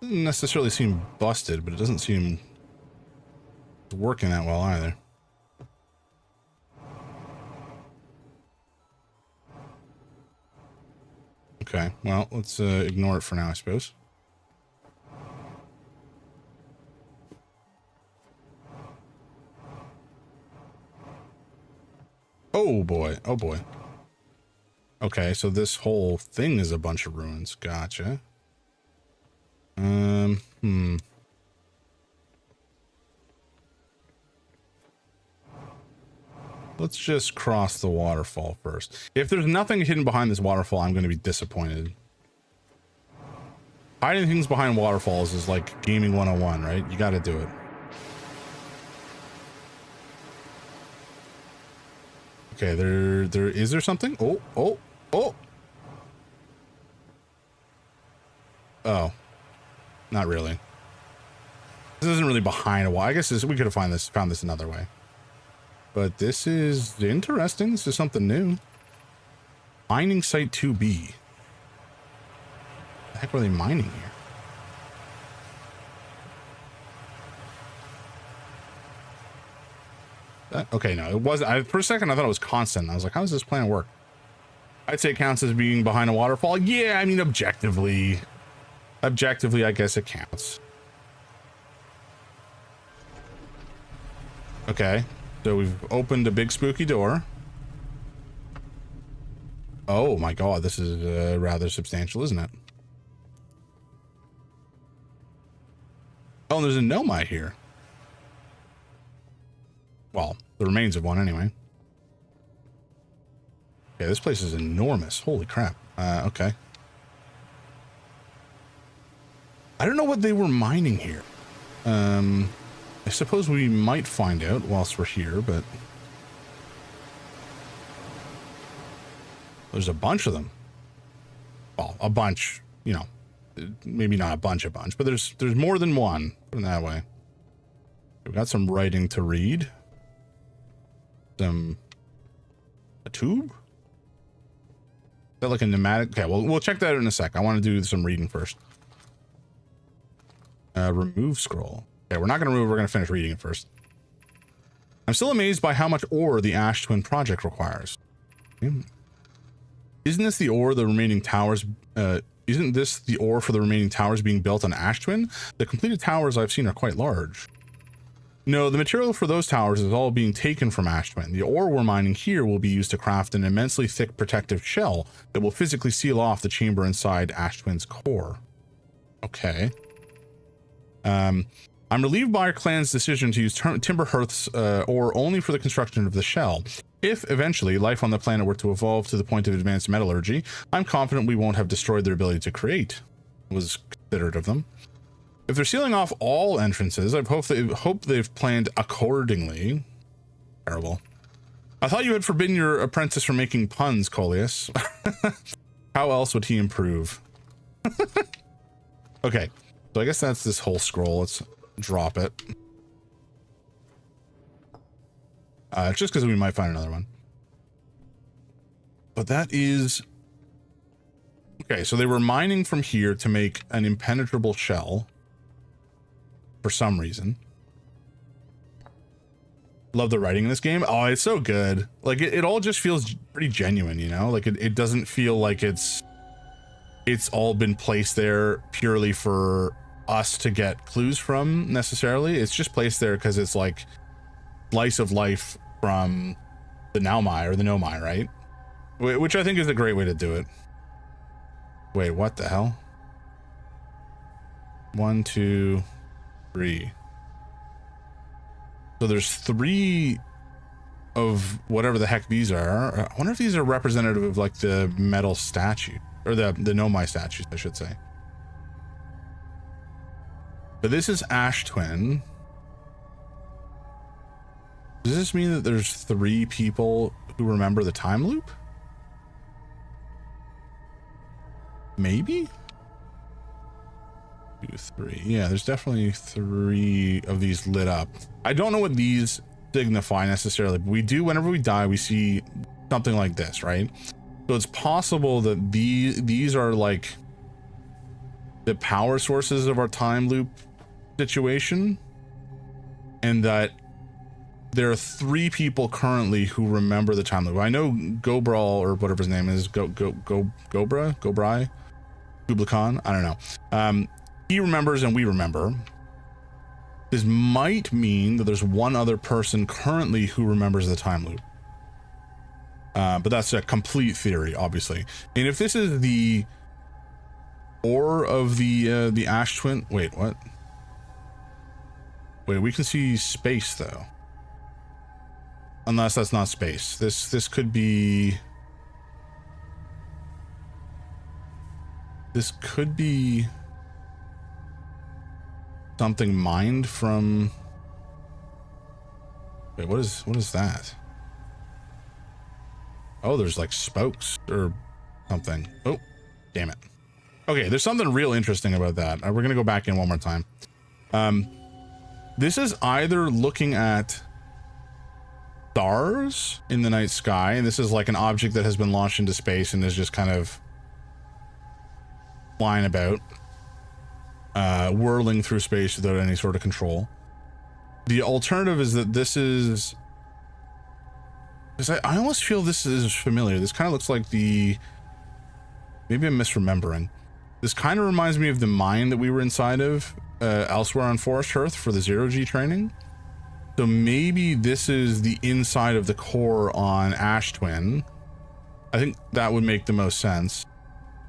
Doesn't necessarily seem busted, but it doesn't seem working that well either. Okay, well, let's ignore it for now, I suppose. Oh boy, oh boy. Okay, so this whole thing is a bunch of ruins. Gotcha. Let's just cross the waterfall first. If there's nothing hidden behind this waterfall, I'm going to be disappointed. Hiding things behind waterfalls is like gaming 101, right? You got to do it. Okay, there is there something? Oh. Oh, not really. This isn't really behind a wall. I guess we could have found this another way. But this is interesting. This is something new. Mining site 2B. The heck were they mining here? Okay, no, it wasn't. For a second, I thought it was constant. I was like, how does this plan work? I'd say it counts as being behind a waterfall. Yeah, I mean, objectively, I guess it counts. Okay, so we've opened a big spooky door. Oh my god, this is rather substantial, isn't it? Oh, and there's a Nomai here. Well, the remains of one anyway. Okay, this place is enormous. Holy crap. Okay. I don't know what they were mining here. I suppose we might find out whilst we're here, but... There's a bunch of them. Well, a bunch, you know. Maybe not a bunch, but there's more than one. Put it that way. We've got some writing to read. A tube? Is that like a pneumatic? Okay, well, we'll check that out in a sec. I want to do some reading first. Remove scroll. Okay, we're not going to remove, we're going to finish reading it first. I'm still amazed by how much ore the Ash Twin project requires. Isn't this the ore the remaining towers, isn't this the ore for the remaining towers being built on Ash Twin? The completed towers I've seen are quite large. No, the material for those towers is all being taken from Ash Twin. The ore we're mining here will be used to craft an immensely thick protective shell that will physically seal off the chamber inside Ash Twin's core. Okay. I'm relieved by our clan's decision to use timber hearths ore only for the construction of the shell. If eventually life on the planet were to evolve to the point of advanced metallurgy, I'm confident we won't have destroyed their ability to create. Was considerate of them. If they're sealing off all entrances, I hope they've planned accordingly. Terrible. I thought you had forbidden your apprentice from making puns, Coleus. How else would he improve? Okay, so I guess that's this whole scroll. Let's drop it. Just because we might find another one. But that is... Okay, so they were mining from here to make an impenetrable shell. For some reason. Love the writing in this game. Oh, it's so good. Like, it all just feels pretty genuine, you know? Like, it doesn't feel like it's all been placed there purely for us to get clues from, necessarily. It's just placed there because it's like slice of life from the Naumai or the Nomai, right? Which I think is a great way to do it. Wait, what the hell? 1, 2, 3. So there's 3 of whatever the heck these are. I wonder if these are representative of like the metal statue, or the Nomai statues, I should say. But this is Ash Twin. Does this mean that there's 3 people who remember the time loop? Maybe? 2, 3. Yeah, there's definitely 3 of these lit up. I don't know what these signify necessarily, but we do, whenever we die, we see something like this, right? So it's possible that these are like the power sources of our time loop situation, and that there are 3 people currently who remember the time loop. I know Gobral, or whatever his name is, Gobrai, Kubla Khan, I don't know. He remembers and we remember. This might mean that there's one other person currently who remembers the time loop. But that's a complete theory, obviously. And if this is the ore of the Ash Twin, wait, what? Wait, we can see space though. Unless that's not space. This could be... This could be something mined from... Wait, what is that? Oh, there's like spokes or something. Oh, damn it. Okay, there's something real interesting about that. We're gonna go back in one more time. This is either looking at stars in the night sky, and this is like an object that has been launched into space and is just kind of flying about, whirling through space without any sort of control. The alternative is that this is... Because I almost feel this is familiar. This kind of looks like the... Maybe I'm misremembering. This kind of reminds me of the mine that we were inside of elsewhere on Forest Hearth for the zero-G training. So maybe this is the inside of the core on Ash Twin. I think that would make the most sense.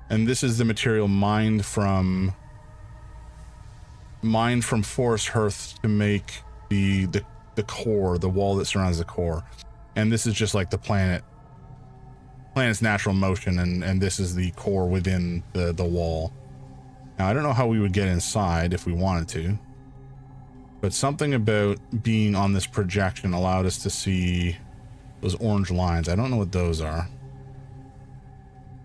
And this is the material mined from Forest Hearth to make the core, the wall that surrounds the core. And this is just like the planet's natural motion, and this is the core within the wall. Now, I don't know how we would get inside if we wanted to, but something about being on this projection allowed us to see those orange lines. I don't know what those are.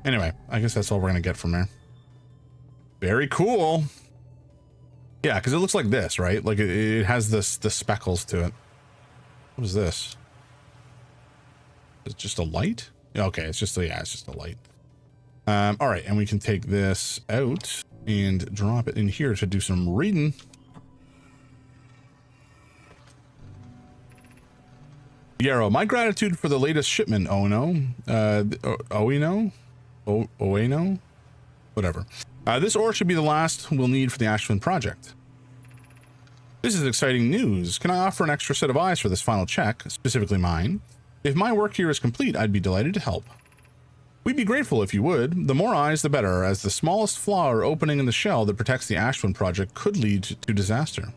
Anyway, I guess that's all we're gonna get from there. Very cool. Yeah, because it looks like this, right? Like it has the speckles to it. What is this? It's just a light? Okay, it's just a light. All right, and we can take this out and drop it in here to do some reading. Yarrow, my gratitude for the latest shipment, Oeno, whatever. This ore should be the last we'll need for the Ash Twin project. This is exciting news. Can I offer an extra set of eyes for this final check, specifically mine? If my work here is complete, I'd be delighted to help. We'd be grateful if you would. The more eyes, the better, as the smallest flaw or opening in the shell that protects the Ash Twin project could lead to disaster.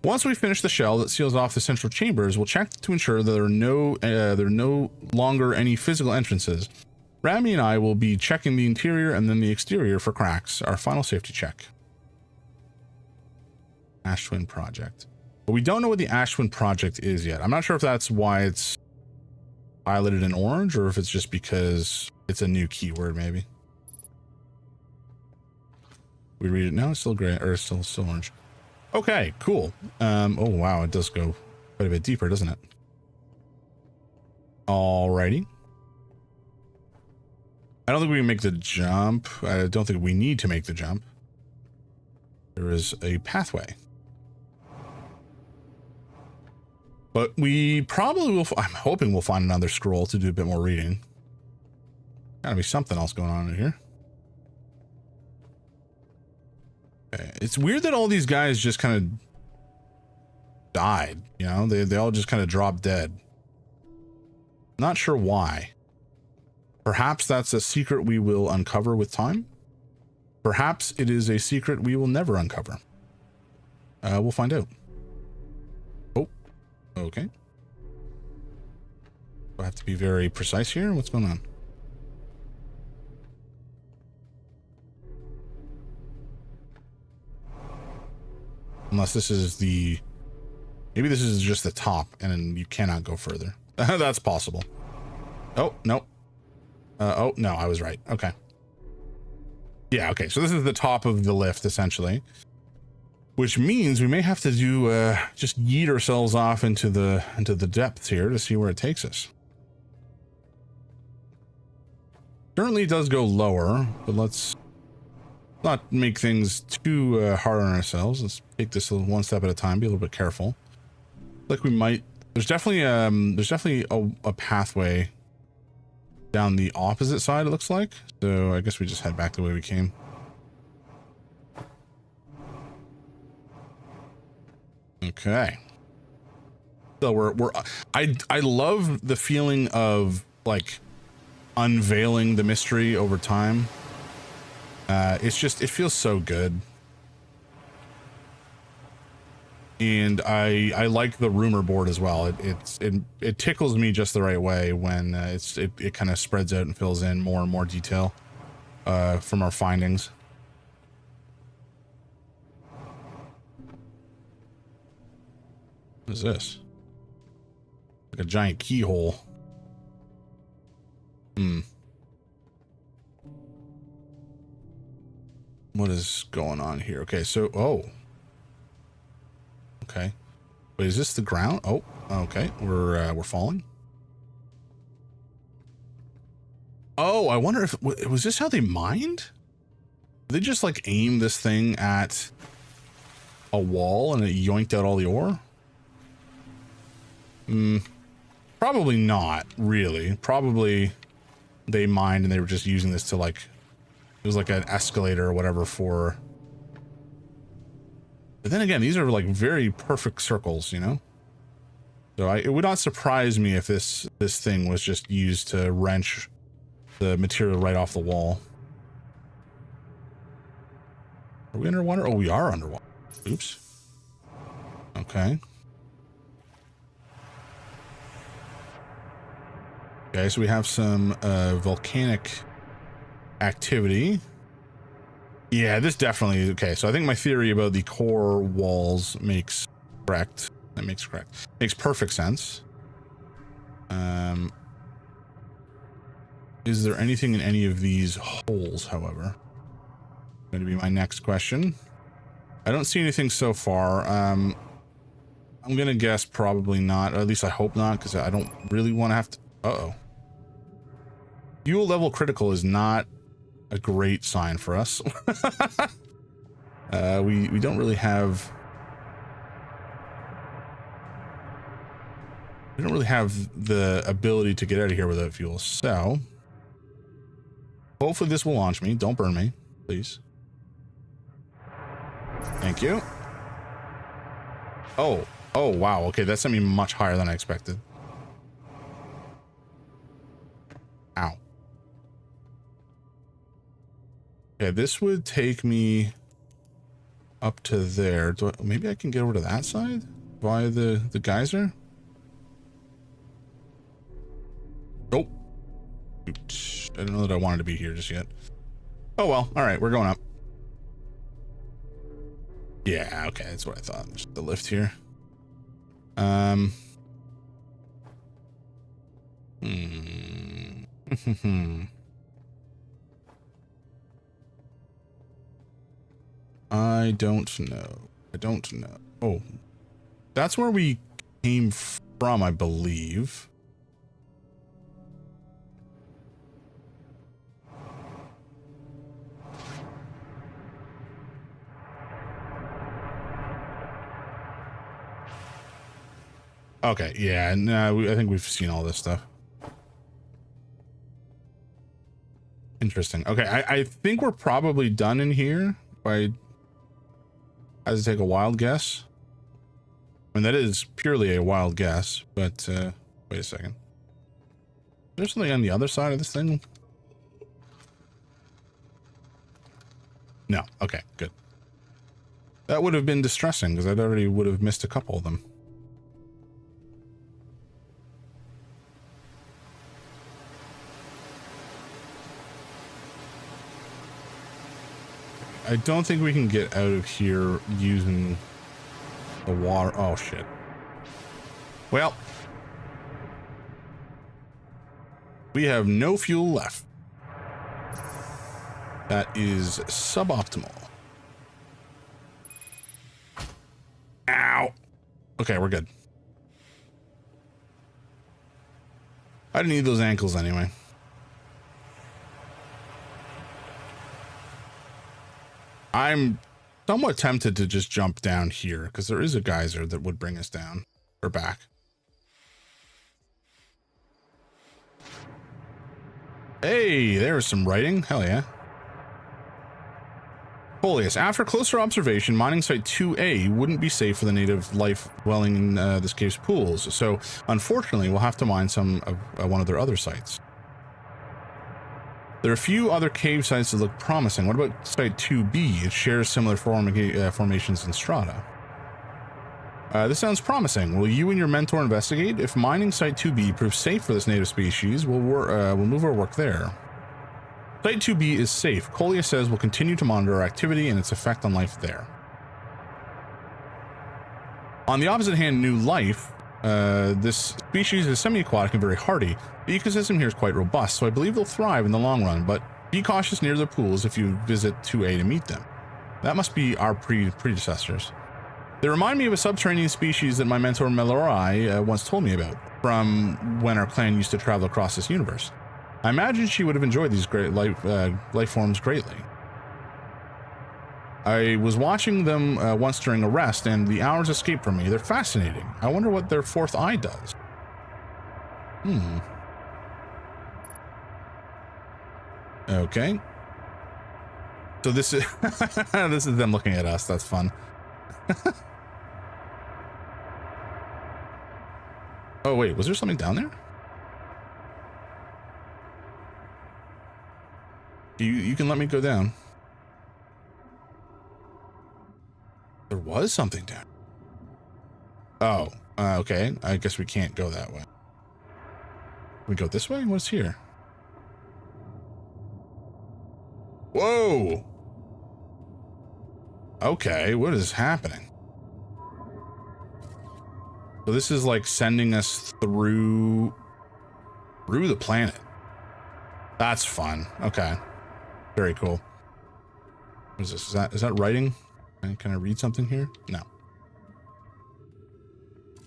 Once we finish the shell that seals off the central chambers, we'll check to ensure that there are no longer any physical entrances. Rami and I will be checking the interior and then the exterior for cracks. Our final safety check. Ash Twin Project. But we don't know what the Ash Twin Project is yet. I'm not sure if that's why it's highlighted in orange or if it's just because it's a new keyword, maybe. We read it now. It's still gray, or still orange. Okay, cool. Oh wow, it does go quite a bit deeper, doesn't it? Alrighty. I don't think we can make the jump. I don't think we need to make the jump. There is a pathway. But we probably will, I'm hoping we'll find another scroll to do a bit more reading. Gotta be something else going on in here. Okay. It's weird that all these guys just kind of died, you know? They all just kind of dropped dead. Not sure why. Perhaps that's a secret we will uncover with time. Perhaps it is a secret we will never uncover. We'll find out. Oh, okay. I have to be very precise here. What's going on? Unless this is the... Maybe this is just the top and you cannot go further. That's possible. Oh, no. Oh, no, I was right. Okay. Yeah, okay. So this is the top of the lift, essentially. Which means we may have to do, just yeet ourselves off into the depths here to see where it takes us. Currently it does go lower, but let's not make things too hard on ourselves. Let's take this one step at a time, be a little bit careful. Like we might... There's definitely a pathway down the opposite side, it looks like. So I guess we just head back the way we came. Okay. So I love the feeling of like unveiling the mystery over time. It feels so good. And I like the rumor board as well. It tickles me just the right way when it kind of spreads out and fills in more and more detail from our findings. What is this? Like a giant keyhole. What is going on here? Okay, so okay. Wait, is this the ground? Oh, okay. We're falling. Oh, I wonder if was this how they mined? Did they just like aim this thing at a wall and it yoinked out all the ore? Probably not really. Probably they mined and they were just using this to like, it was like an escalator or whatever for. But then again, these are like very perfect circles, you know? So it would not surprise me if this thing was just used to wrench the material right off the wall. Are we underwater? Oh, we are underwater. Oops. Okay. Okay, so we have some volcanic activity. Yeah, this definitely... Okay, so I think my theory about the core walls makes correct. That makes correct. Makes perfect sense. Is there anything in any of these holes, however? Going to be my next question. I don't see anything so far. I'm going to guess probably not, or at least I hope not, because I don't really want to have to... Uh-oh. Fuel level critical is not a great sign for us. We don't really have... We don't really have the ability to get out of here without fuel, so... Hopefully this will launch me. Don't burn me, please. Thank you. Oh, wow. Okay, that sent me much higher than I expected. Ow. Okay, this would take me... up to there. Maybe I can get over to that side via the geyser? Nope. Oops. I didn't know that I wanted to be here just yet. Oh well, alright, we're going up. Yeah, okay, that's what I thought. There's the lift here. I don't know. I don't know. Oh, that's where we came from, I believe. Okay, yeah, no, I think we've seen all this stuff. Interesting. Okay, I think we're probably done in here. I had to take a wild guess. I mean, that is purely a wild guess, but wait a second. There's something on the other side of this thing? No. Okay, good. That would have been distressing because I'd already would have missed a couple of them. I don't think we can get out of here using the water. Oh, shit. Well, we have no fuel left. That is suboptimal. Ow. Okay, we're good. I didn't need those ankles anyway. I'm somewhat tempted to just jump down here because there is a geyser that would bring us down or back. Hey, there's some writing. Hell yeah. Coleus, after closer observation, mining site 2A wouldn't be safe for the native life dwelling in this cave's pools. So unfortunately, we'll have to mine some of one of their other sites. There are a few other cave sites that look promising. What about site 2B? It shares similar formations and strata. This sounds promising. Will you and your mentor investigate? If mining site 2B proves safe for this native species, we'll move our work there. Site 2B is safe. Coleus says we'll continue to monitor our activity and its effect on life there. On the opposite hand, new life. This species is semi-aquatic and very hardy. The ecosystem here is quite robust, so I believe they'll thrive in the long run, but be cautious near their pools if you visit 2A to meet them. That must be our predecessors. They remind me of a subterranean species that my mentor Melorai once told me about, from when our clan used to travel across this universe. I imagine she would have enjoyed these great life forms greatly. I was watching them once during a rest, and the hours escaped from me. They're fascinating. I wonder what their fourth eye does. Okay. So this is this is them looking at us. That's fun. Oh wait, was there something down there? You can let me go down. There was something down. Oh, okay. I guess we can't go that way. We go this way? What's here? Whoa. Okay, what is happening? So this is like sending us through the planet. That's fun. Okay. Very cool. What is this? Is that writing? Can I read something here? No.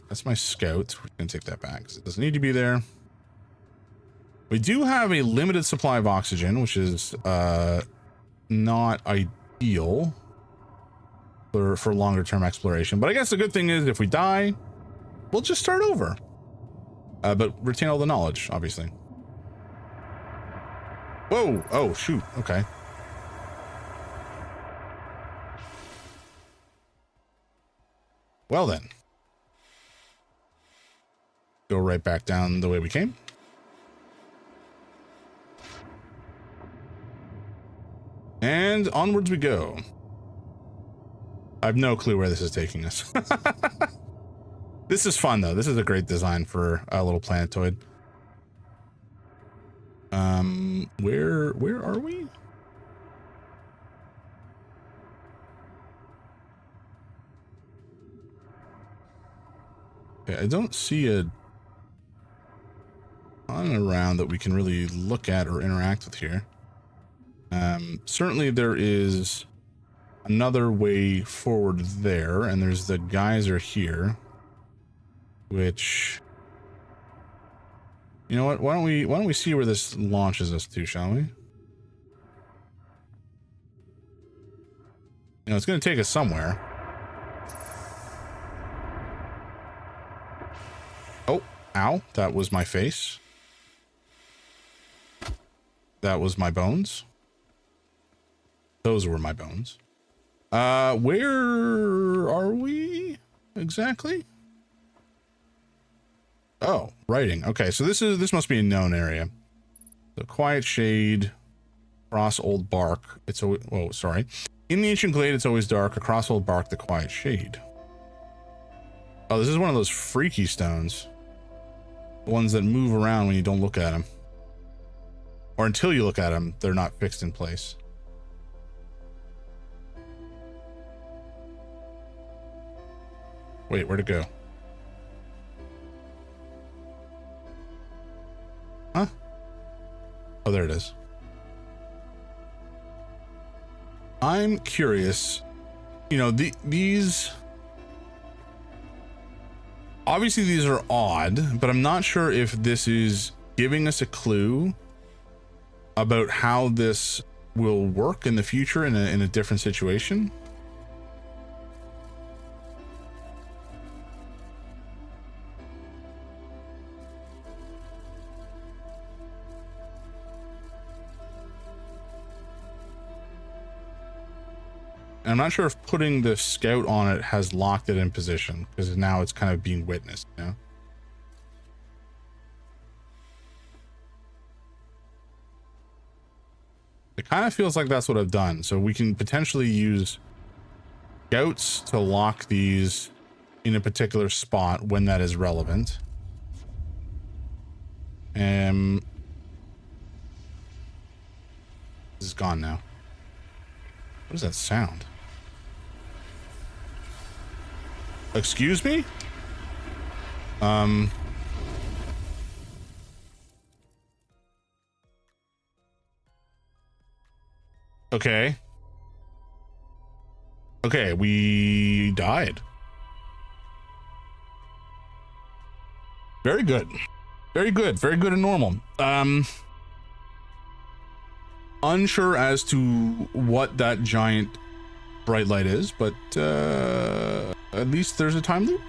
That's my scout. We're gonna take that back because it doesn't need to be there. We do have a limited supply of oxygen, which is not ideal for longer term exploration. But I guess the good thing is if we die, we'll just start over. But retain all the knowledge, obviously. Whoa! Oh, shoot. Okay. Well then. Go right back down the way we came. And onwards we go. I have no clue where this is taking us. This is fun though. This is a great design for a little planetoid. Where are we? Okay, I don't see a on and around that we can really look at or interact with here. Certainly there is another way forward there, and there's the geyser here, which, you know what, why don't we see where this launches us to, shall we? You know, it's going to take us somewhere. Oh, ow, that was my face. That was my bones. Those were my bones. Where are we exactly? Oh, writing. Okay, so this must be a known area. The quiet shade across old bark. It's always, oh, sorry. In the ancient glade, it's always dark. Across old bark, the quiet shade. Oh, this is one of those freaky stones. The ones that move around when you don't look at them. Or until you look at them, they're not fixed in place. Wait, where'd it go? Huh? Oh, there it is. I'm curious. You know, these... Obviously, these are odd, but I'm not sure if this is giving us a clue about how this will work in the future in a different situation. I'm not sure if putting the scout on it has locked it in position, because now it's kind of being witnessed, you know? It kind of feels like that's what I've done. So we can potentially use scouts to lock these in a particular spot when that is relevant. This is gone now. What is that sound? Excuse me? Okay. Okay, we died. Very good. Very good. Very good and normal. Unsure as to what that giant bright light is, but at least there's a time loop.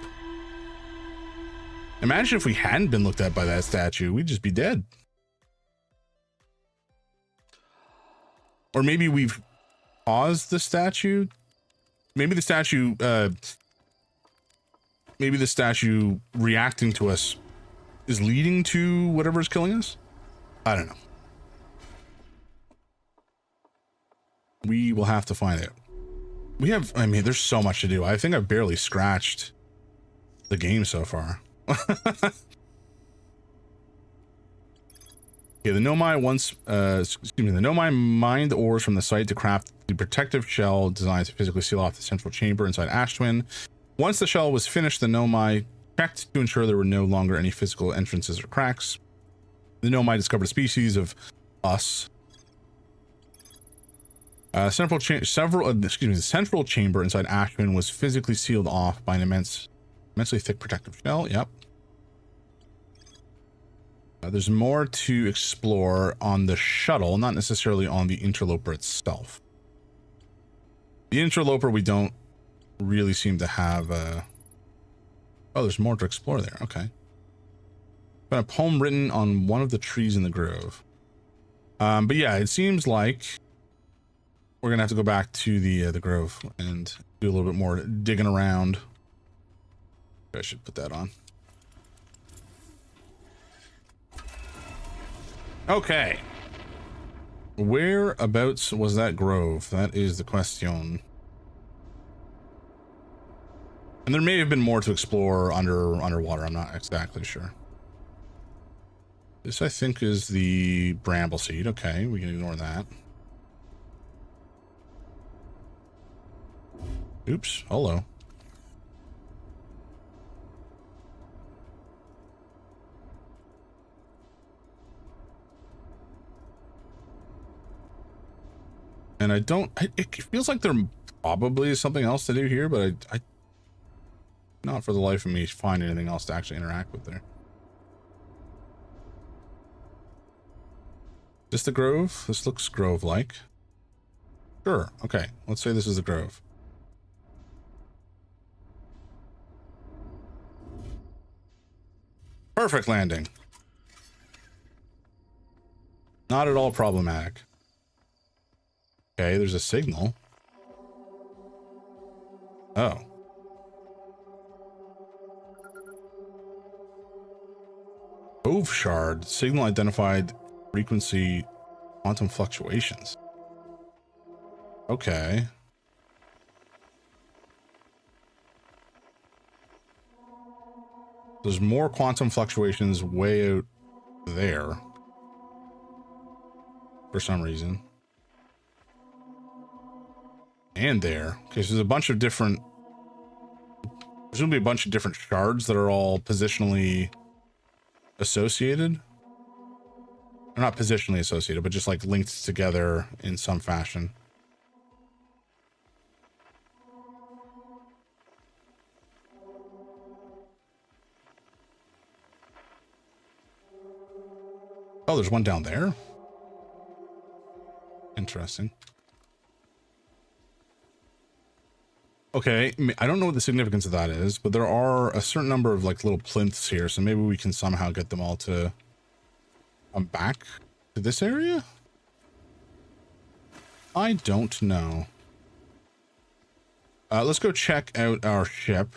Imagine if we hadn't been looked at by that statue, we'd just be dead. Or maybe we've paused the statue. Maybe the statue reacting to us is leading to whatever's killing us. I don't know. We will have to find out. I mean, there's so much to do. I think I've barely scratched the game so far. Okay, the Nomai the Nomai mined the ores from the site to craft the protective shell designed to physically seal off the central chamber inside Ash Twin. Once the shell was finished, the Nomai checked to ensure there were no longer any physical entrances or cracks. The Nomai discovered a species of us. The central chamber inside Ash Twin was physically sealed off by an immensely thick protective shell. Yep. There's more to explore on the shuttle, not necessarily on the interloper itself. The interloper we don't really seem to have. Oh, there's more to explore there. Okay. Got a poem written on one of the trees in the grove. But yeah, it seems like we're gonna have to go back to the grove and do a little bit more digging around. I should put that on. Okay. Whereabouts was that grove? That is the question. And there may have been more to explore underwater. I'm not exactly sure. This, I think, is the bramble seed. Okay, we can ignore that. Oops, hello. And it feels like there probably is something else to do here, but I not for the life of me find anything else to actually interact with there. Is this the grove? This looks grove-like. Sure, okay, let's say this is the grove. Perfect landing. Not at all problematic. Okay, there's a signal. Oh. Cove shard. Signal identified. Frequency. Quantum fluctuations. Okay. There's more quantum fluctuations way out there. For some reason. And there. Okay, so there's a bunch of different... There's going to be a bunch of different shards that are all positionally associated. Or not positionally associated, but just like linked together in some fashion. Oh, there's one down there. Interesting. Okay, I don't know what the significance of that is, but there are a certain number of like little plinths here, so maybe we can somehow get them all to come back to this area? I don't know. Let's go check out our ship.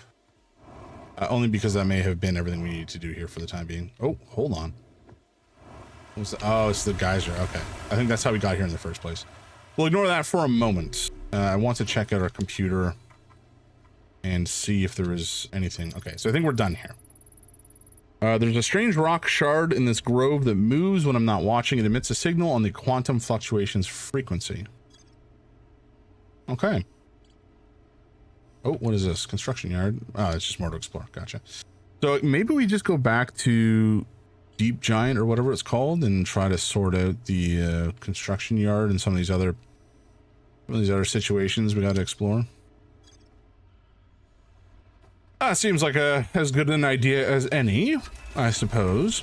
Only because that may have been everything we need to do here for the time being. Oh, hold on. Oh, it's the geyser. Okay. I think that's how we got here in the first place. We'll ignore that for a moment. I want to check out our computer and see if there is anything. Okay, so I think we're done here. There's a strange rock shard in this grove that moves when I'm not watching. It emits a signal on the quantum fluctuations frequency. Okay. Oh, what is this? Construction yard? Oh, it's just more to explore. Gotcha. So maybe we just go back to Deep Giant or whatever it's called and try to sort out the construction yard and some of these other situations we got to explore. Seems like as good an idea as any, I suppose.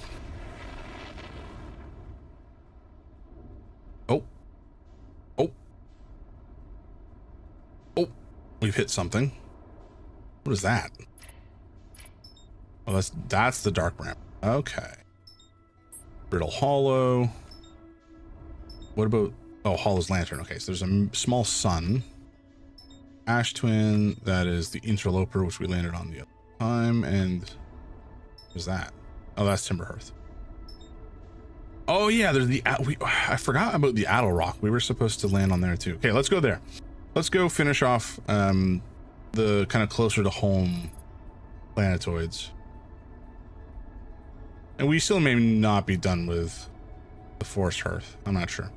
Oh. Oh. Oh. We've hit something. What is that? Oh, that's the dark ramp. Okay. Brittle Hollow. What about... Oh, Hollow's Lantern. Okay, so there's a small sun. Ash Twin, that is the Interloper, which we landed on the other time, and what was that? Oh, that's Timber Hearth. Oh yeah, there's the I forgot about the Addle Rock. We were supposed to land on there too. Okay, let's go there. Let's go finish off the kind of closer to home planetoids. And we still may not be done with the Forest Hearth. I'm not sure.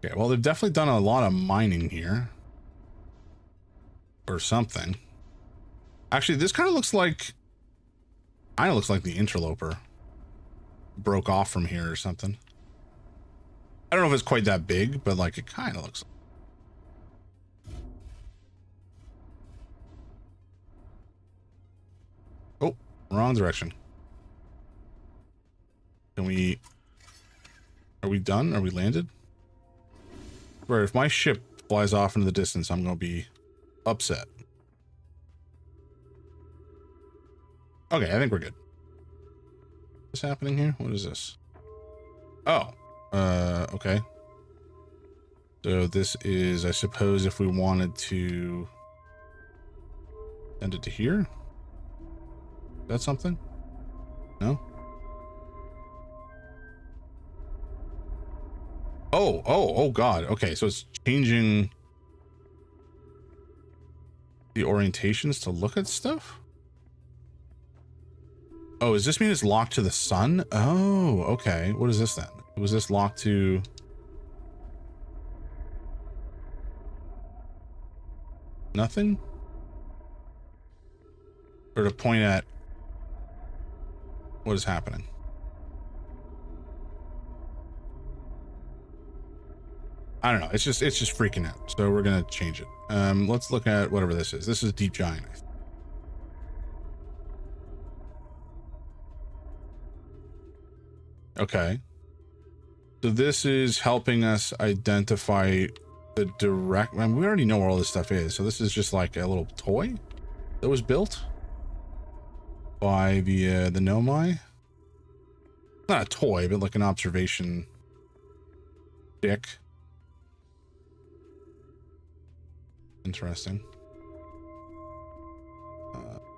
Okay, well, they've definitely done a lot of mining here. Or something. Actually, this kind of looks like... the Interloper. Broke off from here or something. I don't know if it's quite that big, but like it kind of looks like... Oh, wrong direction. Can we... Are we done? Are we landed? Where if my ship flies off into the distance, I'm going to be upset. Okay, I think we're good. What's happening here? What is this? Oh, okay. So this is, I suppose, if we wanted to send it to here? Is that something? No? Oh God. Okay, so it's changing. the orientations to look at stuff. Oh, does this mean it's locked to the sun? Oh, okay. What is this then? Was this locked to... nothing? Or to point at what is happening? I don't know. It's just freaking out. So we're gonna change it. Let's look at whatever this is. This is Deep Giant. Okay. So this is helping us identify the direct... I mean, we already know where all this stuff is. So this is just like a little toy that was built by the Nomai. Not a toy, but like an observation stick. Interesting.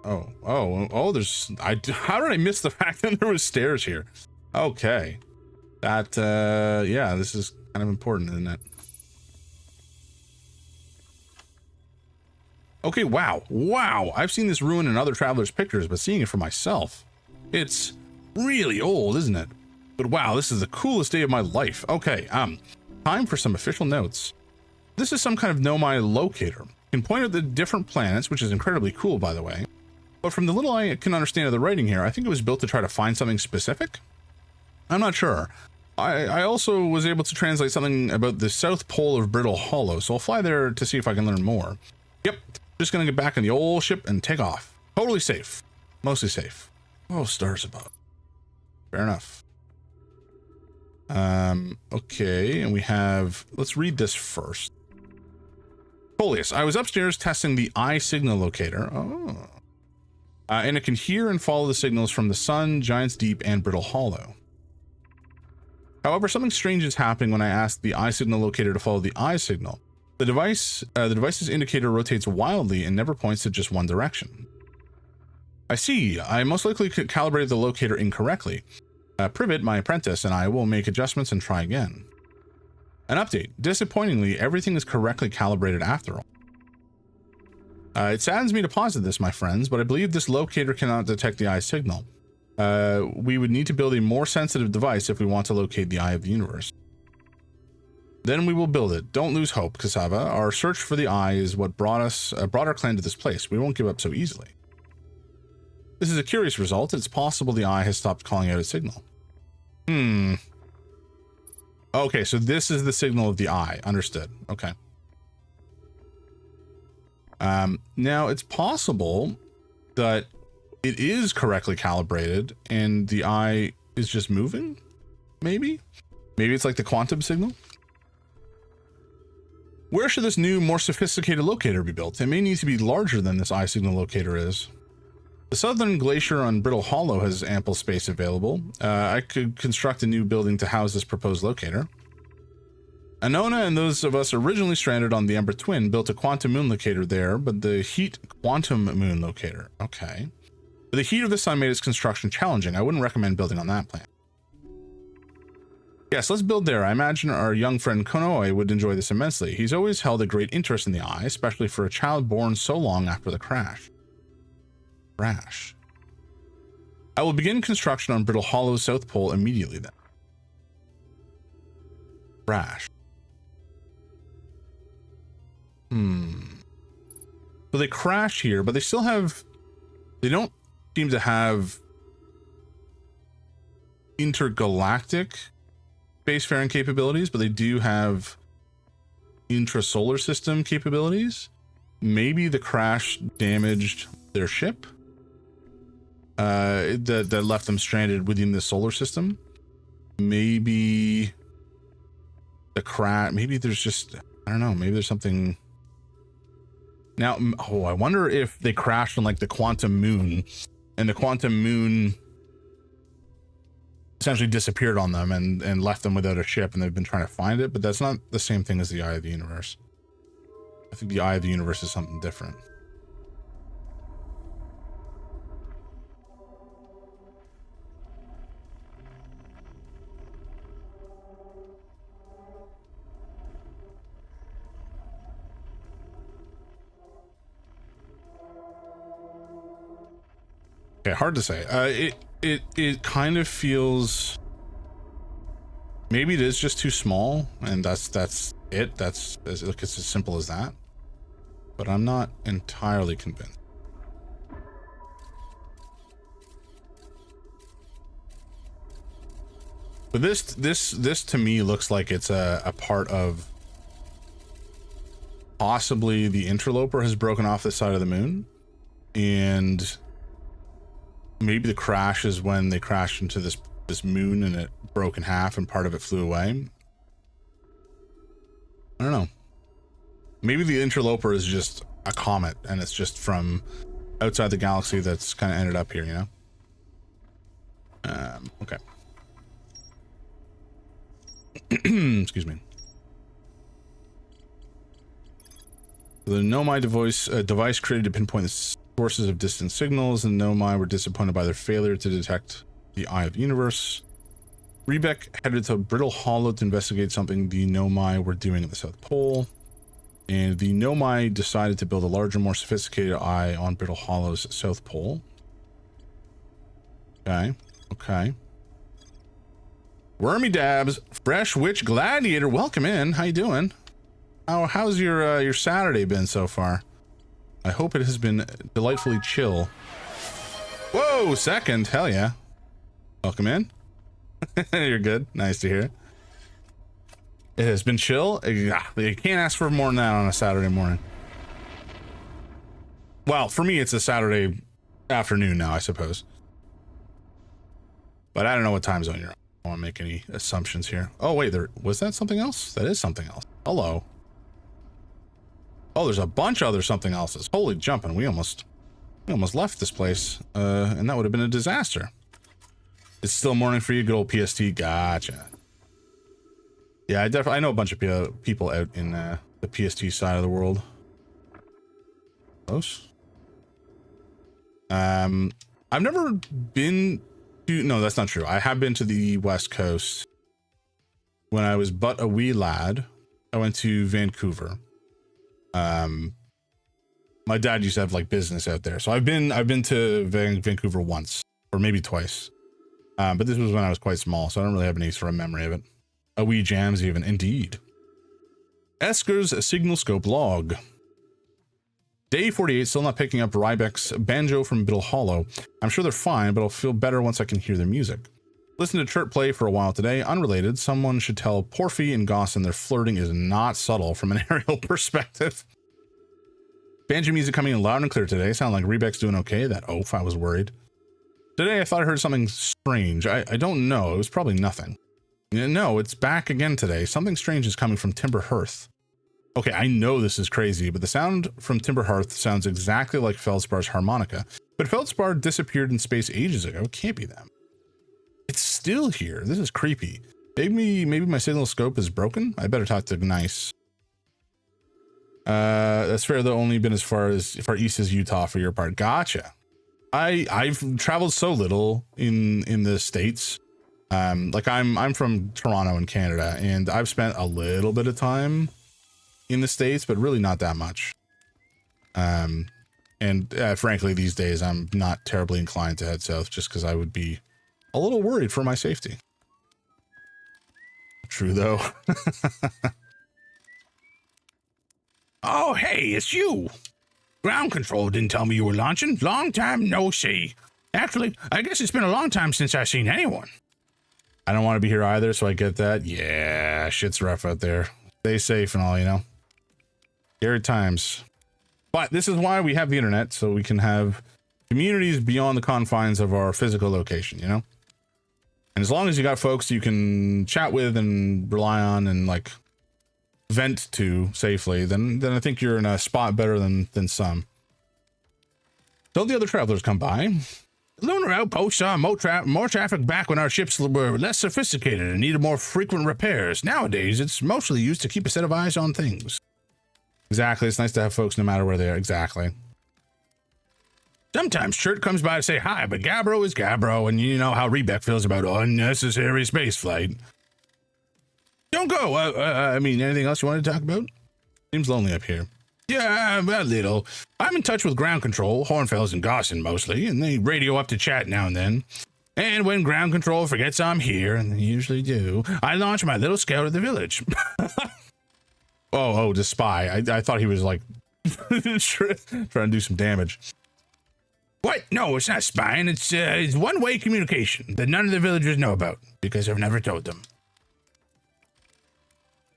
Oh, there's... how did I miss the fact that there was stairs here? Okay. That, yeah, this is kind of important, isn't it? Okay, wow. I've seen this ruin in other travelers' pictures, but seeing it for myself, it's really old, isn't it? But wow, this is the coolest day of my life. Okay, time for some official notes. This is some kind of Nomai locator. You can point at the different planets, which is incredibly cool, by the way. But from the little I can understand of the writing here, I think it was built to try to find something specific. I'm not sure. I also was able to translate something about the South Pole of Brittle Hollow, so I'll fly there to see if I can learn more. Yep, just gonna get back in the old ship and take off. Totally safe. Mostly safe. Oh, stars above. Fair enough. Okay, and we have... let's read this first. Folius, I was upstairs testing the eye signal locator. Oh. And it can hear and follow the signals from the sun, Giant's Deep, and Brittle Hollow. However, something strange is happening when I ask the eye signal locator to follow the eye signal. The device's indicator rotates wildly and never points to just one direction. I see. I most likely calibrated the locator incorrectly. Privet, my apprentice, and I will make adjustments and try again. An update. Disappointingly, everything is correctly calibrated after all. It saddens me to posit this, my friends, but I believe this locator cannot detect the eye signal. We would need to build a more sensitive device if we want to locate the eye of the universe. Then we will build it. Don't lose hope, Cassava. Our search for the eye is what brought our clan to this place. We won't give up so easily. This is a curious result. It's possible the eye has stopped calling out its signal. Okay, so this is the signal of the eye. Understood. Okay. Now it's possible that it is correctly calibrated and the eye is just moving. Maybe it's like the quantum signal. Where should this new, more sophisticated locator be built? It may need to be larger than this eye signal locator is. The southern glacier on Brittle Hollow has ample space available. I could construct a new building to house this proposed locator. Anona and those of us originally stranded on the Ember Twin built a quantum moon locator there, but the heat quantum moon locator. Okay. But the heat of the sun made its construction challenging. I wouldn't recommend building on that plan. Yes, let's build there. I imagine our young friend Konoe would enjoy this immensely. He's always held a great interest in the eye, especially for a child born so long after the crash. I will begin construction on Brittle Hollow's South Pole immediately then. So they crash here, but they still have... they don't seem to have intergalactic spacefaring capabilities, but they do have intrasolar system capabilities. Maybe the crash damaged their ship that left them stranded within the solar system. Maybe the crash, maybe there's just, I don't know, maybe there's something. Now, I wonder if they crashed on like the quantum moon and the quantum moon essentially disappeared on them and left them without a ship, and they've been trying to find it, but that's not the same thing as the Eye of the Universe. I think the Eye of the Universe is something different. Okay, hard to say. It kind of feels, maybe it is just too small, and that's it. It's as simple as that. But I'm not entirely convinced. But this to me looks like it's a part of, possibly the interloper has broken off this side of the moon, and maybe the crash is when they crashed into this moon and it broke in half and part of it flew away. I don't know. Maybe the interloper is just a comet and it's just from outside the galaxy that's kind of ended up here, you know? Okay. Excuse me. The Nomai device created to pinpoint the sources of distant signals, and Nomai were disappointed by their failure to detect the Eye of the Universe. Rebek headed to Brittle Hollow to investigate something the Nomai were doing at the South Pole, and the Nomai decided to build a larger, more sophisticated eye on Brittle Hollow's South Pole. Okay. Wormy Dabs, Fresh Witch Gladiator, welcome in. How you doing? How's your Saturday been so far? I hope it has been delightfully chill. Whoa, second, hell yeah. Welcome in. You're good. Nice to hear. It has been chill. You can't ask for more than that on a Saturday morning. Well, for me, it's a Saturday afternoon now, I suppose. But I don't know what time zone you're on. I don't want to make any assumptions here. Oh, wait, was that something else? That is something else. Hello. Oh, there's a bunch of other something else's. Holy jumping. We almost left this place. And that would have been a disaster. It's still morning for you, good old PST. Gotcha. Yeah, I know a bunch of people out in the PST side of the world. Close. I've never been to, no, that's not true. I have been to the West Coast. When I was but a wee lad, I went to Vancouver. My dad used to have like business out there, so I've been to Vancouver once or maybe twice. But this was when I was quite small, so I don't really have any sort of memory of it. A wee jams even, indeed. Esker's Signal Scope log. Day 48, still not picking up Rybek's banjo from Brittle Hollow. I'm sure they're fine, but I'll feel better once I can hear their music. Listen to Chirp play for a while today. Unrelated, someone should tell Porphy and Gossin their flirting is not subtle from an aerial perspective. Banjo music coming in loud and clear today. Sound like Rebek's doing okay. That oaf, I was worried. Today I thought I heard something strange. I don't know. It was probably nothing. No, it's back again today. Something strange is coming from Timber Hearth. Okay, I know this is crazy, but the sound from Timber Hearth sounds exactly like Feldspar's harmonica. But Feldspar disappeared in space ages ago. It can't be them. It's still here. This is creepy. Maybe my signal scope is broken. I better talk to Gneiss. That's fair, though. Only been as far east as Utah for your part. Gotcha. I've traveled so little in the States. Like I'm from Toronto in Canada, and I've spent a little bit of time in the States, but really not that much. And frankly, these days I'm not terribly inclined to head south, just because I would be a little worried for my safety. True though. Oh, hey, it's you. Ground control didn't tell me you were launching. Long time no see. Actually, I guess it's been a long time since I've seen anyone. I don't want to be here either, so I get that. Yeah, shit's rough out there. Stay safe and all, you know. Scary times. But this is why we have the internet, so we can have communities beyond the confines of our physical location, you know? And as long as you got folks you can chat with and rely on and like vent to safely, then I think you're in a spot better than some. Don't the other travelers come by? Lunar Outpost saw more traffic back when our ships were less sophisticated and needed more frequent repairs. Nowadays, it's mostly used to keep a set of eyes on things. Exactly. It's nice to have folks no matter where they are. Exactly. Sometimes Chert comes by to say hi, but Gabbro is Gabbro, and you know how Rebek feels about unnecessary spaceflight. Don't go. I mean, anything else you wanted to talk about? Seems lonely up here. Yeah, a little. I'm in touch with ground control, Hornfels and Gosson mostly, and they radio up to chat now and then. And when ground control forgets I'm here, and they usually do, I launch my little scout at the village. oh, the spy. I thought he was like trying to do some damage. What? No, it's not spying. It's one-way communication that none of the villagers know about because I've never told them.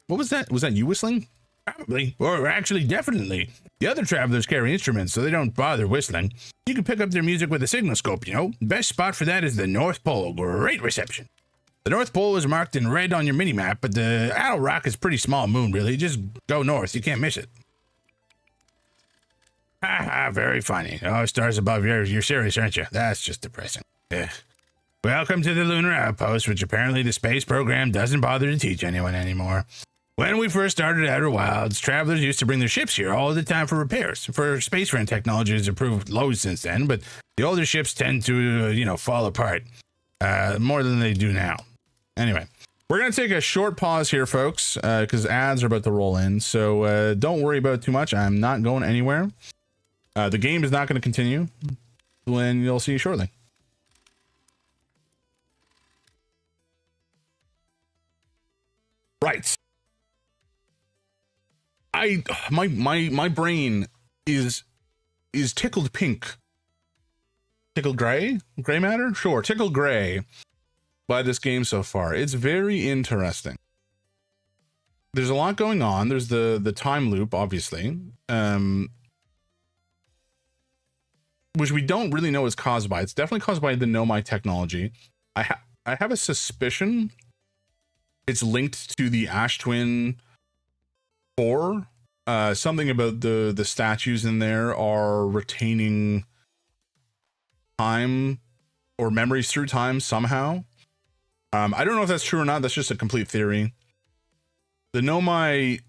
What was that? Was that you whistling? Probably, or actually definitely. The other travelers carry instruments, so they don't bother whistling. You can pick up their music with a signal scope, you know. Best spot for that is the North Pole. Great reception. The North Pole is marked in red on your mini-map, but the Owl Rock is pretty small moon, really. Just go north. You can't miss it. Haha, very funny. Oh, stars above, you're serious, aren't you? That's just depressing. Yeah. Welcome to the Lunar Outpost, which apparently the space program doesn't bother to teach anyone anymore. When we first started Outer Wilds, travelers used to bring their ships here all the time for repairs. For space friend technology has improved loads since then, but the older ships tend to, fall apart more than they do now. Anyway, we're going to take a short pause here, folks, because ads are about to roll in. So don't worry about it too much. I'm not going anywhere. The game is not going to continue, and you'll see shortly. Right. My brain is tickled pink. Tickled gray matter? Sure, tickled gray by this game so far. It's very interesting. There's a lot going on. There's the time loop, obviously, which we don't really know is caused by. It's definitely caused by the Nomai technology. I have a suspicion it's linked to the Ash Twin 4. Something about the statues in there are retaining time or memories through time somehow. I don't know if that's true or not. That's just a complete theory. The Nomai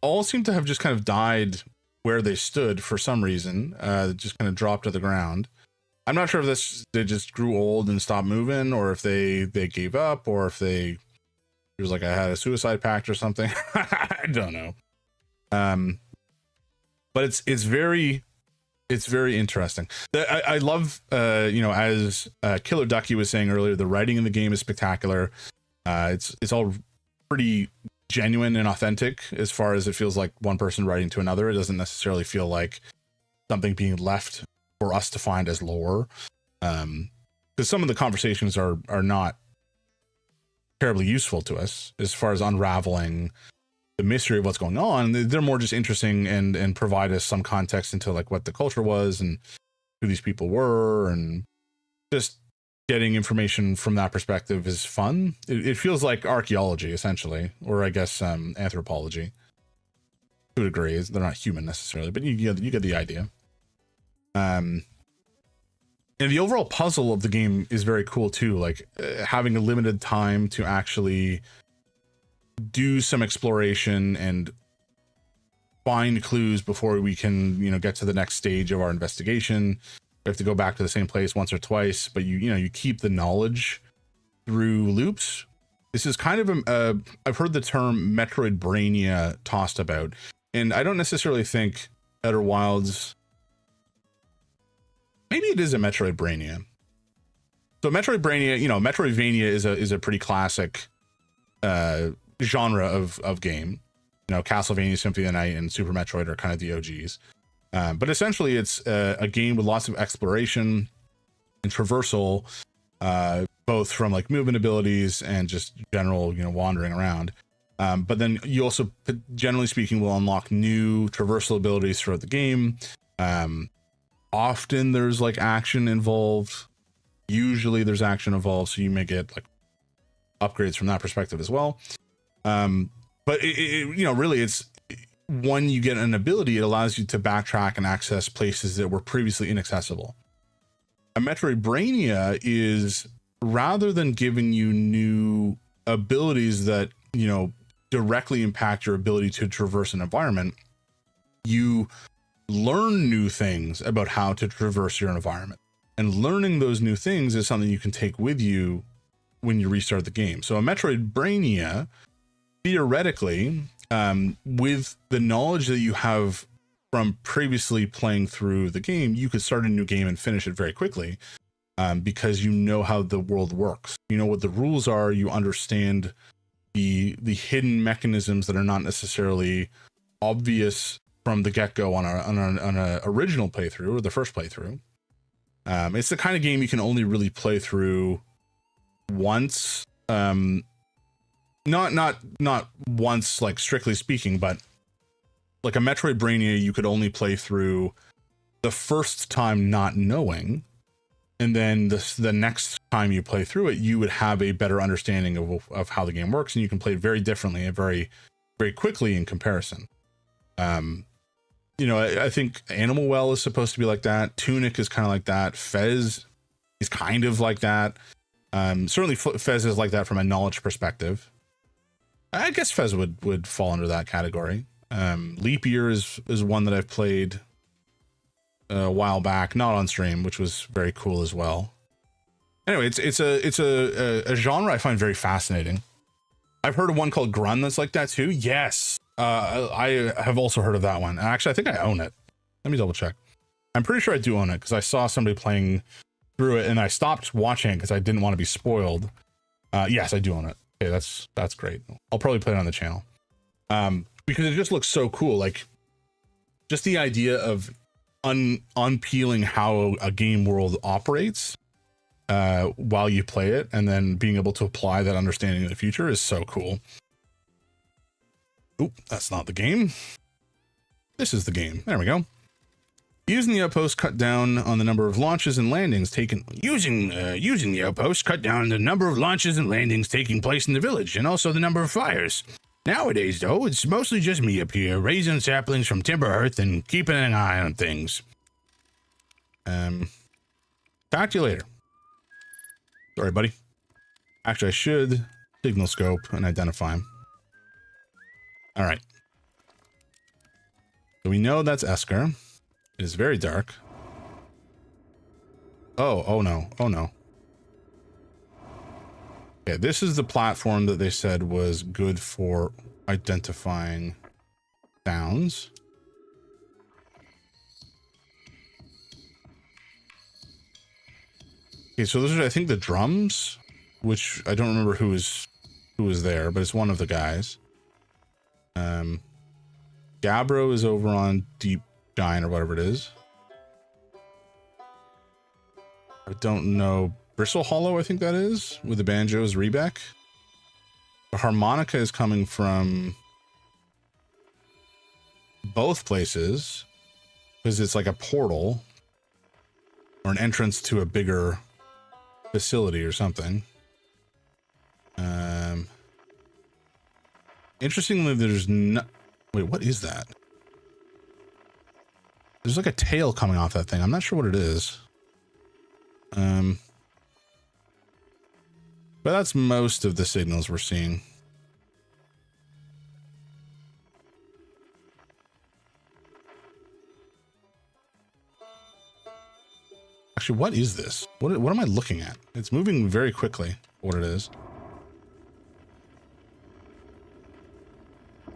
all seem to have just kind of died where they stood for some reason. Just kind of dropped to the ground. I'm not sure if they just grew old and stopped moving, or if they gave up, or if it was like I had a suicide pact or something. I don't know. But it's very interesting. I love, as Killer Ducky was saying earlier, the writing in the game is spectacular. It's all pretty genuine and authentic as far as it feels like one person writing to another. It doesn't necessarily feel like something being left for us to find as lore. Because some of the conversations are not terribly useful to us as far as unraveling the mystery of what's going on. They're more just interesting and provide us some context into like what the culture was and who these people were, and just getting information from that perspective is fun. It feels like archaeology essentially, or I guess anthropology to a degree. They're not human necessarily, but you get the idea. And the overall puzzle of the game is very cool too, like having a limited time to actually do some exploration and find clues before we can, get to the next stage of our investigation. We have to go back to the same place once or twice, but you keep the knowledge through loops. This is kind of I've heard the term Metroidvania tossed about, and I don't necessarily think Outer Wilds. Maybe it is a Metroidvania. So Metroidvania is a pretty classic genre of game. Castlevania, Symphony of the Night, and Super Metroid are kind of the OGs. But essentially, it's a game with lots of exploration and traversal, both from like movement abilities and just general, wandering around. But then you also, generally speaking, will unlock new traversal abilities throughout the game. Often there's like action involved. Usually there's action involved, so you may get like upgrades from that perspective as well. But really, it's when you get an ability, it allows you to backtrack and access places that were previously inaccessible. A Metroidvania is, rather than giving you new abilities that directly impact your ability to traverse an environment, you learn new things about how to traverse your environment, and learning those new things is something you can take with you when you restart the game. So a Metroidvania, theoretically, with the knowledge that you have from previously playing through the game, you could start a new game and finish it very quickly, because you know how the world works. You know what the rules are. You understand the hidden mechanisms that are not necessarily obvious from the get-go on a original playthrough or the first playthrough. It's the kind of game you can only really play through once. Not once, like strictly speaking, but like a Metroidvania, you could only play through the first time not knowing, and then the next time you play through it, you would have a better understanding of how the game works, and you can play it very differently and very, very quickly in comparison. You know, I think Animal Well is supposed to be like that. Tunic is kind of like that. Fez is kind of like that. Certainly Fez is like that from a knowledge perspective. I guess Fez would fall under that category. Leap Year is one that I've played a while back, not on stream, which was very cool as well. Anyway, it's a genre I find very fascinating. I've heard of one called Grun that's like that too. Yes. I have also heard of that one. Actually, I think I own it. Let me double check. I'm pretty sure I do own it because I saw somebody playing through it and I stopped watching because I didn't want to be spoiled. Yes, I do own it. Okay, that's great. I'll probably play it on the channel. Because it just looks so cool. Like just the idea of unpeeling how a game world operates while you play it, and then being able to apply that understanding in the future is so cool. Oop, that's not the game. This is the game. There we go. Using the outpost cut down on the number of launches and landings taken. Using the outpost cut down the number of launches and landings taking place in the village, and also the number of fires. Nowadays, though, it's mostly just me up here, raising saplings from Timber Earth and keeping an eye on things. Talk to you later. Sorry, buddy. Actually, I should signal scope and identify him. All right. So we know that's Esker. It is very dark. Oh no. Oh no. Okay, this is the platform that they said was good for identifying sounds. Okay, so those are, I think, the drums, which I don't remember who was there, but it's one of the guys. Gabbro is over on Deep Giant or whatever it is. I don't know. Bristle Hollow, I think that is, with the banjos, Rebec. The harmonica is coming from both places because it's like a portal or an entrance to a bigger facility or something. Interestingly, there's no... Wait, what is that? There's like a tail coming off that thing. I'm not sure what it is. But that's most of the signals we're seeing. Actually, what is this? What am I looking at? It's moving very quickly. What it is?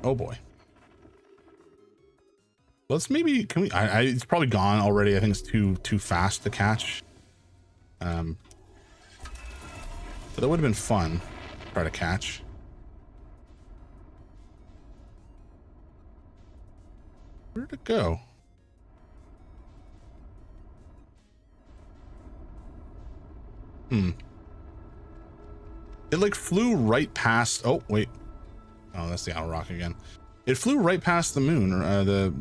Oh boy. Let's maybe, can we, it's probably gone already. I think it's too fast to catch. But that would have been fun to try to catch. Where'd it go? It like flew right past, oh wait. Oh, that's the Owl Rock again. It flew right past the moon, or the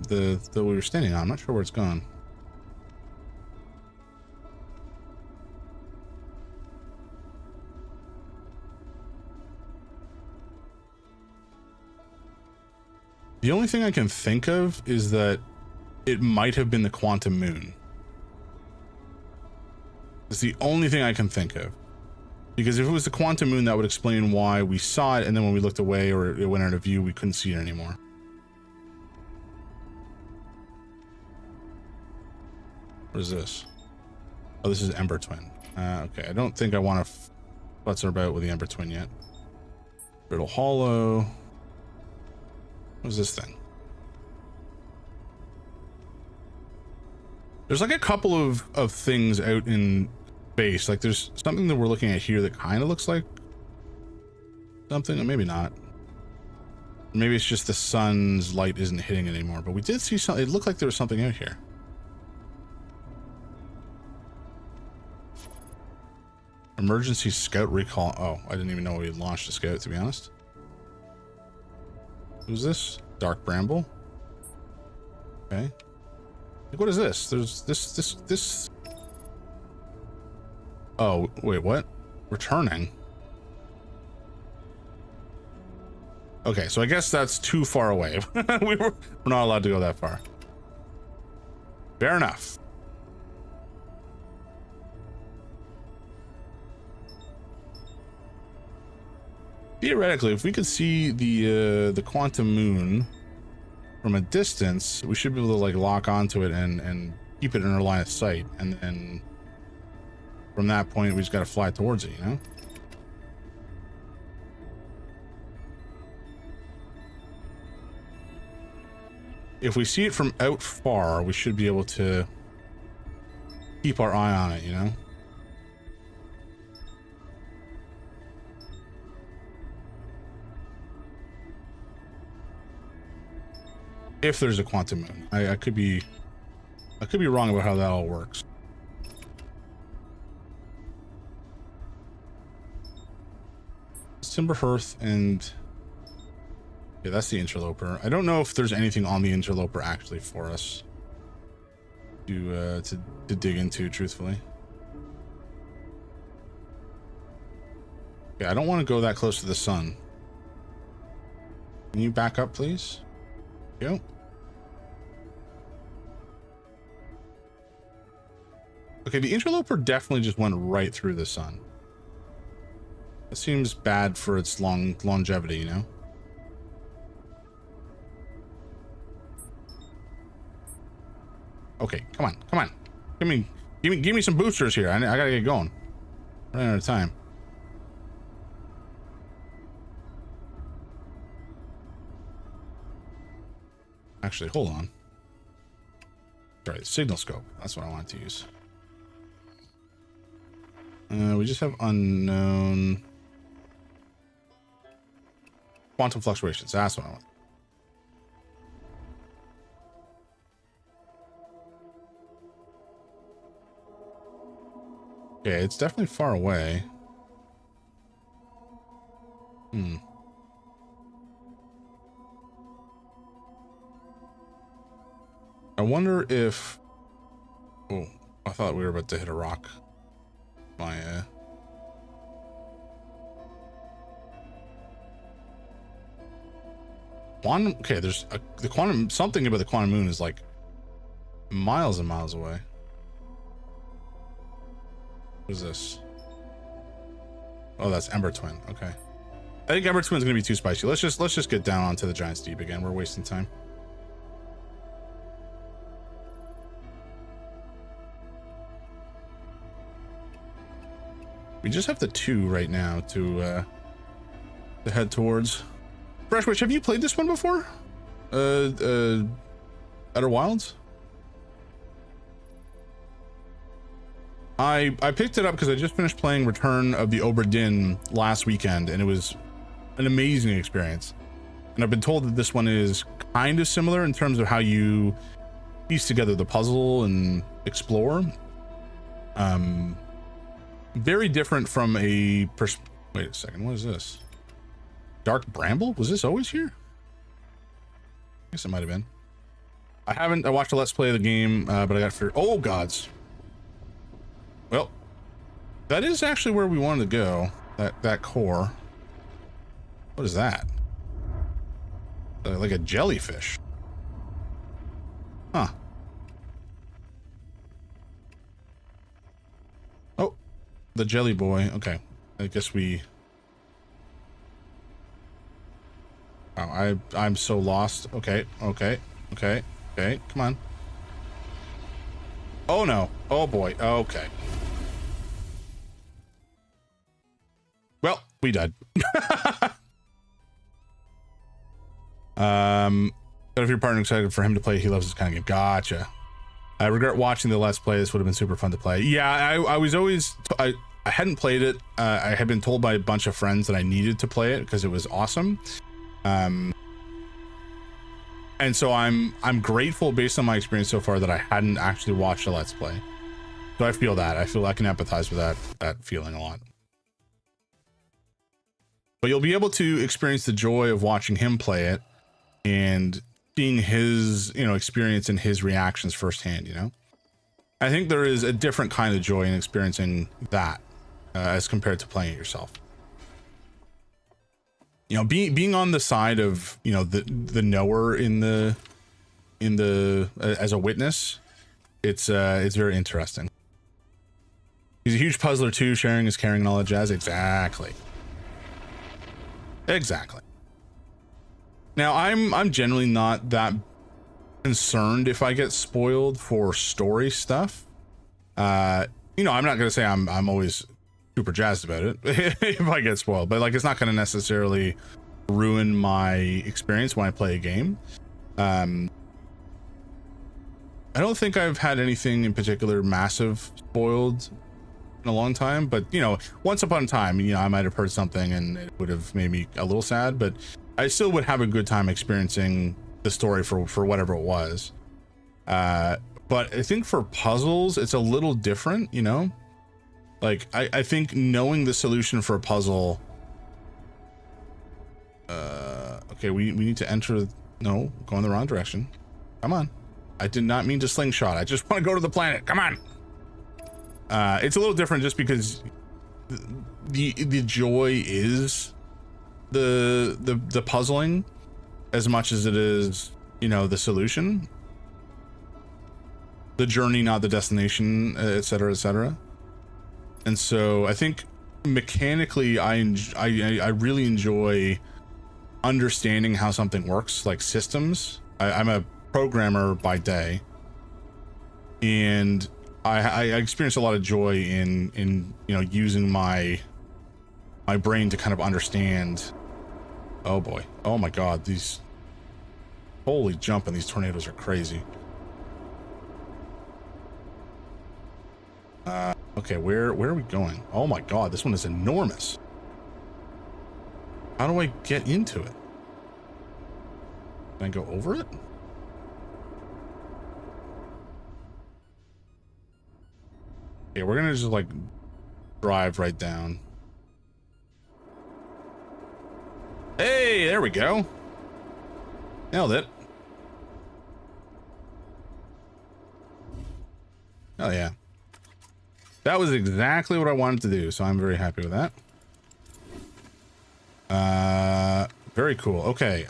we were standing on. I'm not sure where it's gone. The only thing I can think of is that it might have been the quantum moon. It's the only thing I can think of. Because if it was the quantum moon, that would explain why we saw it, and then when we looked away or it went out of view, we couldn't see it anymore. What is this? Oh, this is Ember Twin. Okay, I don't think I want to futz about with the Ember Twin yet. Brittle Hollow. What is this thing? There's like a couple of things out in space. Like there's something that we're looking at here that kind of looks like something, or maybe not. Maybe it's just the sun's light isn't hitting it anymore, but we did see something. It looked like there was something out here. Emergency scout recall. Oh, I didn't even know we had launched a scout, to be honest. Who's this? Dark Bramble. Okay. What is this? There's this. Oh, wait, what? Returning. Okay, so I guess that's too far away. We're not allowed to go that far. Fair enough. Theoretically, if we could see the quantum moon from a distance, we should be able to like lock onto it and keep it in our line of sight, and then from that point we just got to fly towards it, you know. If we see it from out far, we should be able to keep our eye on it, you know. If there's a quantum moon, I could be wrong about how that all works. Timberhearth and yeah, that's the interloper. I don't know if there's anything on the interloper actually for us to dig into, truthfully. Yeah, I don't want to go that close to the sun. Can you back up, please? Go. Okay, the interloper definitely just went right through the sun. It seems bad for its longevity, you know? Okay, come on. Give me some boosters here. I gotta get going. Running out of time. Actually, hold on. Sorry, the signal scope. That's what I wanted to use. We just have unknown quantum fluctuations. That's what I want. Okay, it's definitely far away. I wonder if... Oh, I thought we were about to hit a rock. My, quantum... Okay, there's the quantum... Something about the quantum moon is like miles and miles away. What is this? Oh, that's Ember Twin. Okay. I think Ember Twin's gonna be too spicy. Let's just get down onto the Giant's Deep again. We're wasting time. We just have the 2 right now to head towards. Freshwish, have you played this one before? Outer Wilds? I picked it up because I just finished playing Return of the Obra Dinn last weekend, and it was an amazing experience. And I've been told that this one is kind of similar in terms of how you piece together the puzzle and explore. Very different from a wait a second, what is this? Dark Bramble? Was this always here? I guess it might have been. I watched a Let's Play of the game, but I got fear. Oh gods. Well, that is actually where we wanted to go. That core. What is that? Like a jellyfish. Huh. Oh, the jelly boy. Okay, I guess we... Oh, I'm so lost. Okay. Come on. Oh no. Oh boy. Okay. Well, we died. But if your partner excited for him to play, he loves this kind of game. Gotcha. I regret watching the Let's Play. This would have been super fun to play. Yeah, I was always, I hadn't played it. I had been told by a bunch of friends that I needed to play it because it was awesome. And so I'm grateful based on my experience so far that I hadn't actually watched a Let's Play. So I feel that. I feel I can empathize with that feeling a lot. But you'll be able to experience the joy of watching him play it and seeing his, experience and his reactions firsthand, I think there is a different kind of joy in experiencing that as compared to playing it yourself. Being on the side of, the knower in the as a witness, it's very interesting. He's a huge puzzler too, sharing is caring and all that jazz. Exactly. Now, I'm generally not that concerned if I get spoiled for story stuff. I'm not gonna say I'm always super jazzed about it if I get spoiled, but like it's not gonna necessarily ruin my experience when I play a game. I don't think I've had anything in particular massive spoiled in a long time, but once upon a time, I might have heard something and it would have made me a little sad, but I still would have a good time experiencing the story for whatever it was. But I think for puzzles, it's a little different, like I think knowing the solution for a puzzle. Okay, we need to enter. No, go in the wrong direction. Come on. I did not mean to slingshot. I just want to go to the planet. Come on. It's a little different just because the joy is the puzzling as much as it is, the solution, the journey, not the destination, etc., etc. And so I think mechanically, I really enjoy understanding how something works, like systems. I'm a programmer by day, and I experience a lot of joy in using my brain to kind of understand. Oh boy, oh my god, these holy jumping, these tornadoes are crazy. Okay, where are we going? Oh my god, this one is enormous. How do I get into it? Can I go over it? Okay, we're gonna just like drive right down. Hey, there we go. Nailed it. Oh yeah. That was exactly what I wanted to do, so I'm very happy with that. Very cool. Okay.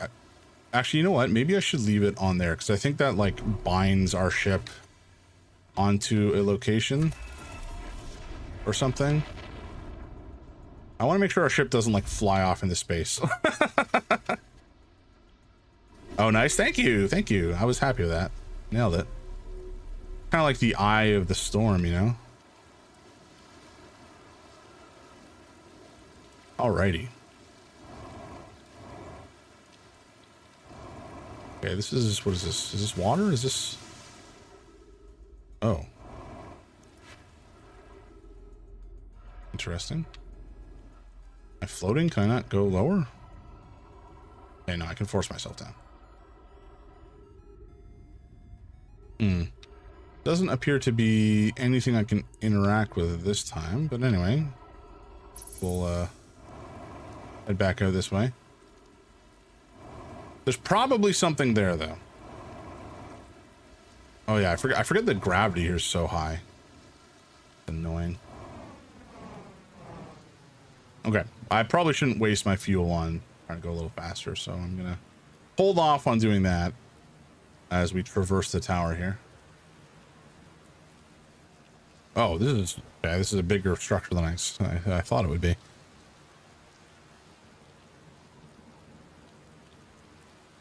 Actually, you know what? Maybe I should leave it on there because I think that like binds our ship onto a location or something. I want to make sure our ship doesn't like fly off into space. Oh, nice. Thank you. Thank you. I was happy with that. Nailed it. Kind of like the eye of the storm, Alrighty. Okay, this is, what is this? Is this water? Is this? Oh. Interesting. Am I floating? Can I not go lower? Okay, no, I can force myself down. Doesn't appear to be anything I can interact with this time, but anyway. We'll, head back out this way. There's probably something there, though. Oh yeah, I forget the gravity here is so high. Annoying. Okay, I probably shouldn't waste my fuel on trying to go a little faster, so I'm gonna hold off on doing that as we traverse the tower here. Oh, this is a bigger structure than I thought it would be.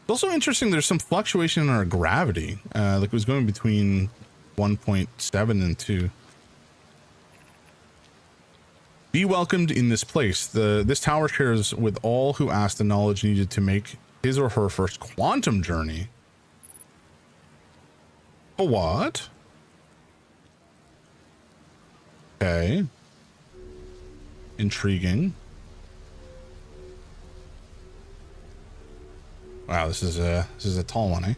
It's also interesting, there's some fluctuation in our gravity. Like it was going between 1.7 and 2. Be welcomed in this place. This tower shares with all who ask the knowledge needed to make his or her first quantum journey. A what? Okay. Intriguing. Wow, this is a tall one, eh?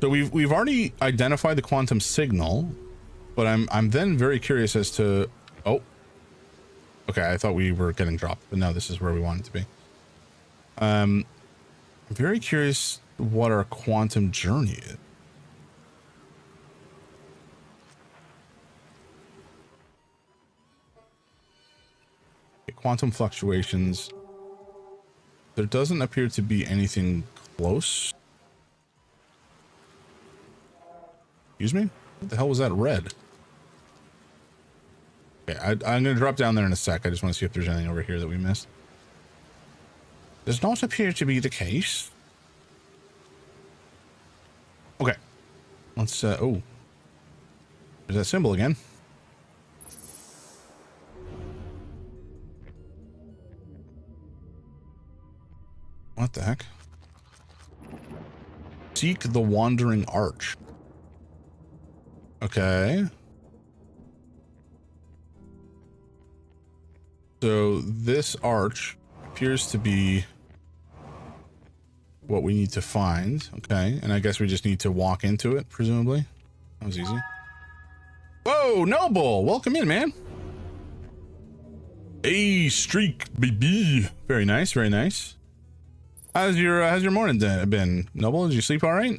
So we've already identified the quantum signal, but I'm then very curious as to, oh, okay, I thought we were getting dropped, but no, this is where we want it to be. I'm very curious what our quantum journey is. Okay, quantum fluctuations. There doesn't appear to be anything close. Excuse me? What the hell was that red? Okay, I'm going to drop down there in a sec. I just want to see if there's anything over here that we missed. Does not appear to be the case. Okay. Let's, oh. There's that symbol again. What the heck? Seek the Wandering Arch. Okay. So this arch appears to be what we need to find. Okay. And I guess we just need to walk into it, presumably. That was easy. Whoa, Noble! Welcome in, man. Hey, Streak, baby. Very nice, very nice. How's your morning been, Noble? Did you sleep all right?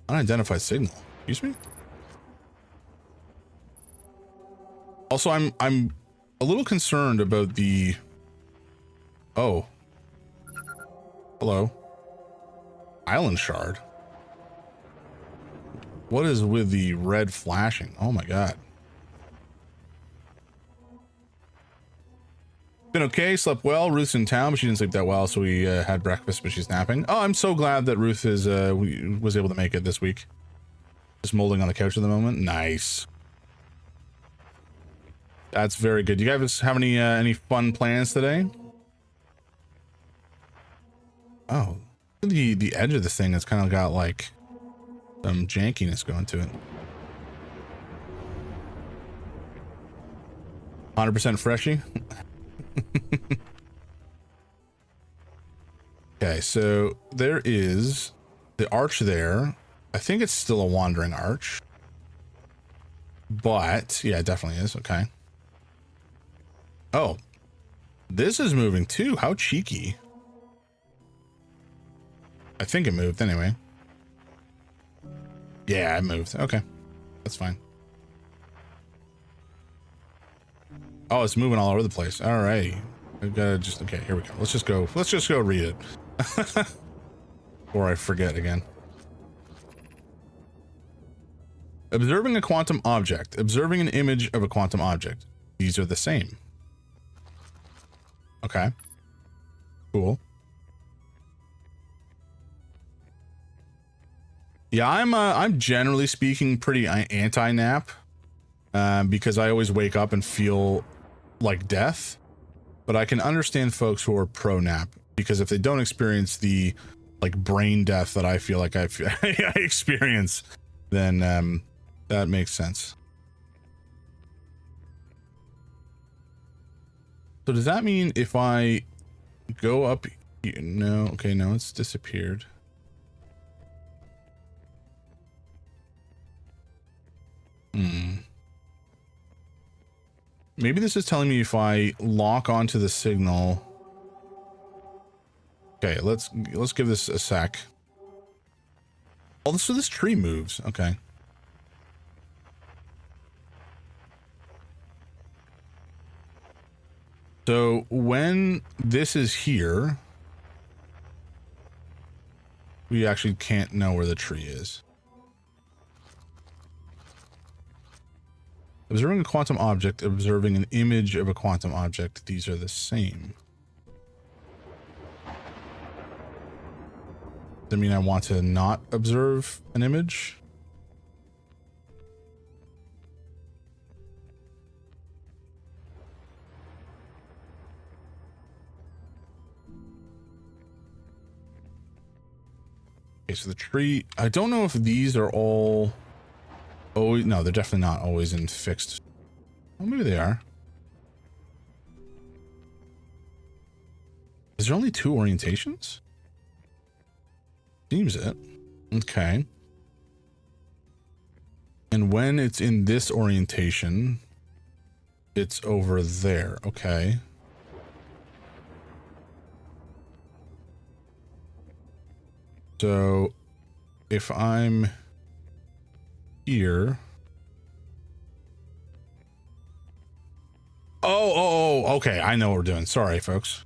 Unidentified signal. Excuse me? Also, I'm a little concerned about the... Oh. Hello. Island shard. What is with the red flashing? Oh my god. Been okay, slept well. Ruth's in town, but she didn't sleep that well, so we had breakfast, but she's napping. Oh, I'm so glad that Ruth is was able to make it this week. Just molding on the couch at the moment. Nice. That's very good. Do you guys have any fun plans today? Oh, the edge of this thing has kind of got like some jankiness going to it. 100% freshy. Okay, so there is the arch there. I think it's still a wandering arch, but yeah, it definitely is. Okay. Oh, this is moving too. How cheeky. I think it moved anyway. Yeah, it moved. Okay, that's fine. Oh, it's moving all over the place. All right. I've got to just, okay, here we go. Let's just go read it. Or I forget again. Observing a quantum object. Observing an image of a quantum object. These are the same. Okay. Cool. Yeah, I'm generally speaking pretty anti-nap. Because I always wake up and feel like death, but I can understand folks who are pro nap, because if they don't experience the like brain death that I feel like I experience, then that makes sense. So does that mean if I go up here? No, okay, no, it's disappeared. Maybe this is telling me if I lock onto the signal. Okay, let's give this a sec. Oh, so this tree moves. Okay. So when this is here, we actually can't know where the tree is. Observing a quantum object, observing an image of a quantum object. These are the same. Does that mean I want to not observe an image? Okay, so the tree, I don't know if these are all Oh, no, they're definitely not always in fixed. Well, maybe they are. Is there only 2 orientations? Seems it. Okay. And when it's in this orientation, it's over there. Okay. So if I'm here. Oh, okay. I know what we're doing. Sorry, folks.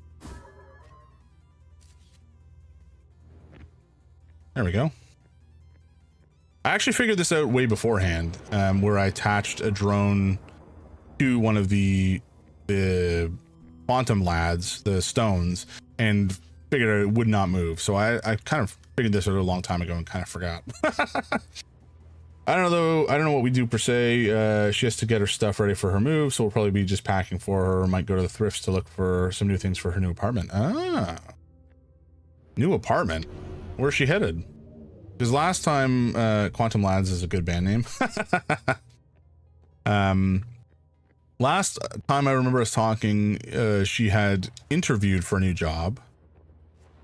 There we go. I actually figured this out way beforehand, where I attached a drone to one of the quantum lads, the stones, and figured out it would not move. So I kind of figured this out a long time ago and kind of forgot. I don't know though. I don't know what we do per se. She has to get her stuff ready for her move, so we'll probably be just packing for her. Might go to the thrifts to look for some new things for her new apartment. Ah, new apartment. Where's she headed? Because last time, Quantum Lads is a good band name. Last time I remember us talking, she had interviewed for a new job,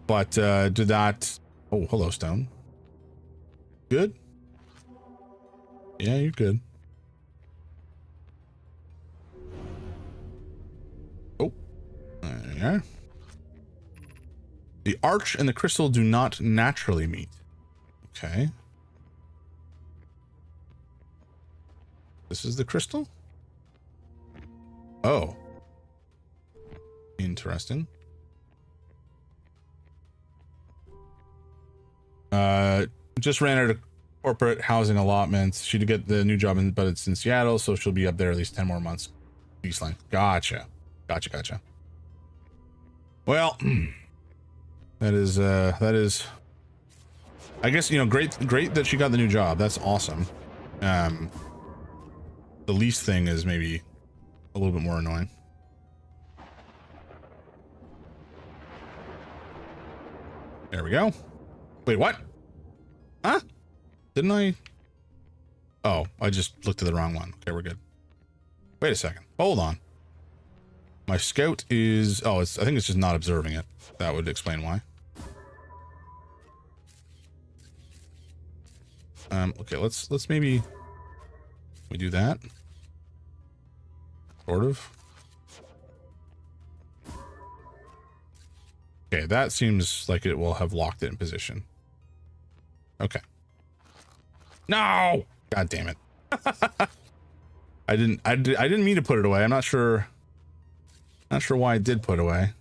but did that. Oh, hello, Stone. Good. Yeah, you're good. Oh, there you are. The arch and the crystal do not naturally meet. Okay. This is the crystal? Oh. Interesting. Just ran out of corporate housing allotments. She did get the new job, but it's in Seattle, so she'll be up there at least 10 more months. Eastline. Gotcha. Well, that is, I guess, you know, great that she got the new job. That's awesome. The least thing is maybe a little bit more annoying. There we go. Wait, what? Huh? Didn't I? Oh, I just looked at the wrong one. Okay, we're good. Wait a second. Hold on. My scout is... Oh, I think it's just not observing it. That would explain why. Okay, let's maybe we do that. Sort of. Okay, that seems like it will have locked it in position. Okay. No! God damn it. I didn't mean to put it away. I'm not sure why I did put it away.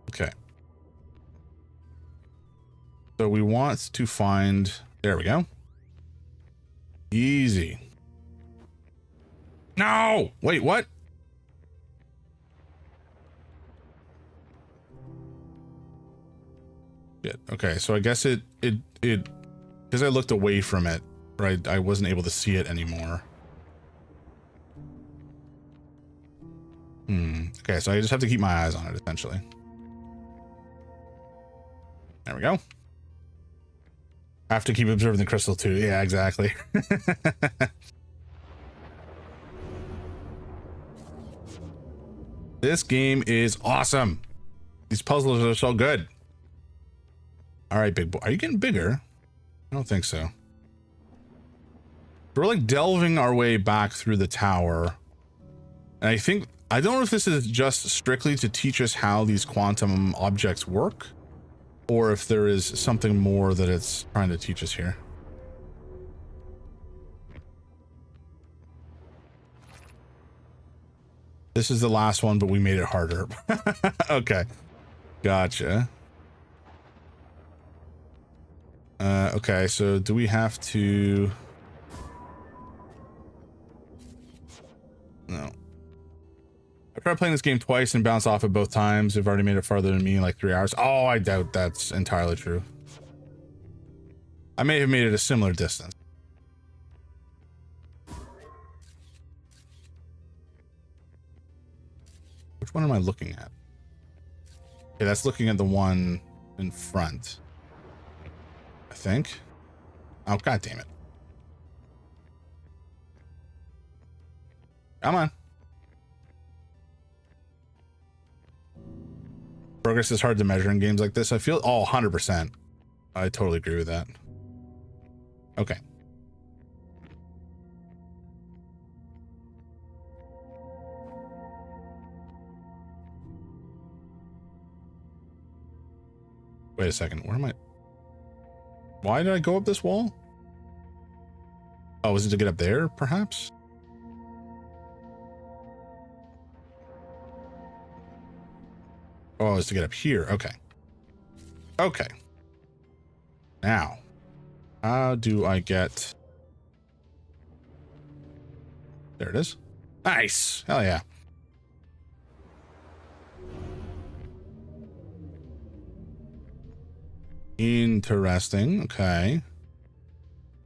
Okay. So we want to find, there we go. Easy. No! Wait, what? Shit. Okay, so I guess it because I looked away from it, right? I wasn't able to see it anymore. Okay, so I just have to keep my eyes on it, essentially. There we go. I have to keep observing the crystal too. Yeah, exactly. This game is awesome. These puzzles are so good. All right, big boy. Are you getting bigger? I don't think so. We're like delving our way back through the tower. And I don't know if this is just strictly to teach us how these quantum objects work, or if there is something more that it's trying to teach us here. This is the last one, but we made it harder. Okay. Gotcha. Okay, so do we have to... No. I tried playing this game twice and bounced off it both times. I've already made it farther than me in like 3 hours. Oh, I doubt that's entirely true. I may have made it a similar distance. Which one am I looking at? Okay, that's looking at the one in front, I think. Oh, god damn it. Come on. Progress is hard to measure in games like this. I feel, oh, 100%. I totally agree with that. Okay. Wait a second. Where am I? Why did I go up this wall? Oh, was it to get up there, perhaps? Oh, it's to get up here. Okay. Okay. Now, how do I get... There it is. Nice. Hell yeah. Interesting. Okay.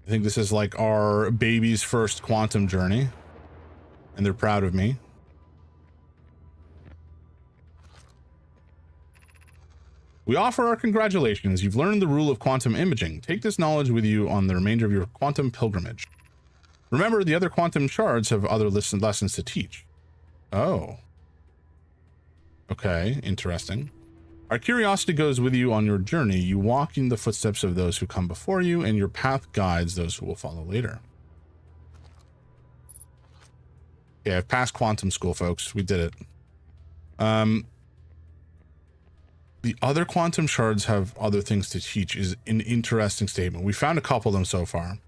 I think this is like our baby's first quantum journey. And they're proud of me. We offer our congratulations. You've learned the rule of quantum imaging. Take this knowledge with you on the remainder of your quantum pilgrimage. Remember, the other quantum shards have other lessons to teach. Oh. Okay, interesting. Our curiosity goes with you on your journey. You walk in the footsteps of those who come before you, and your path guides those who will follow later. Okay, I've passed quantum school, folks. We did it. The other quantum shards have other things to teach is an interesting statement. We found a couple of them so far.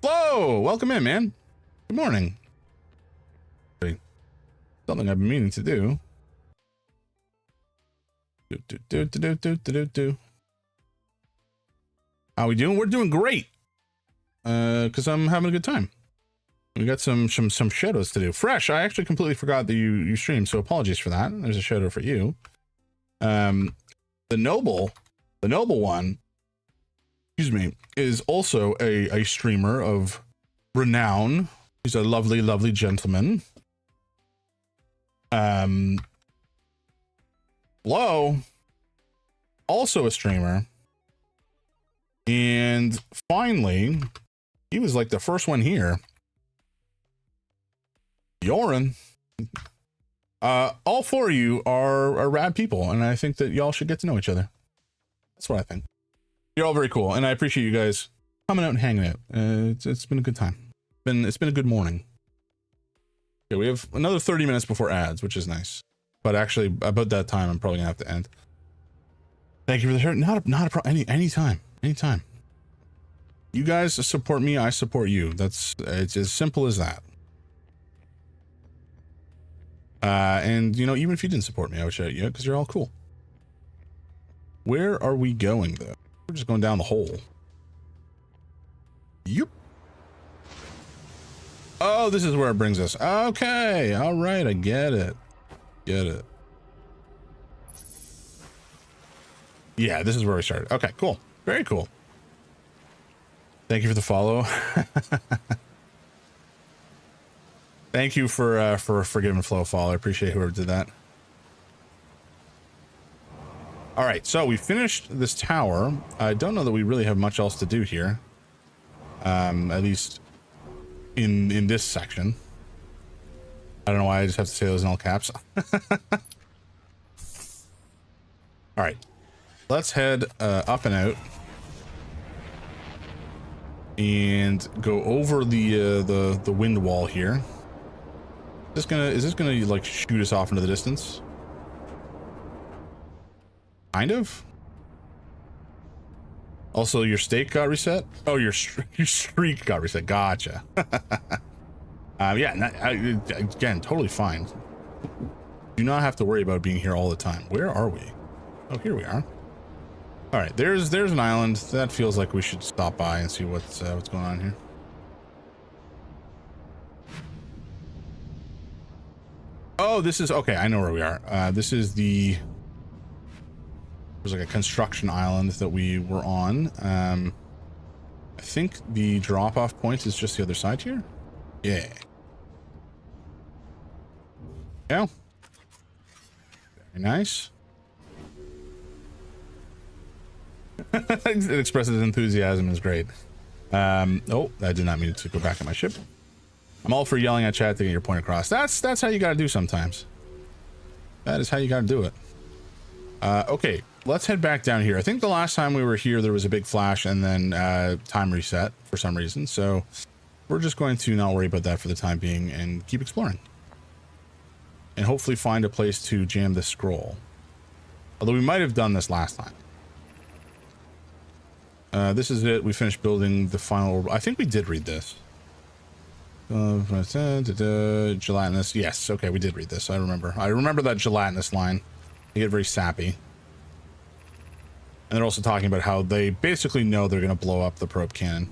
Flo, welcome in, man. Good morning. Something I've been meaning to do. How we doing? We're doing great. Because I'm having a good time. We got some shadows to do. Fresh, I actually completely forgot that you streamed, so apologies for that. There's a shadow for you. The noble one, excuse me, is also a streamer of renown. He's a lovely, lovely gentleman. Flo, also a streamer. And finally, he was like the first one here. Yoren. All four of you are rad people, and I think that y'all should get to know each other. That's what I think. You're all very cool, and I appreciate you guys coming out and hanging out. It's been a good time. It's been a good morning. Okay, we have another 30 minutes before ads, which is nice. But actually, about that time, I'm probably gonna have to end. Thank you for the shirt. Not a problem. Anytime. You guys support me, I support you. It's as simple as that. And you know, even if you didn't support me, I would shout you out because you're all cool. Where are we going though? We're just going down the hole. Yep. Oh, this is where it brings us. Okay. All right. I get it. Yeah, this is where we started. Okay, cool. Very cool. Thank you for the follow. Thank you for giving Flo a follow. I appreciate whoever did that. All right, so we finished this tower. I don't know that we really have much else to do here. At least in this section. I don't know why I just have to say those in all caps. All right, let's head up and out and go over the wind wall here. Is this gonna like shoot us off into the distance? Kind of. Also, your stake got reset. Oh, your streak got reset. Gotcha. Yeah. Again, totally fine. Do not have to worry about being here all the time. Where are we? Oh, here we are. All right. There's an island that feels like we should stop by and see what's going on here. Oh, this is okay. I know where we are. This is there's like a construction island that we were on. I think the drop-off point is just the other side here. Yeah. Yeah. Very nice. It expresses enthusiasm is great. Oh, I did not mean to go back on my ship. I'm all for yelling at chat to get your point across. That's how you gotta do sometimes. That is how you gotta do it. Okay, let's head back down here. I think the last time we were here, there was a big flash and then time reset for some reason. So we're just going to not worry about that for the time being and keep exploring. And hopefully find a place to jam this scroll. Although we might have done this last time. This is it. We finished building the final... I think we did read this. Gelatinous. Yes, okay, we did read this. I remember. I remember that gelatinous line. They get very sappy. And they're also talking about how they basically know they're going to blow up the probe cannon.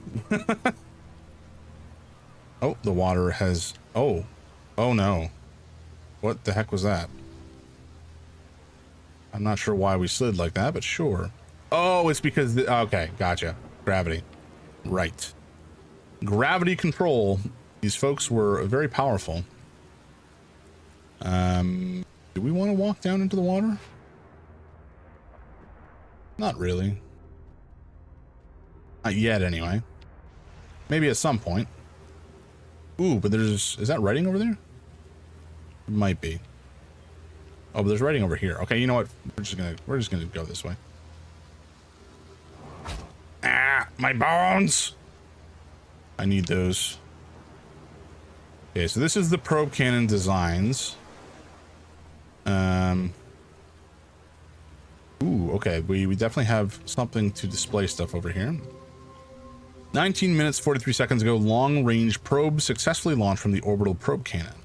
Oh, the water has... Oh. Oh, no. What the heck was that? I'm not sure why we slid like that, but sure. Oh, it's because... okay, gotcha. Gravity. Right. Gravity control. These folks were very powerful. Do we want to walk down into the water? Not really. Not yet, anyway. Maybe at some point. Ooh, but there's... Is that writing over there? It might be. Oh, but there's writing over here. Okay, you know what? We're just gonna go this way. Ah, my bones! I need those. Okay, so this is the probe cannon designs. Ooh, okay, we definitely have something to display stuff over here. 19 minutes, 43 seconds ago, long-range probe successfully launched from the orbital probe cannon.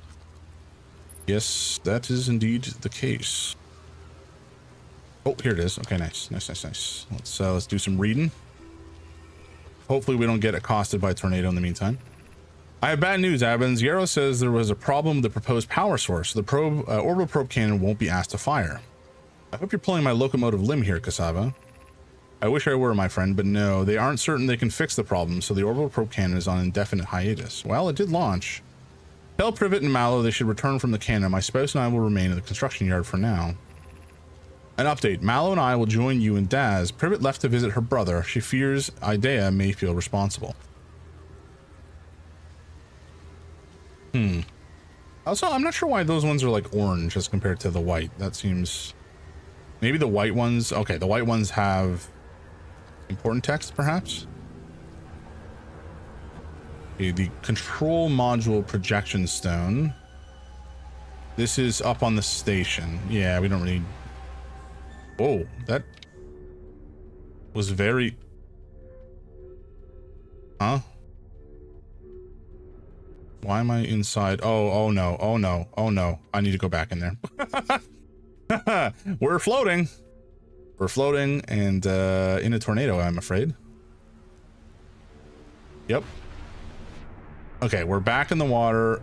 Yes, that is indeed the case. Oh, here it is. Okay, nice. Let's do some reading. Hopefully we don't get accosted by a tornado in the meantime. I have bad news, Abins. Yarrow says there was a problem with the proposed power source. The orbital probe cannon won't be asked to fire. I hope you're pulling my locomotive limb here, Cassava. I wish I were, my friend, but no, they aren't certain they can fix the problem, so the orbital probe cannon is on indefinite hiatus. Well, it did launch. Tell Privet and Mallow they should return from the cannon. My spouse and I will remain at the construction yard for now. An update. Mallow and I will join you and Daz. Privet left to visit her brother. She fears Idea may feel responsible. Also, I'm not sure why those ones are like orange as compared to the white. That seems... Maybe the white ones... Okay, the white ones have important text, perhaps? Okay, the control module projection stone. This is up on the station. Yeah, we don't really... Whoa, that was very... Huh? Why am I inside? Oh no, oh no, oh no. I need to go back in there. We're floating. We're floating and in a tornado, I'm afraid. Yep. Okay, we're back in the water.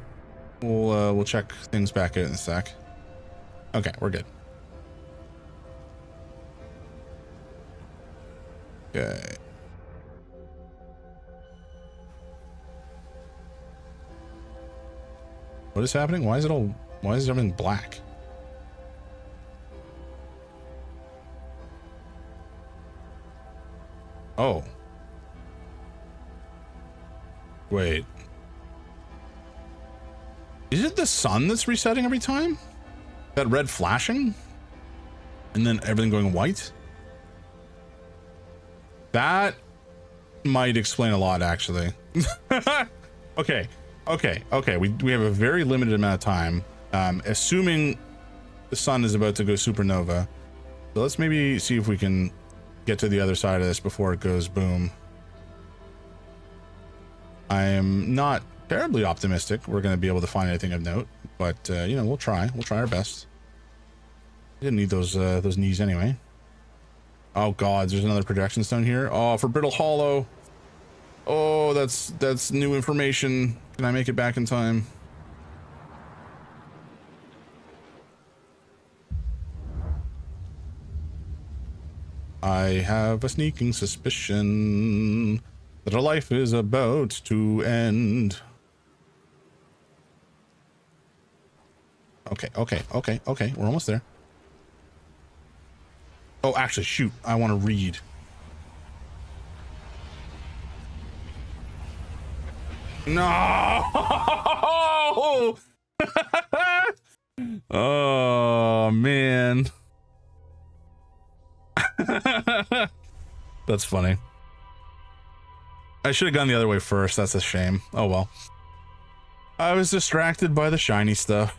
We'll check things back out in a sec. Okay, we're good. Okay. What is happening? Why is everything black? Oh. Wait. Is it the sun that's resetting every time? That red flashing? And then everything going white? That might explain a lot, actually. Okay. We have a very limited amount of time. Assuming the sun is about to go supernova. So let's maybe see if we can get to the other side of this before it goes boom. I am not terribly optimistic we're going to be able to find anything of note, but you know, we'll try our best. We didn't need those knees anyway. Oh god, there's another projection stone here. Oh, for Brittle Hollow. Oh, that's new information. Can I make it back in time? I have a sneaking suspicion that our life is about to end. Okay. We're almost there. Oh, actually, shoot. I want to read. No. Oh man. That's funny. I should have gone the other way first. That's a shame. Oh well. I was distracted by the shiny stuff.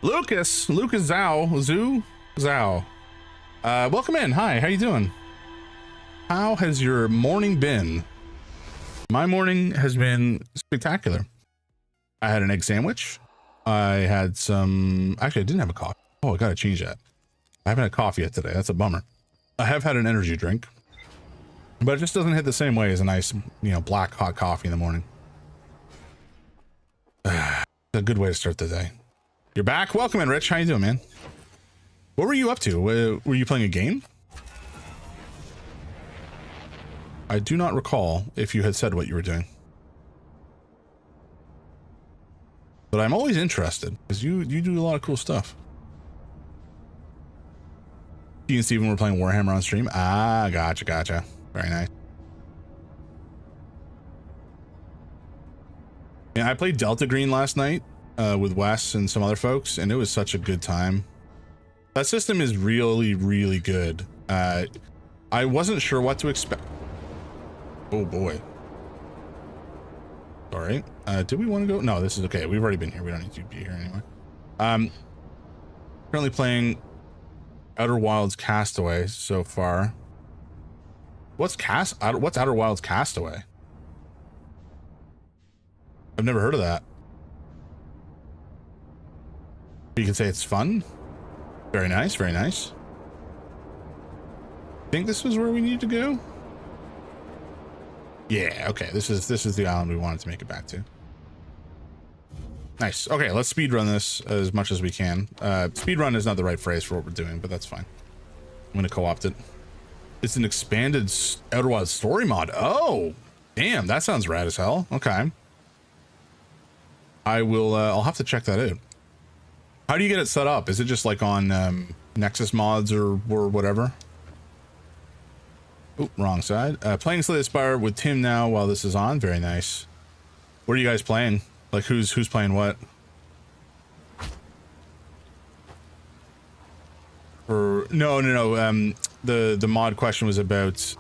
Lucas Zhao. Welcome in. Hi, how you doing? How has your morning been? My morning has been spectacular. I had an egg sandwich. I had some, actually I didn't have a coffee. Oh, I gotta change that. I haven't had coffee yet today. That's a bummer. I have had an energy drink, but it just doesn't hit the same way as a nice, black hot coffee in the morning. It's a good way to start the day. You're back. Welcome in, Rich. How you doing, man? What were you up to? Were you playing a game? I do not recall if you had said what you were doing. But I'm always interested, because you do a lot of cool stuff. You and Steven were playing Warhammer on stream? Ah, gotcha. Very nice. Yeah, I played Delta Green last night with Wes and some other folks, and it was such a good time. That system is really, really good. I wasn't sure what to expect. Oh boy. Sorry. Do we want to go? No, this is okay. We've already been here. We don't need to be here anyway. Currently playing Outer Wilds Castaway so far. What's Outer Wilds Castaway? I've never heard of that. You can say it's fun. Very nice, very nice. I think this was where we need to go. Yeah, okay. This is the island we wanted to make it back to. Nice. Okay, let's speed run this as much as we can. Speed run is not the right phrase for what we're doing, but that's fine. I'm gonna co-opt it. It's an expanded Outer Wilds story mod. Oh, damn, that sounds rad as hell. Okay. I will. I'll have to check that out. How do you get it set up? Is it just like on Nexus mods or whatever? Oh, wrong side. Playing Slay the Spire with Tim now while this is on. Very nice. What are you guys playing? Like who's playing what? Or no. The mod question was about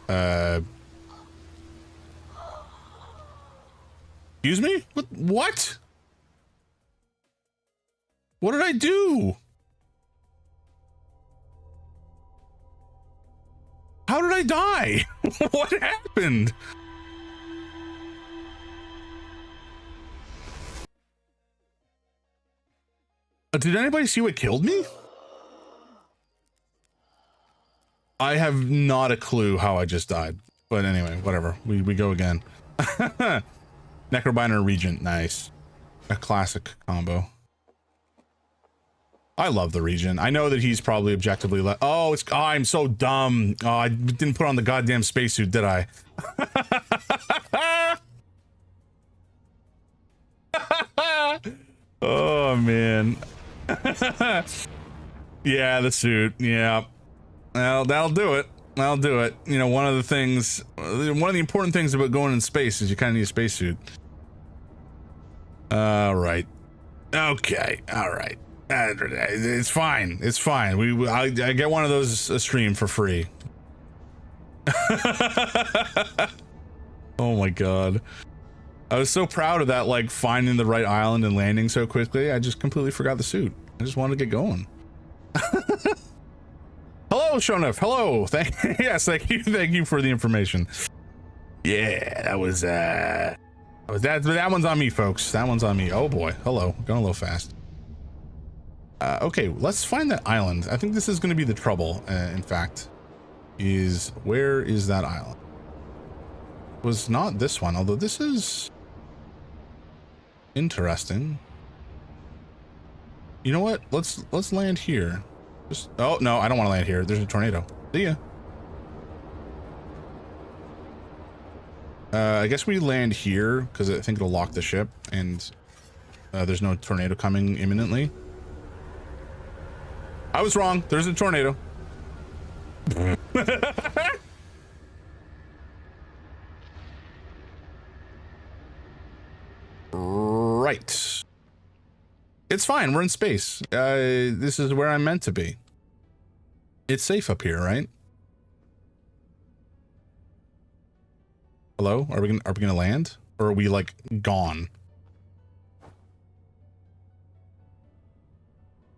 excuse me? What? What did I do? How did I die? What happened? Did anybody see what killed me? I have not a clue how I just died. But anyway, whatever. We go again. Necrobiner Regent. Nice. A classic combo. I love the Regent. I know that he's probably objectively oh, I'm so dumb. Oh, I didn't put on the goddamn spacesuit, did I? Oh man. Yeah, the suit. Yeah. Well, that'll do it. I'll do it. You know, one of the important things about going in space is you kind of need a spacesuit. All right. Okay. All right. It's fine. It's fine. I get one of those a stream for free. Oh my god. I was so proud of that, like finding the right island and landing so quickly. I just completely forgot the suit. I just wanted to get going. Hello, Shonef. Hello. Yes, thank you for the information. Yeah, that was that one's on me, folks. That one's on me. Oh boy. Hello. Going a little fast. Okay, let's find that island. I think this is going to be the trouble, in fact. Where is that island? It was not this one, although this is interesting. You know what? Let's land here. Oh no, I don't want to land here. There's a tornado. See ya. I guess we land here because I think it'll lock the ship, and there's no tornado coming imminently. I was wrong. There's a tornado. right. It's fine. We're in space. This is where I'm meant to be. It's safe up here, right? Hello? Are we gonna land? Or are we like gone?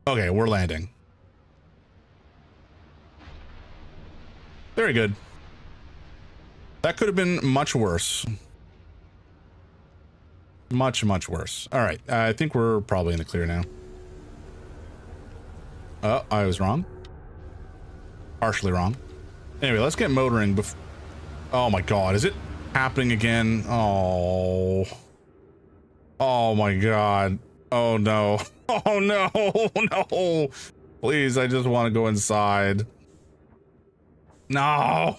Okay, we're landing. Very good. That could have been much worse. Much, much worse. All right, I think we're probably in the clear now. Oh, I was wrong. Partially wrong. Anyway, let's get motoring before... Oh my god, is it happening again? Oh. Oh my god. Oh no. Oh no. No. Please, I just want to go inside. No.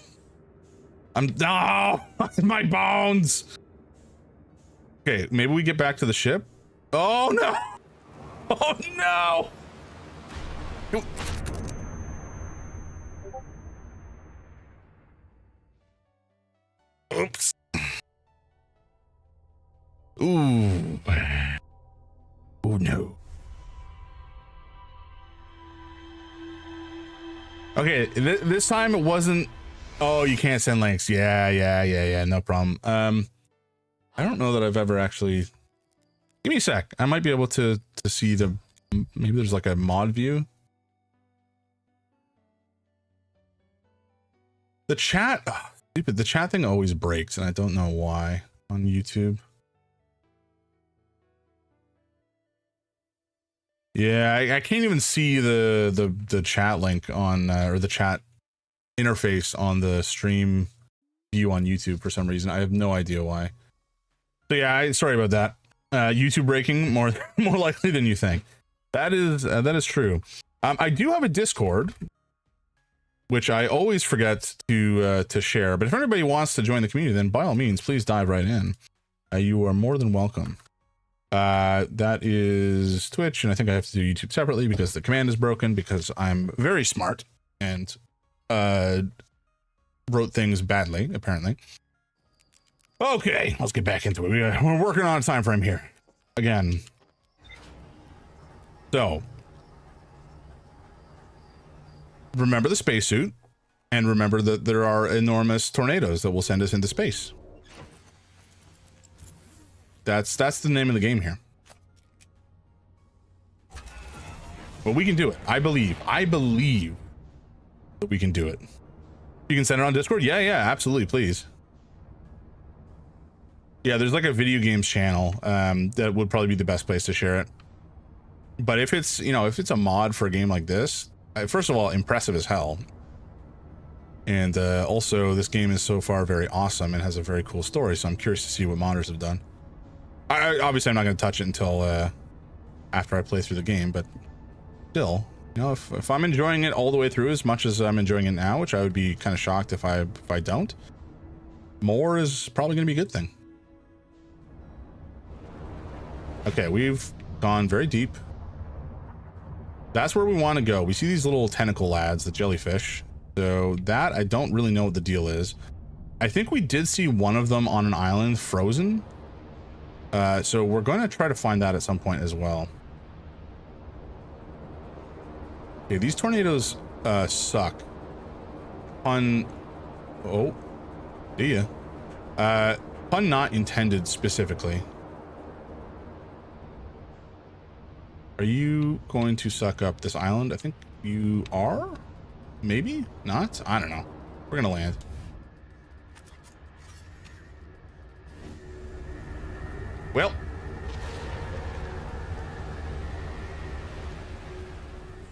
No. My bones. Okay, maybe we get back to the ship. Oh no. Oh no. Oops. Ooh. Oh no. Okay, this time it wasn't. Oh, you can't send links. Yeah. No problem. I don't know that I've ever actually. Give me a sec. I might be able to see the. Maybe there's like a mod view. The chat. Oh, stupid. The chat thing always breaks, and I don't know why on YouTube. Yeah, I can't even see the chat link on or the chat interface on the stream view on YouTube for some reason. I have no idea why. So yeah, sorry about that. YouTube breaking more likely than you think. That is true. I do have a Discord, which I always forget to share. But if anybody wants to join the community, then by all means, please dive right in. You are more than welcome. That is Twitch, and I think I have to do YouTube separately because the command is broken, because I'm very smart and wrote things badly, apparently. Okay, let's get back into it. We're working on a time frame here again. So remember the spacesuit, and remember that there are enormous tornadoes that will send us into space. That's the name of the game here. But we can do it. I believe that we can do it. You can send it on Discord? Yeah, absolutely, please. Yeah, there's like a video games channel that would probably be the best place to share it. But if it's, if it's a mod for a game like this, first of all, impressive as hell. And also, this game is so far very awesome and has a very cool story, so I'm curious to see what modders have done. Obviously, I'm not going to touch it until after I play through the game, but still, if I'm enjoying it all the way through as much as I'm enjoying it now, which I would be kind of shocked if I don't, more is probably going to be a good thing. Okay, we've gone very deep. That's where we want to go. We see these little tentacle lads, the jellyfish. So that, I don't really know what the deal is. I think we did see one of them on an island frozen. So we're going to try to find that at some point as well. Okay, these tornadoes suck. Pun. Oh, do ya? Pun not intended specifically. Are you going to suck up this island? I think you are. Maybe not. I don't know. We're gonna land. Well.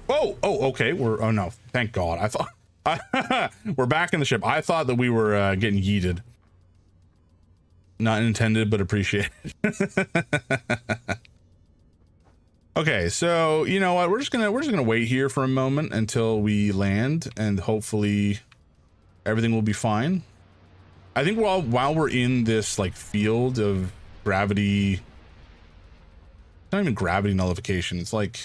Oh, okay. Oh no, thank God. I thought we're back in the ship. I thought that we were getting yeeted. Not intended, but appreciated. Okay, so you know what? We're just gonna wait here for a moment until we land, and hopefully everything will be fine. I think while we're in this like field of gravity, not even gravity nullification, it's like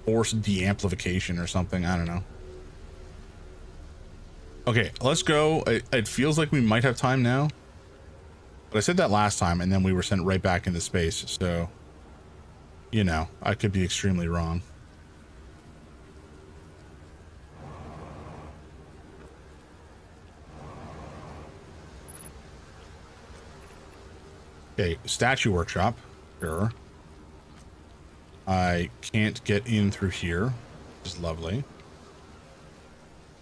force de-amplification or something. I don't know. Okay, let's go. It feels like we might have time now. But I said that last time, and then we were sent right back into space. So, you know, I could be extremely wrong. Okay, statue workshop. Sure. I can't get in through here, which is lovely.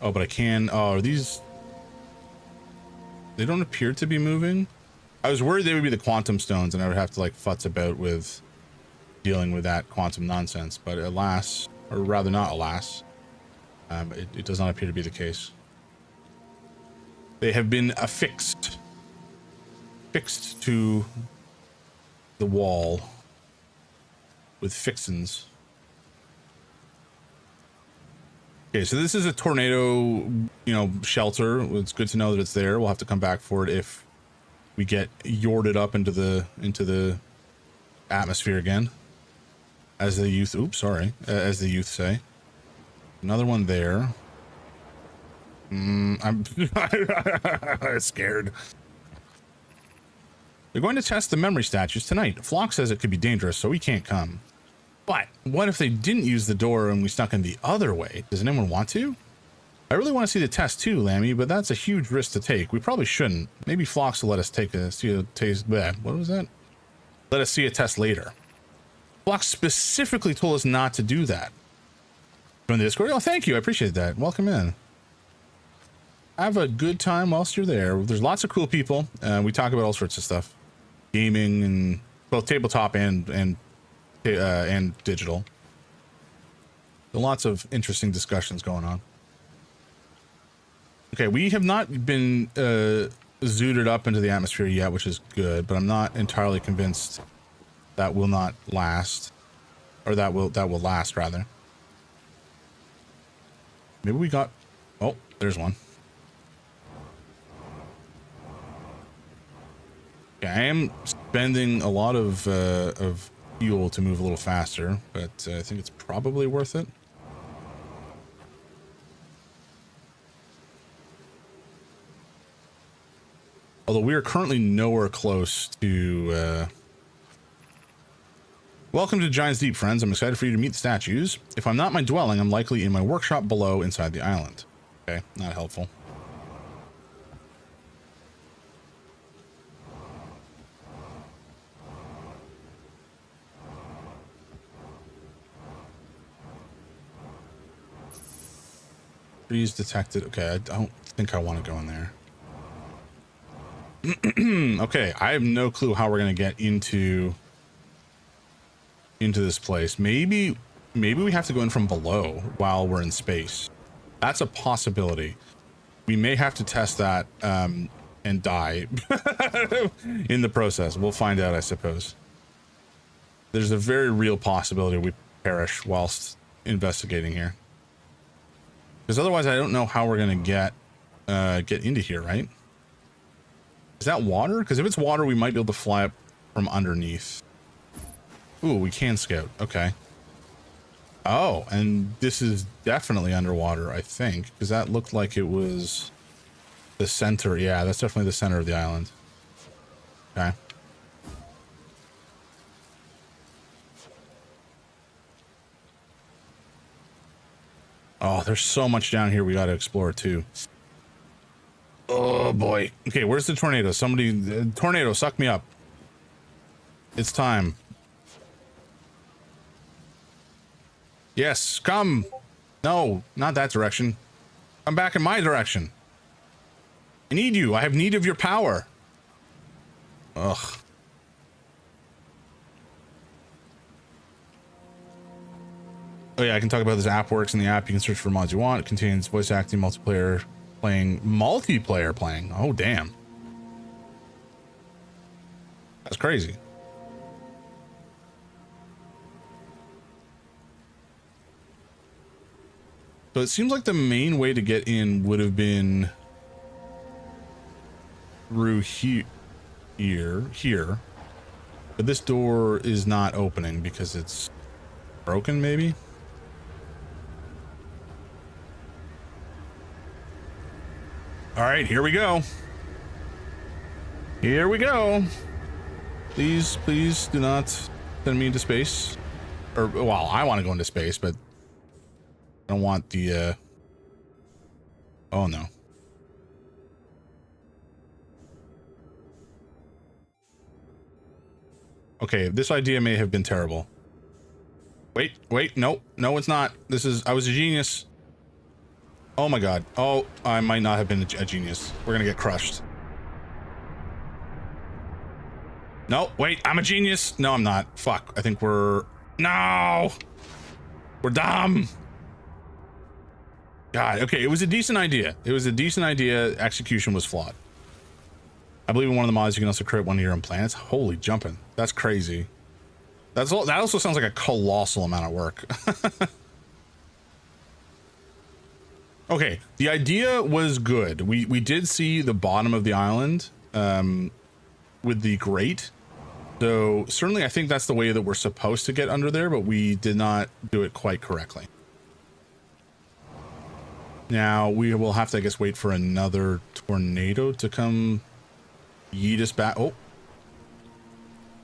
Oh, but I can. Oh, are these... They don't appear to be moving. I was worried they would be the quantum stones and I would have to like futz about with dealing with that quantum nonsense, but alas, or rather not alas, it does not appear to be the case. They have been affixed to the wall with fixins. Okay, so this is a tornado, you know, shelter. It's good to know that it's there. We'll have to come back for it if we get yorded up into the atmosphere again, as the youth. Oops, sorry, as the youth say. Another one there. I'm scared. They're going to test the memory statues tonight. Flock says it could be dangerous, so we can't come. But what if they didn't use the door and we snuck in the other way? Does anyone want to? I really want to see the test too, Lammy, but that's a huge risk to take. We probably shouldn't. Maybe Phlox will let us take a taste. What was that? Let us see a test later. Phlox specifically told us not to do that. Join the Discord. Oh, thank you. I appreciate that. Welcome in. Have a good time whilst you're there. There's lots of cool people. We talk about all sorts of stuff, gaming and both tabletop and digital. There's lots of interesting discussions going on. Okay, we have not been zooted up into the atmosphere yet, which is good, but I'm not entirely convinced that will not last, or that will last rather. Maybe we got. Oh, there's one. Okay, I am spending a lot of fuel to move a little faster, but I think it's probably worth it. Although we are currently nowhere close to... Welcome to Giant's Deep, friends. I'm excited for you to meet the statues. If I'm not in my dwelling, I'm likely in my workshop below inside the island. Okay, not helpful. Trees detected. Okay, I don't think I want to go in there. Okay, I have no clue how we're gonna get into this place. Maybe we have to go in from below while we're in space. That's a possibility. We may have to test that and die in the process. We'll find out, I suppose. There's a very real possibility we perish whilst investigating here, because otherwise I don't know how we're gonna get into here, right? Is that water? Because if it's water, we might be able to fly up from underneath. Ooh, we can scout. Okay. Oh, and this is definitely underwater, I think, because that looked like it was the center. Yeah, that's definitely the center of the island. Okay. Oh, there's so much down here we got to explore too. Oh boy. Okay, where's the tornado? Somebody, tornado, suck me up. It's time. Yes, come. No, not that direction. Come back in my direction. I need you. I have need of your power. Ugh. Oh yeah, I can talk about this app. Works in the app. You can search for mods you want. It contains voice acting, multiplayer playing. Oh damn, that's crazy. So it seems like the main way to get in would have been through here, but this door is not opening because it's broken, maybe. All right, here we go. Here we go. Please do not send me into space. Or, well, I want to go into space, but I don't want the, oh no. Okay, this idea may have been terrible. Wait, no, it's not. I was a genius. Oh my god. Oh, I might not have been a genius. We're gonna get crushed. No, wait, I'm a genius. No, I'm not. Fuck, I think we're... No! We're dumb! God, okay, it was a decent idea. Execution was flawed. I believe in one of the mods you can also create one of your own planets. Holy jumping. That's crazy. That also sounds like a colossal amount of work. Okay, the idea was good. We did see the bottom of the island with the grate. So certainly I think that's the way that we're supposed to get under there, but we did not do it quite correctly. Now we will have to, I guess, wait for another tornado to come yeet us back. Oh,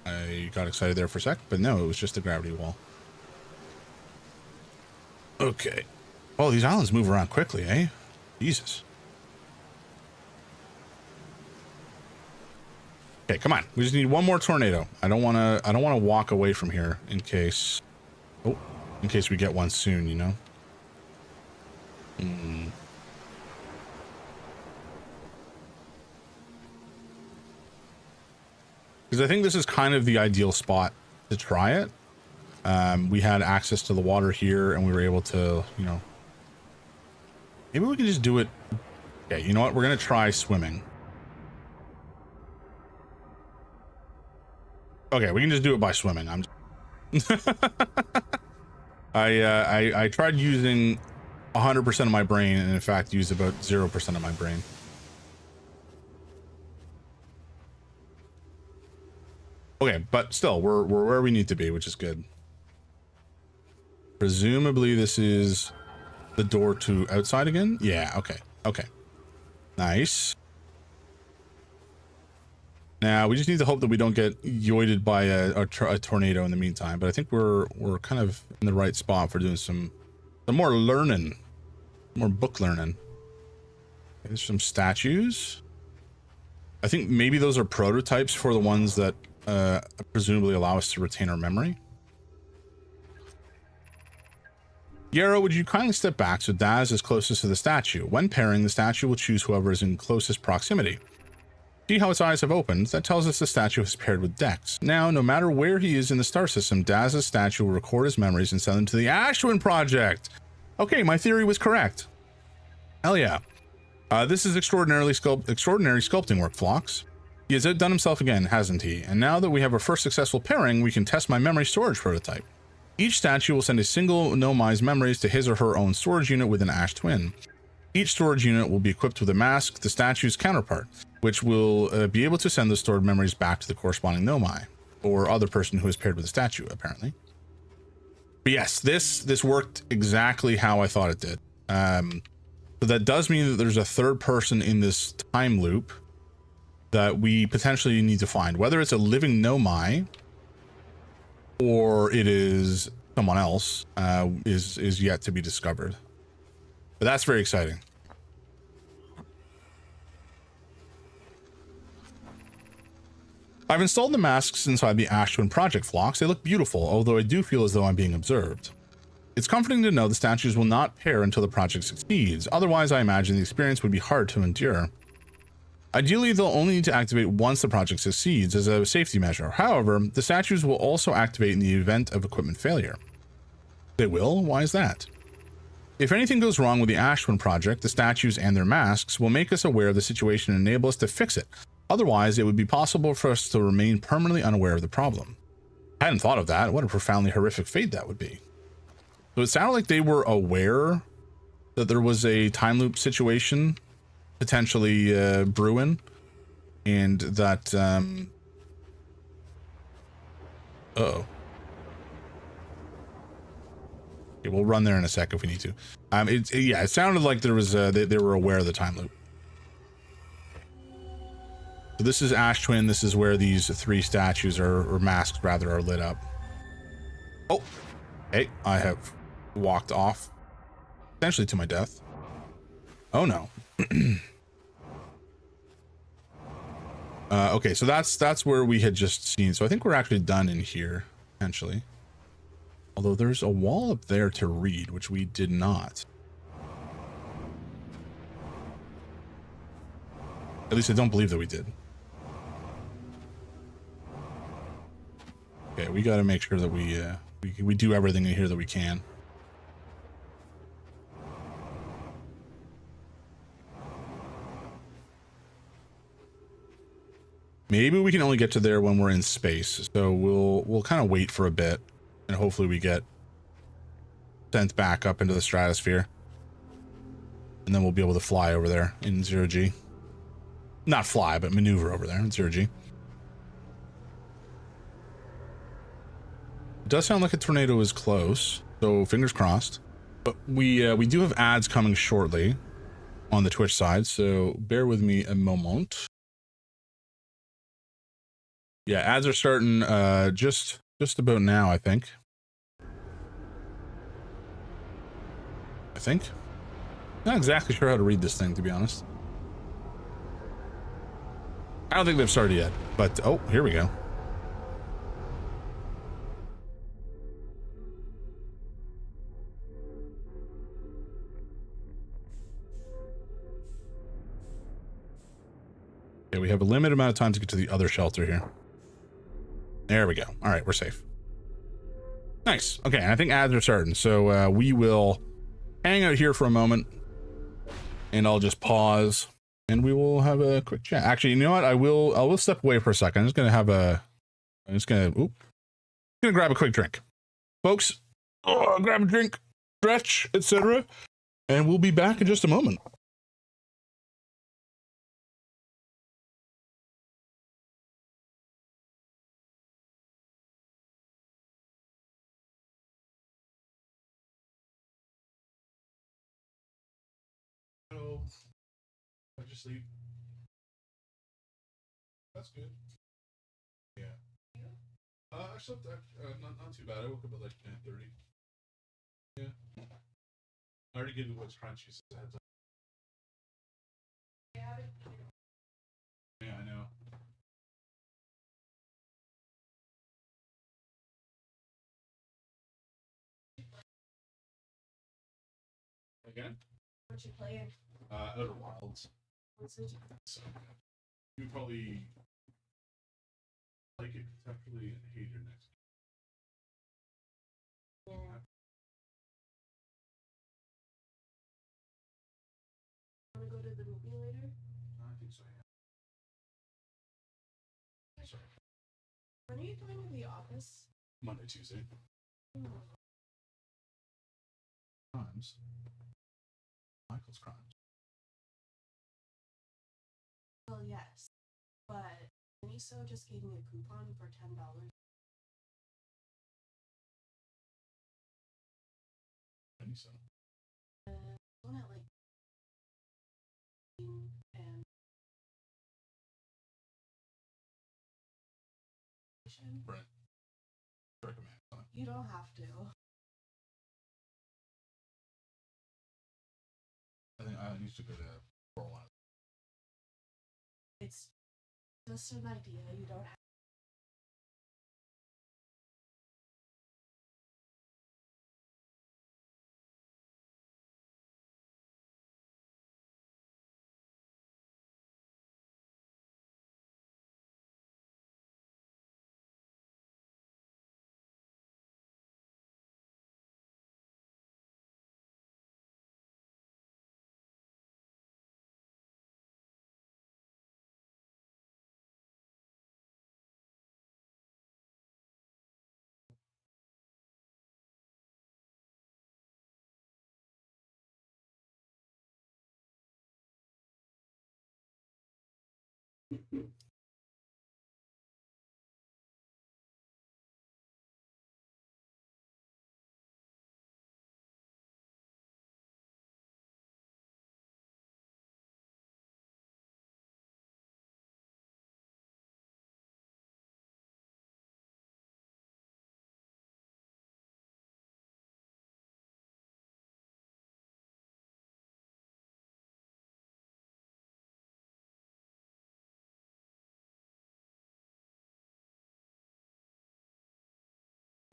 I got excited there for a sec, but no, it was just a gravity wall. Okay. Oh, these islands move around quickly, eh? Jesus. Okay, come on. We just need one more tornado. I don't want to walk away from here in case we get one soon, you know. Because I think this is kind of the ideal spot to try it. We had access to the water here and we were able to, you know, maybe we can just do it. Okay, you know what? We're going to try swimming. Okay, we can just do it by swimming. I tried using 100% of my brain and in fact used about 0% of my brain. Okay, but still, we're where we need to be, which is good. Presumably this is the door to outside again? Yeah, okay. Nice. Now, we just need to hope that we don't get yoided by a tornado in the meantime, but I think we're kind of in the right spot for doing some more learning. More book learning. There's some statues. I think maybe those are prototypes for the ones that presumably allow us to retain our memory. Yarrow, would you kindly step back so Daz is closest to the statue? When pairing, the statue will choose whoever is in closest proximity. See how its eyes have opened? That tells us the statue has paired with Dex. Now, no matter where he is in the star system, Daz's statue will record his memories and send them to the Ashwin Project. Okay, my theory was correct. Hell yeah. This is extraordinary sculpting work, Phlox. He has outdone himself again, hasn't he? And now that we have our first successful pairing, we can test my memory storage prototype. Each statue will send a single Nomai's memories to his or her own storage unit with an Ash Twin. Each storage unit will be equipped with a mask, the statue's counterpart, which will be able to send the stored memories back to the corresponding Nomai, or other person who is paired with the statue, apparently. But yes, this worked exactly how I thought it did. So that does mean that there's a third person in this time loop that we potentially need to find, whether it's a living Nomai or it is someone else, is yet to be discovered. But that's very exciting. I've installed the masks inside the Ashwin Project, Phlox. They look beautiful, although I do feel as though I'm being observed. It's comforting to know the statues will not pair until the project succeeds. Otherwise, I imagine the experience would be hard to endure. Ideally, they'll only need to activate once the project succeeds as a safety measure. However, the statues will also activate in the event of equipment failure. They will? Why is that? If anything goes wrong with the Ashwin Project, the statues and their masks will make us aware of the situation and enable us to fix it. Otherwise, it would be possible for us to remain permanently unaware of the problem. I hadn't thought of that. What a profoundly horrific fate that would be. So it sounded like they were aware that there was a time loop situation potentially brewing, and that uh-oh. Okay, we'll run there in a sec if we need to. It sounded like there was they were aware of the time loop. So this is Ash Twin. This is where these three statues or masks rather are lit up. Oh, hey, I have walked off essentially to my death. Oh no. Okay, so that's where we had just seen. So I think we're actually done in here, potentially. Although there's a wall up there to read, which we did not. At least I don't believe that we did. Okay, we got to make sure that we do everything in here that we can. Maybe we can only get to there when we're in space. So we'll kind of wait for a bit, and hopefully we get sent back up into the stratosphere, and then we'll be able to fly over there in 0G. Not fly, but maneuver over there in 0G. It does sound like a tornado is close, so fingers crossed. But we do have ads coming shortly on the Twitch side, so bear with me a moment. Yeah, ads are starting just about now, I think. Not exactly sure how to read this thing, to be honest. I don't think they've started yet, but oh, here we go. Okay, we have a limited amount of time to get to the other shelter here. There we go. All right, we're safe. Nice. Okay, and I think ads are starting, so we will hang out here for a moment, and I'll just pause, and we will have a quick chat. Actually, you know what? I will step away for a second. I'm just gonna grab a quick drink, folks. Grab a drink, stretch, etc., and we'll be back in just a moment. How'd you sleep? That's good. Yeah. I slept not too bad. I woke up at like 10:30. Yeah. I already gave you what's crunchy, so heads up. Yeah, I know. Again? What you playing? Outer Wilds. What's it? So you probably like it conceptually and hate your next. Yeah. Want to go to the movie later? I think so, yeah. Sorry. When are you going to the office? Monday, Tuesday. Crimes. Michael's crimes. Well, yes, but Miniso just gave me a coupon for $10. Miniso. One at like and Brent. Recommend. You don't have to. I think I used to go to Carolina. It's just an idea. You don't have.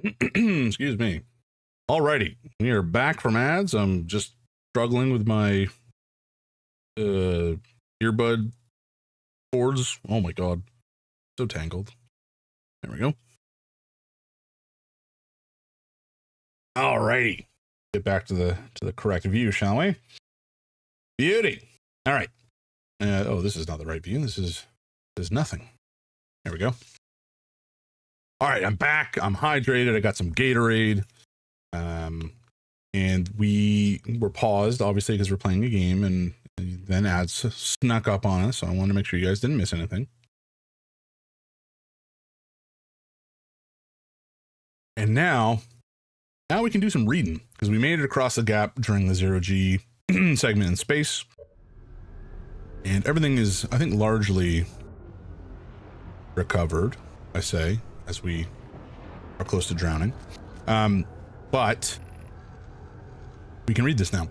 Excuse me. Alrighty, we are back from ads. I'm just struggling with my earbud cords. Oh my god, so tangled. There we go. Alrighty, get back to the correct view, shall we? Beauty. All right. Oh, this is not the right view. This is nothing. There we go. All right, I'm back. I'm hydrated. I got some Gatorade. And we were paused, obviously, because we're playing a game, and then ads snuck up on us. So I wanted to make sure you guys didn't miss anything. And now we can do some reading, because we made it across the gap during the zero-G segment in space. And everything is, I think, largely recovered, I say, as we are close to drowning. But we can read this now.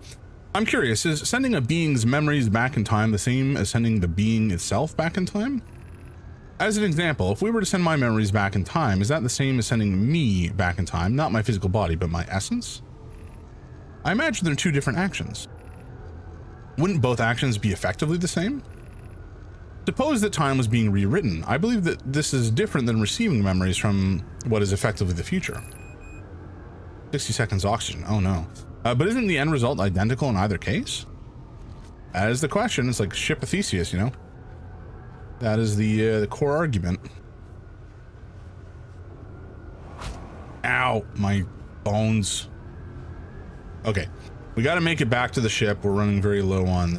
I'm curious, is sending a being's memories back in time the same as sending the being itself back in time? As an example, if we were to send my memories back in time, is that the same as sending me back in time? Not my physical body, but my essence? I imagine they're two different actions. Wouldn't both actions be effectively the same? Suppose that time was being rewritten. I believe that this is different than receiving memories from what is effectively the future. 60 seconds oxygen. Oh no. But isn't the end result identical in either case? That is the question. It's like Ship of Theseus, you know? That is the core argument. Ow, my bones. Okay, we got to make it back to the ship. We're running very low on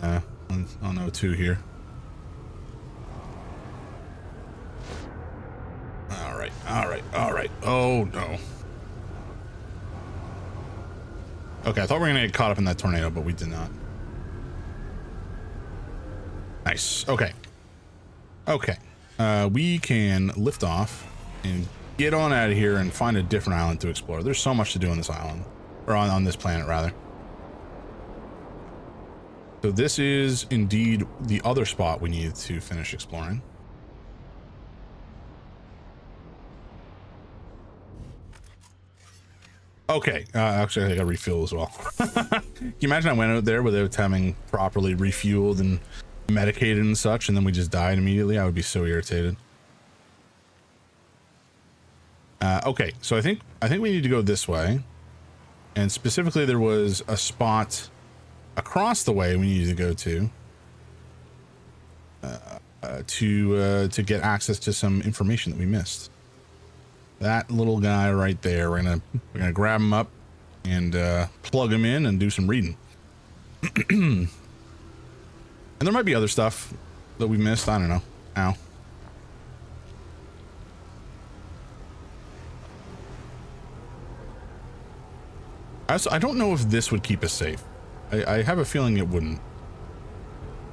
O2 here. All right. Oh no. Okay, I thought we were gonna get caught up in that tornado, but we did not. Nice. Okay. We can lift off and get on out of here and find a different island to explore. There's so much to do on this island, or on this planet rather. So this is indeed the other spot we need to finish exploring. Okay, actually I got refuel as well. Can you imagine I went out there without having properly refueled and medicated and such, and then we just died immediately? I would be so irritated. Okay, so I think we need to go this way, and specifically there was a spot across the way we needed to go to get access to some information that we missed. That little guy right there, we're gonna grab him up and plug him in and do some reading. And there might be other stuff that we missed. I don't know. Ow. I don't know if this would keep us safe. I have a feeling it wouldn't,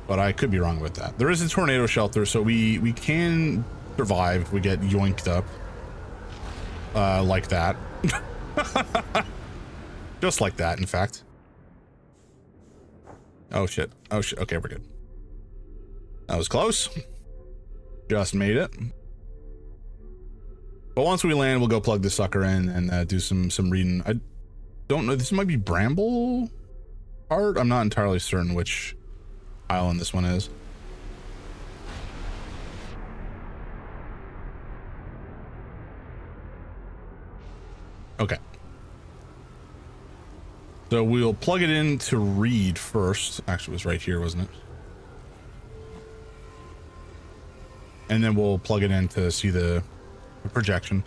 but I could be wrong with that. There is a tornado shelter, so we can survive if we get yoinked up. Like that. Just like that, in fact. Oh shit. Okay, we're good. That was close. Just made it. But once we land, we'll go plug this sucker in and do some reading. I don't know. This might be Bramble Heart. I'm not entirely certain which island this one is. Okay. So we'll plug it in to read first. Actually, it was right here, wasn't it? And then we'll plug it in to see the projection.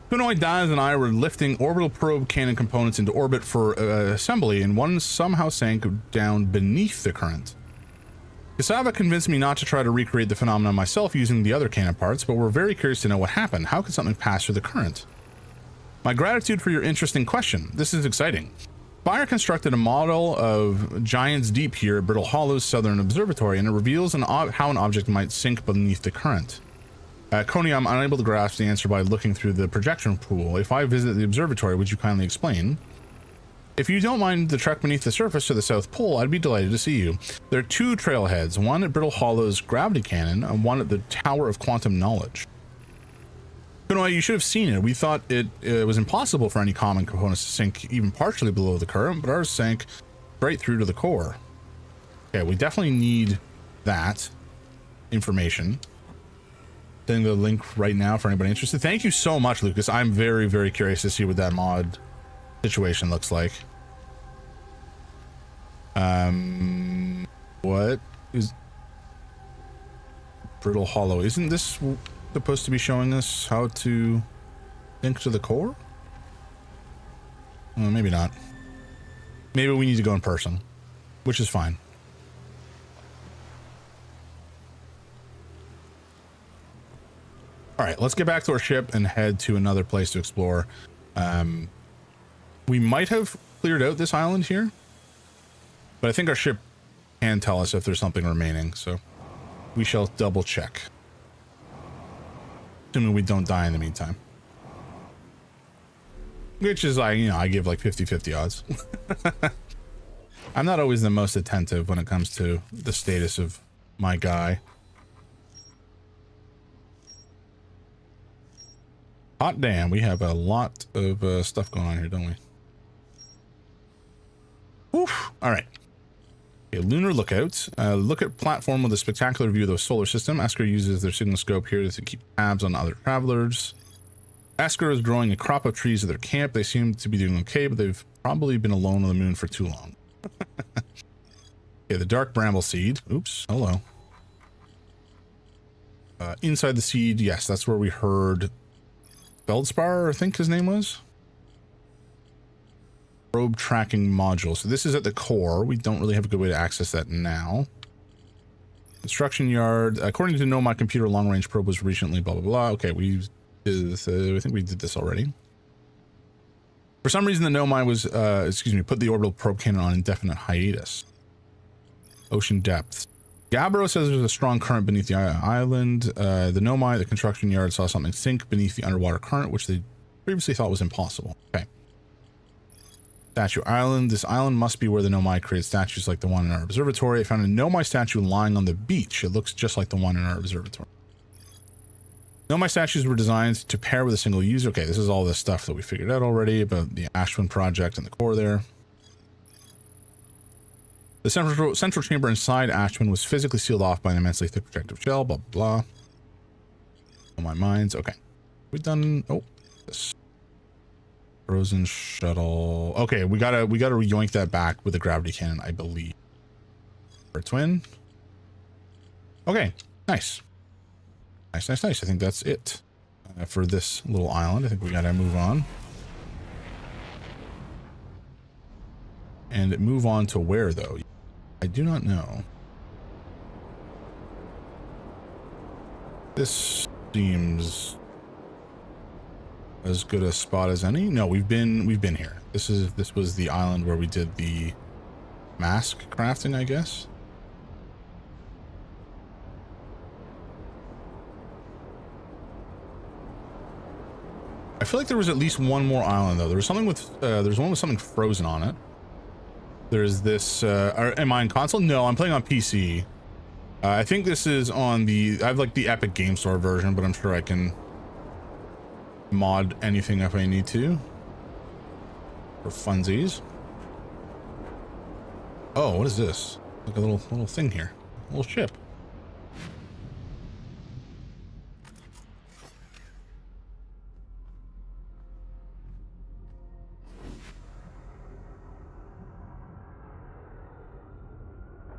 Kunoid Daz and I were lifting orbital probe cannon components into orbit for assembly, and one somehow sank down beneath the current. Cassava convinced me not to try to recreate the phenomenon myself using the other cannon parts, but we're very curious to know what happened. How could something pass through the current? My gratitude for your interesting question. This is exciting. Spire constructed a model of Giant's Deep here at Brittle Hollow's Southern Observatory, and it reveals how an object might sink beneath the current. Coney, I'm unable to grasp the answer by looking through the projection pool. If I visit the observatory, would you kindly explain? If you don't mind the trek beneath the surface to the South Pole, I'd be delighted to see you. There are two trailheads, one at Brittle Hollow's Gravity Cannon and one at the Tower of Quantum Knowledge. Kunoi, you should have seen it. We thought it was impossible for any common components to sink even partially below the current, but ours sank right through to the core. Okay, we definitely need that information. Sending the link right now for anybody interested. Thank you so much, Lucas. I'm very, very curious to see what that mod situation looks like. What is Brittle Hollow? Isn't this supposed to be showing us how to link to the core? Well, maybe not. Maybe we need to go in person, which is fine. All right, let's get back to our ship and head to another place to explore. We might have cleared out this island here, but I think our ship can tell us if there's something remaining, so we shall double check. Assuming we don't die in the meantime. Which is like, you know, I give like 50-50 odds. I'm not always the most attentive when it comes to the status of my guy. Hot damn, we have a lot of stuff going on here, don't we? Oof. All right. Okay, lunar lookout. Look at platform with a spectacular view of the solar system. Esker uses their signal scope here to keep tabs on other travelers. Esker is growing a crop of trees at their camp. They seem to be doing okay, but they've probably been alone on the moon for too long. Okay, the dark bramble seed. Oops, hello. Inside the seed, yes, that's where we heard Feldspar, I think his name was. Probe tracking module. So this is at the core. We don't really have a good way to access that now. Construction yard. According to Nomad Computer, long range probe was recently blah blah blah. Okay, we did this, I think we did this already. For some reason, the Nomad was put the orbital probe cannon on indefinite hiatus. Ocean depth. Gabbro says there's a strong current beneath the island. The Nomai, the construction yard, saw something sink beneath the underwater current, which they previously thought was impossible. Okay. Statue Island. This island must be where the Nomai created statues like the one in our observatory. I found a Nomai statue lying on the beach. It looks just like the one in our observatory. Nomai statues were designed to pair with a single user. Okay, this is all the stuff that we figured out already about the Ashwin project and the core there. The central chamber inside Ashwin was physically sealed off by an immensely thick protective shell, blah, blah, blah. On my minds. Okay. We've done, oh, this. Frozen shuttle. Okay, we gotta yoink that back with a gravity cannon, I believe. For a twin. Okay, nice. Nice, nice, nice. I think that's it for this little island. I think we gotta move on. And move on to where, though? I do not know. This seems as good a spot as any. No, we've been here. This was the island where we did the mask crafting, I guess. I feel like there was at least one more island though. There was something with there's one with something frozen on it. There's this am I on console? No, I'm playing on PC. I think this is on the I have like the Epic Game Store version, but I'm sure I can mod anything if I need to for funsies. Oh, what is this? Like a little thing here. A little ship.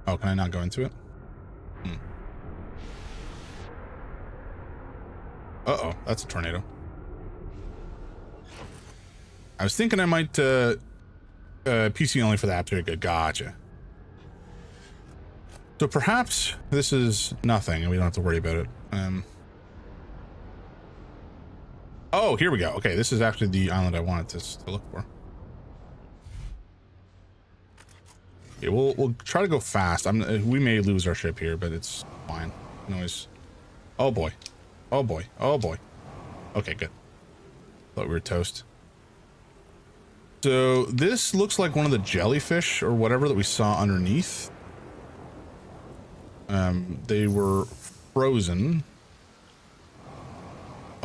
Oh, can I not go into it? Uh-oh, that's a tornado. I was thinking I might PC only for the app. Good, gotcha. So perhaps this is nothing and we don't have to worry about it. Oh, here we go. Okay, this is actually the island I wanted to look for. Okay, we'll try to go fast. We may lose our ship here, but it's fine. Noise. Oh boy. Oh boy. Oh boy. Okay, good. Thought we were toast. So this looks like one of the jellyfish or whatever that we saw underneath. They were frozen.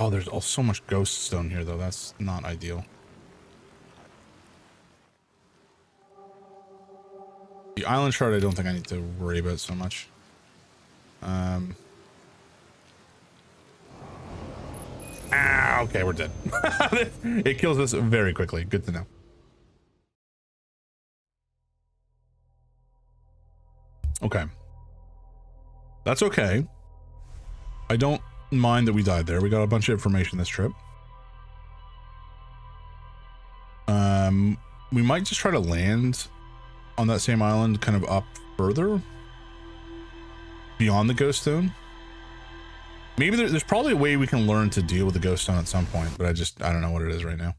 Oh, there's also so much ghost stone here, though. That's not ideal. The island shard, I don't think I need to worry about so much. Okay, we're dead. It kills us very quickly. Good to know. Okay. That's okay. I don't mind that we died there. We got a bunch of information this trip. We might just try to land on that same island, kind of up further beyond the ghost stone. Maybe there's probably a way we can learn to deal with the ghost stone at some point, but I don't know what it is right now.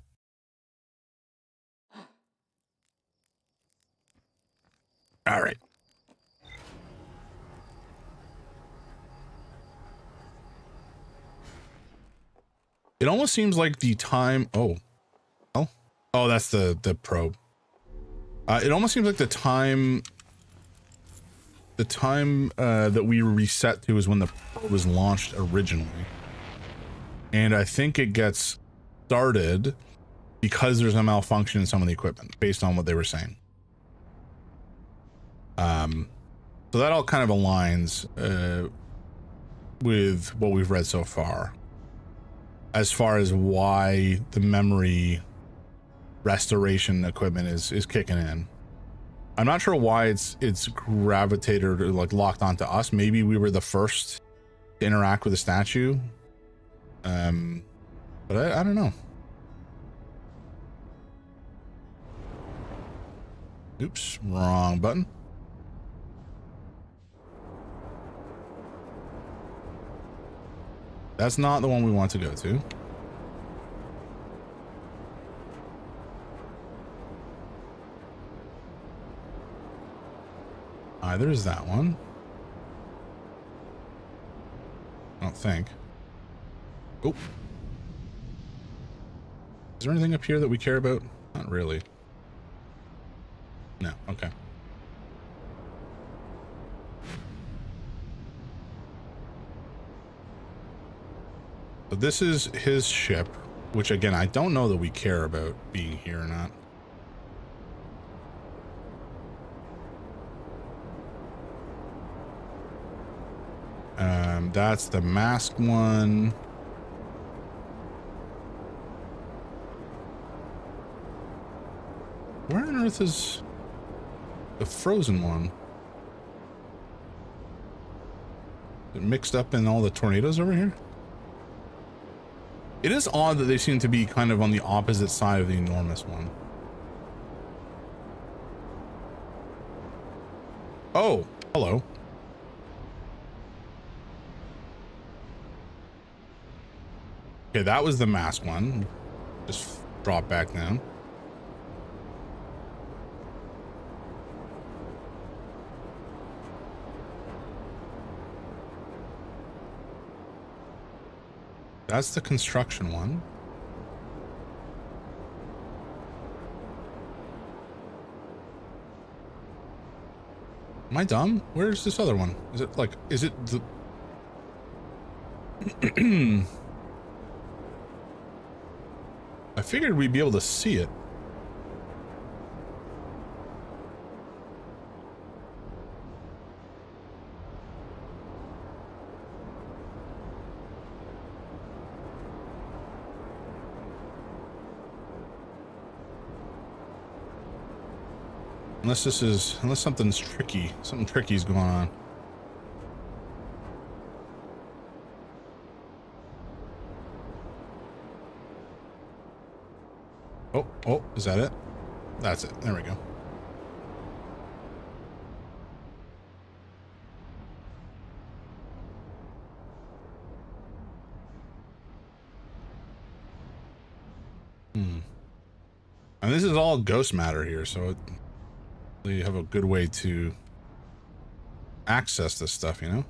All right. It almost seems like the time. Oh, that's the probe. It almost seems like the time that we reset to is when the probe was launched originally, and I think it gets started because there's a malfunction in some of the equipment based on what they were saying. So that all kind of aligns with what we've read so far as why the memory restoration equipment is kicking in. I'm not sure why it's gravitated or like locked onto us. Maybe we were the first to interact with the statue. But I don't know. Oops, wrong button. That's not the one we want to go to. Either is that one. I don't think. Oh. Is there anything up here that we care about? Not really. No, okay. So this is his ship, which again, I don't know that we care about being here or not. That's the masked one. Where on earth is the frozen one? Is it mixed up in all the tornadoes over here? It is odd that they seem to be kind of on the opposite side of the enormous one. Oh, hello. Okay, that was the mask one. Just drop back down. That's the construction one. Am I dumb? Where's this other one? Is it like, is it the... I figured we'd be able to see it. Unless something's tricky. Something tricky's going on. Oh, is that it? That's it. There we go. And this is all ghost matter here, so you have a good way to access this stuff, you know?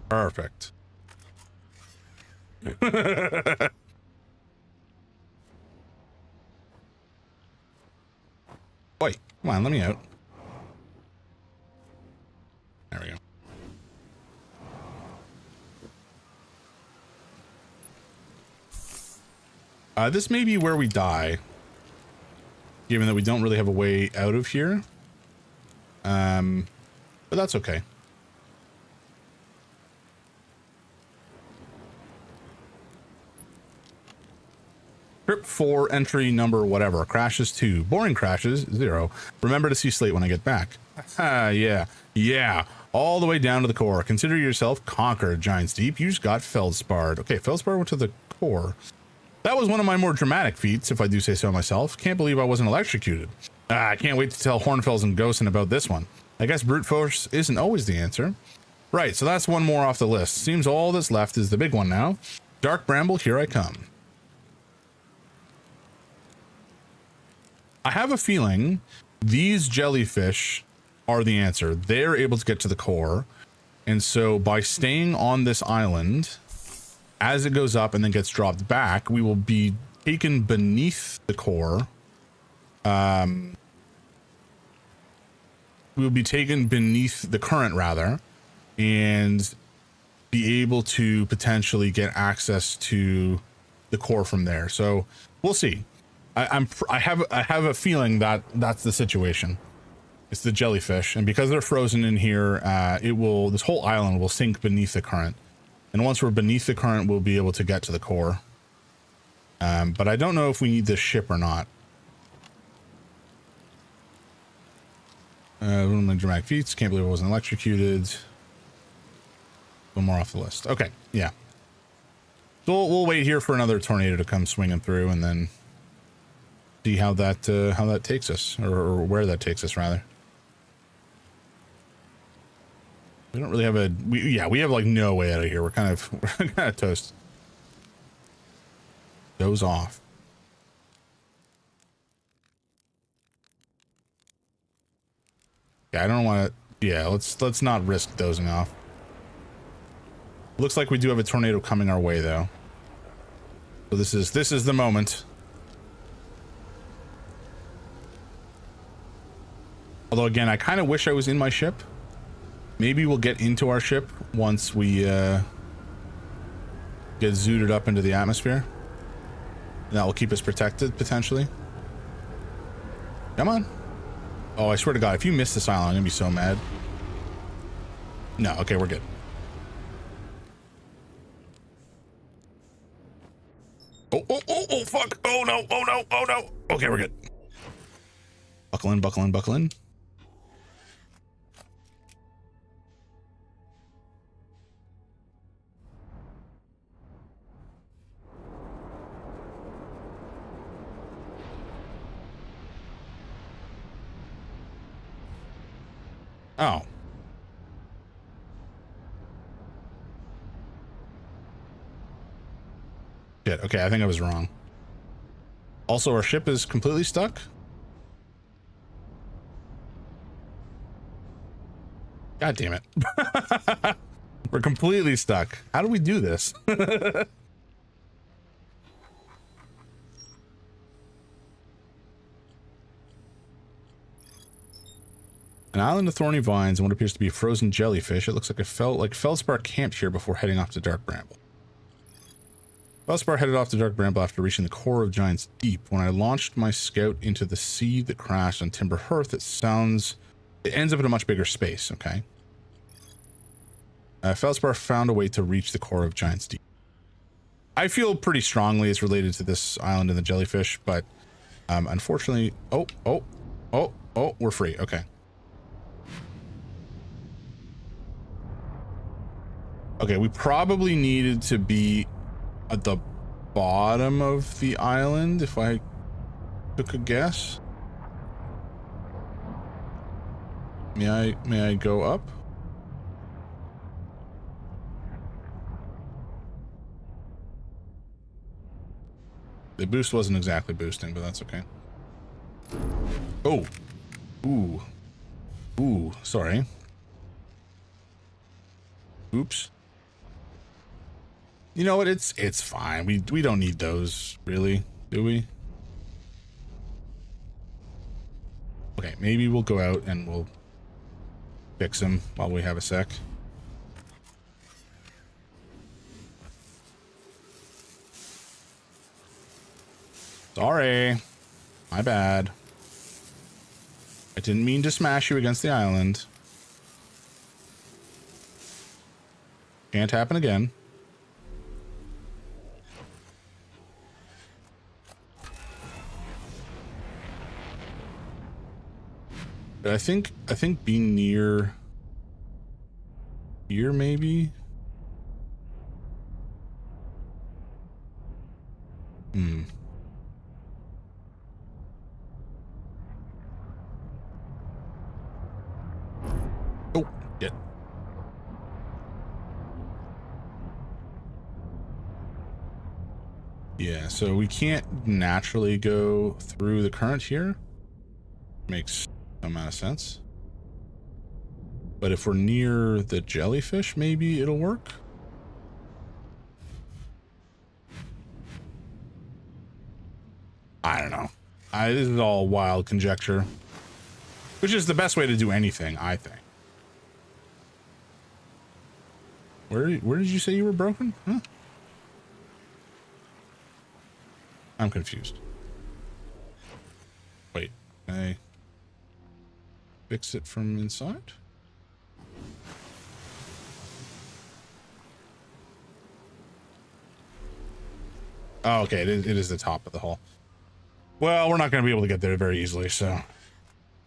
Perfect. Come on, let me out. There we go. This may be where we die, given that we don't really have a way out of here. But that's okay. Trip 4, entry number whatever. Crashes 2. Boring crashes 0. Remember to see Slate when I get back. Yeah. All the way down to the core. Consider yourself conquered, Giants Deep. You just got feldsparred. Okay, feldsparred went to the core. That was one of my more dramatic feats, if I do say so myself. Can't believe I wasn't electrocuted. I can't wait to tell Hornfels and Ghosten about this one. I guess brute force isn't always the answer. Right, so that's one more off the list. Seems all that's left is the big one now. Dark Bramble, here I come. I have a feeling these jellyfish are the answer. They're able to get to the core. And so by staying on this island, as it goes up and then gets dropped back, we will be taken beneath the core. We will be taken beneath the current, rather, and be able to potentially get access to the core from there. So we'll see. I have a feeling that that's the situation. It's the jellyfish, and because they're frozen in here, this whole island will sink beneath the current. And once we're beneath the current, we'll be able to get to the core. But I don't know if we need this ship or not. One of my dramatic feats. Can't believe I wasn't electrocuted. One more off the list. Okay, yeah. So we'll wait here for another tornado to come swinging through, and then see how that takes us, or where that takes us, rather. We don't really have we have like no way out of here. We're kind of toast. Doze off. Yeah, I don't want to. Yeah, let's not risk dozing off. Looks like we do have a tornado coming our way, though. So this is the moment. Although again, I kind of wish I was in my ship. Maybe we'll get into our ship once we get zooted up into the atmosphere. And that will keep us protected, potentially. Come on. Oh, I swear to God, if you miss this island, I'm gonna be so mad. No, okay, we're good. Oh, fuck. Oh no. Okay, we're good. Buckle in. Oh. Shit, okay, I think I was wrong. Also, our ship is completely stuck. God damn it. We're completely stuck. How do we do this? An island of thorny vines and what appears to be a frozen jellyfish. It looks like Feldspar camped here before heading off to Dark Bramble. Feldspar headed off to Dark Bramble after reaching the core of Giants Deep. When I launched my scout into the sea that crashed on Timber Hearth, it ends up in a much bigger space, okay? Feldspar found a way to reach the core of Giants Deep. I feel pretty strongly it's related to this island and the jellyfish, but unfortunately... Oh, we're free, okay. Okay, we probably needed to be at the bottom of the island, if I took a guess. May I go up? The boost wasn't exactly boosting, but that's okay. Oh. Ooh, sorry. Oops. You know what? It's fine. We don't need those, really, do we? Okay, maybe we'll go out and we'll fix him while we have a sec. Sorry. My bad. I didn't mean to smash you against the island. Can't happen again. But I think being near here maybe. Oh, shit. Yeah, so we can't naturally go through the current here. Makes no amount of sense. But if we're near the jellyfish, maybe it'll work. I don't know. This is all wild conjecture. Which is the best way to do anything, I think. Where did you say you were broken? Huh? I'm confused. Wait, can I fix it from inside? Oh, okay, it is the top of the hull. Well, we're not going to be able to get there very easily, so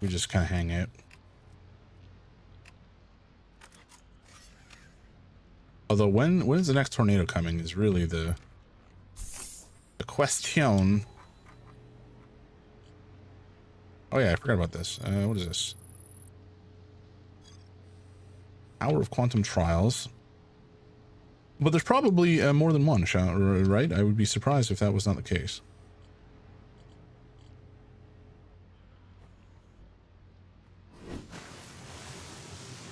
we just kind of hang out. Although when is the next tornado coming is really the question. Oh yeah, I forgot about this. What is this? Hour of Quantum Trials. But there's probably more than one, right? I would be surprised if that was not the case.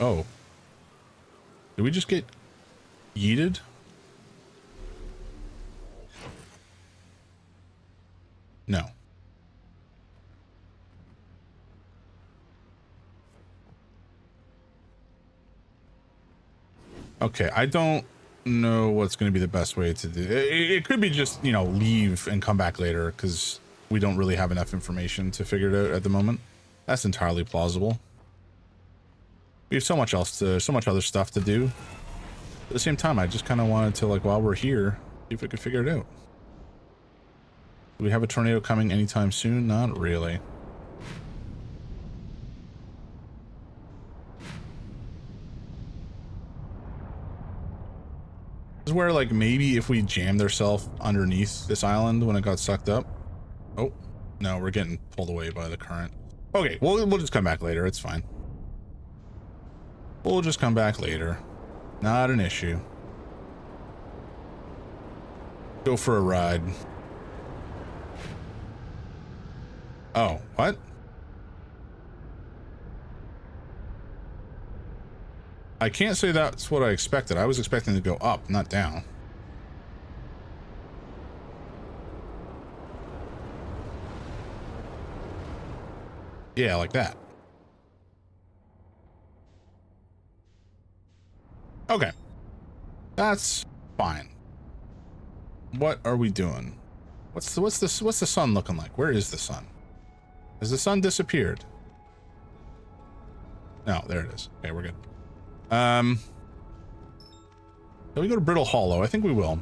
Oh. Did we just get yeeted? No. Okay, I don't know what's going to be the best way to do it. It could be just, you know, leave and come back later because we don't really have enough information to figure it out at the moment. That's entirely plausible. We have so much other stuff to do. At the same time, I just kind of wanted to, like, while we're here, see if we could figure it out. Do we have a tornado coming anytime soon? Not really. This is where, like, maybe if we jammed ourselves underneath this island when it got sucked up. Oh, no, we're getting pulled away by the current. Okay, we'll just come back later. It's fine. We'll just come back later. Not an issue. Go for a ride. Oh, what? I can't say that's what I expected. I was expecting to go up, not down. Yeah, like that. Okay. That's fine. What are we doing? What's the sun looking like? Where is the sun? Has the sun disappeared? No, there it is. Okay, we're good. Can we go to Brittle Hollow? I think we will.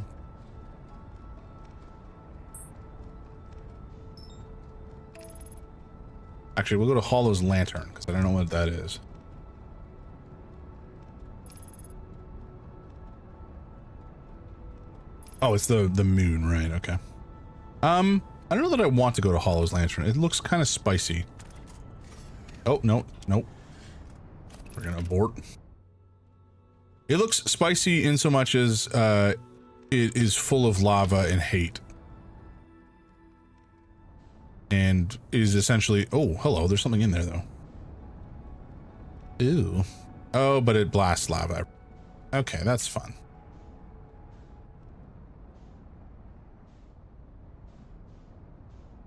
Actually, we'll go to Hollow's Lantern because I don't know what that is. Oh, it's the moon, right? Okay. I don't know that I want to go to Hollow's Lantern. It looks kind of spicy. Oh, no, nope. We're gonna abort. It looks spicy in so much as it is full of lava and hate. And is essentially... Oh, hello, there's something in there, though. Ew. Oh, but it blasts lava. Okay, that's fun.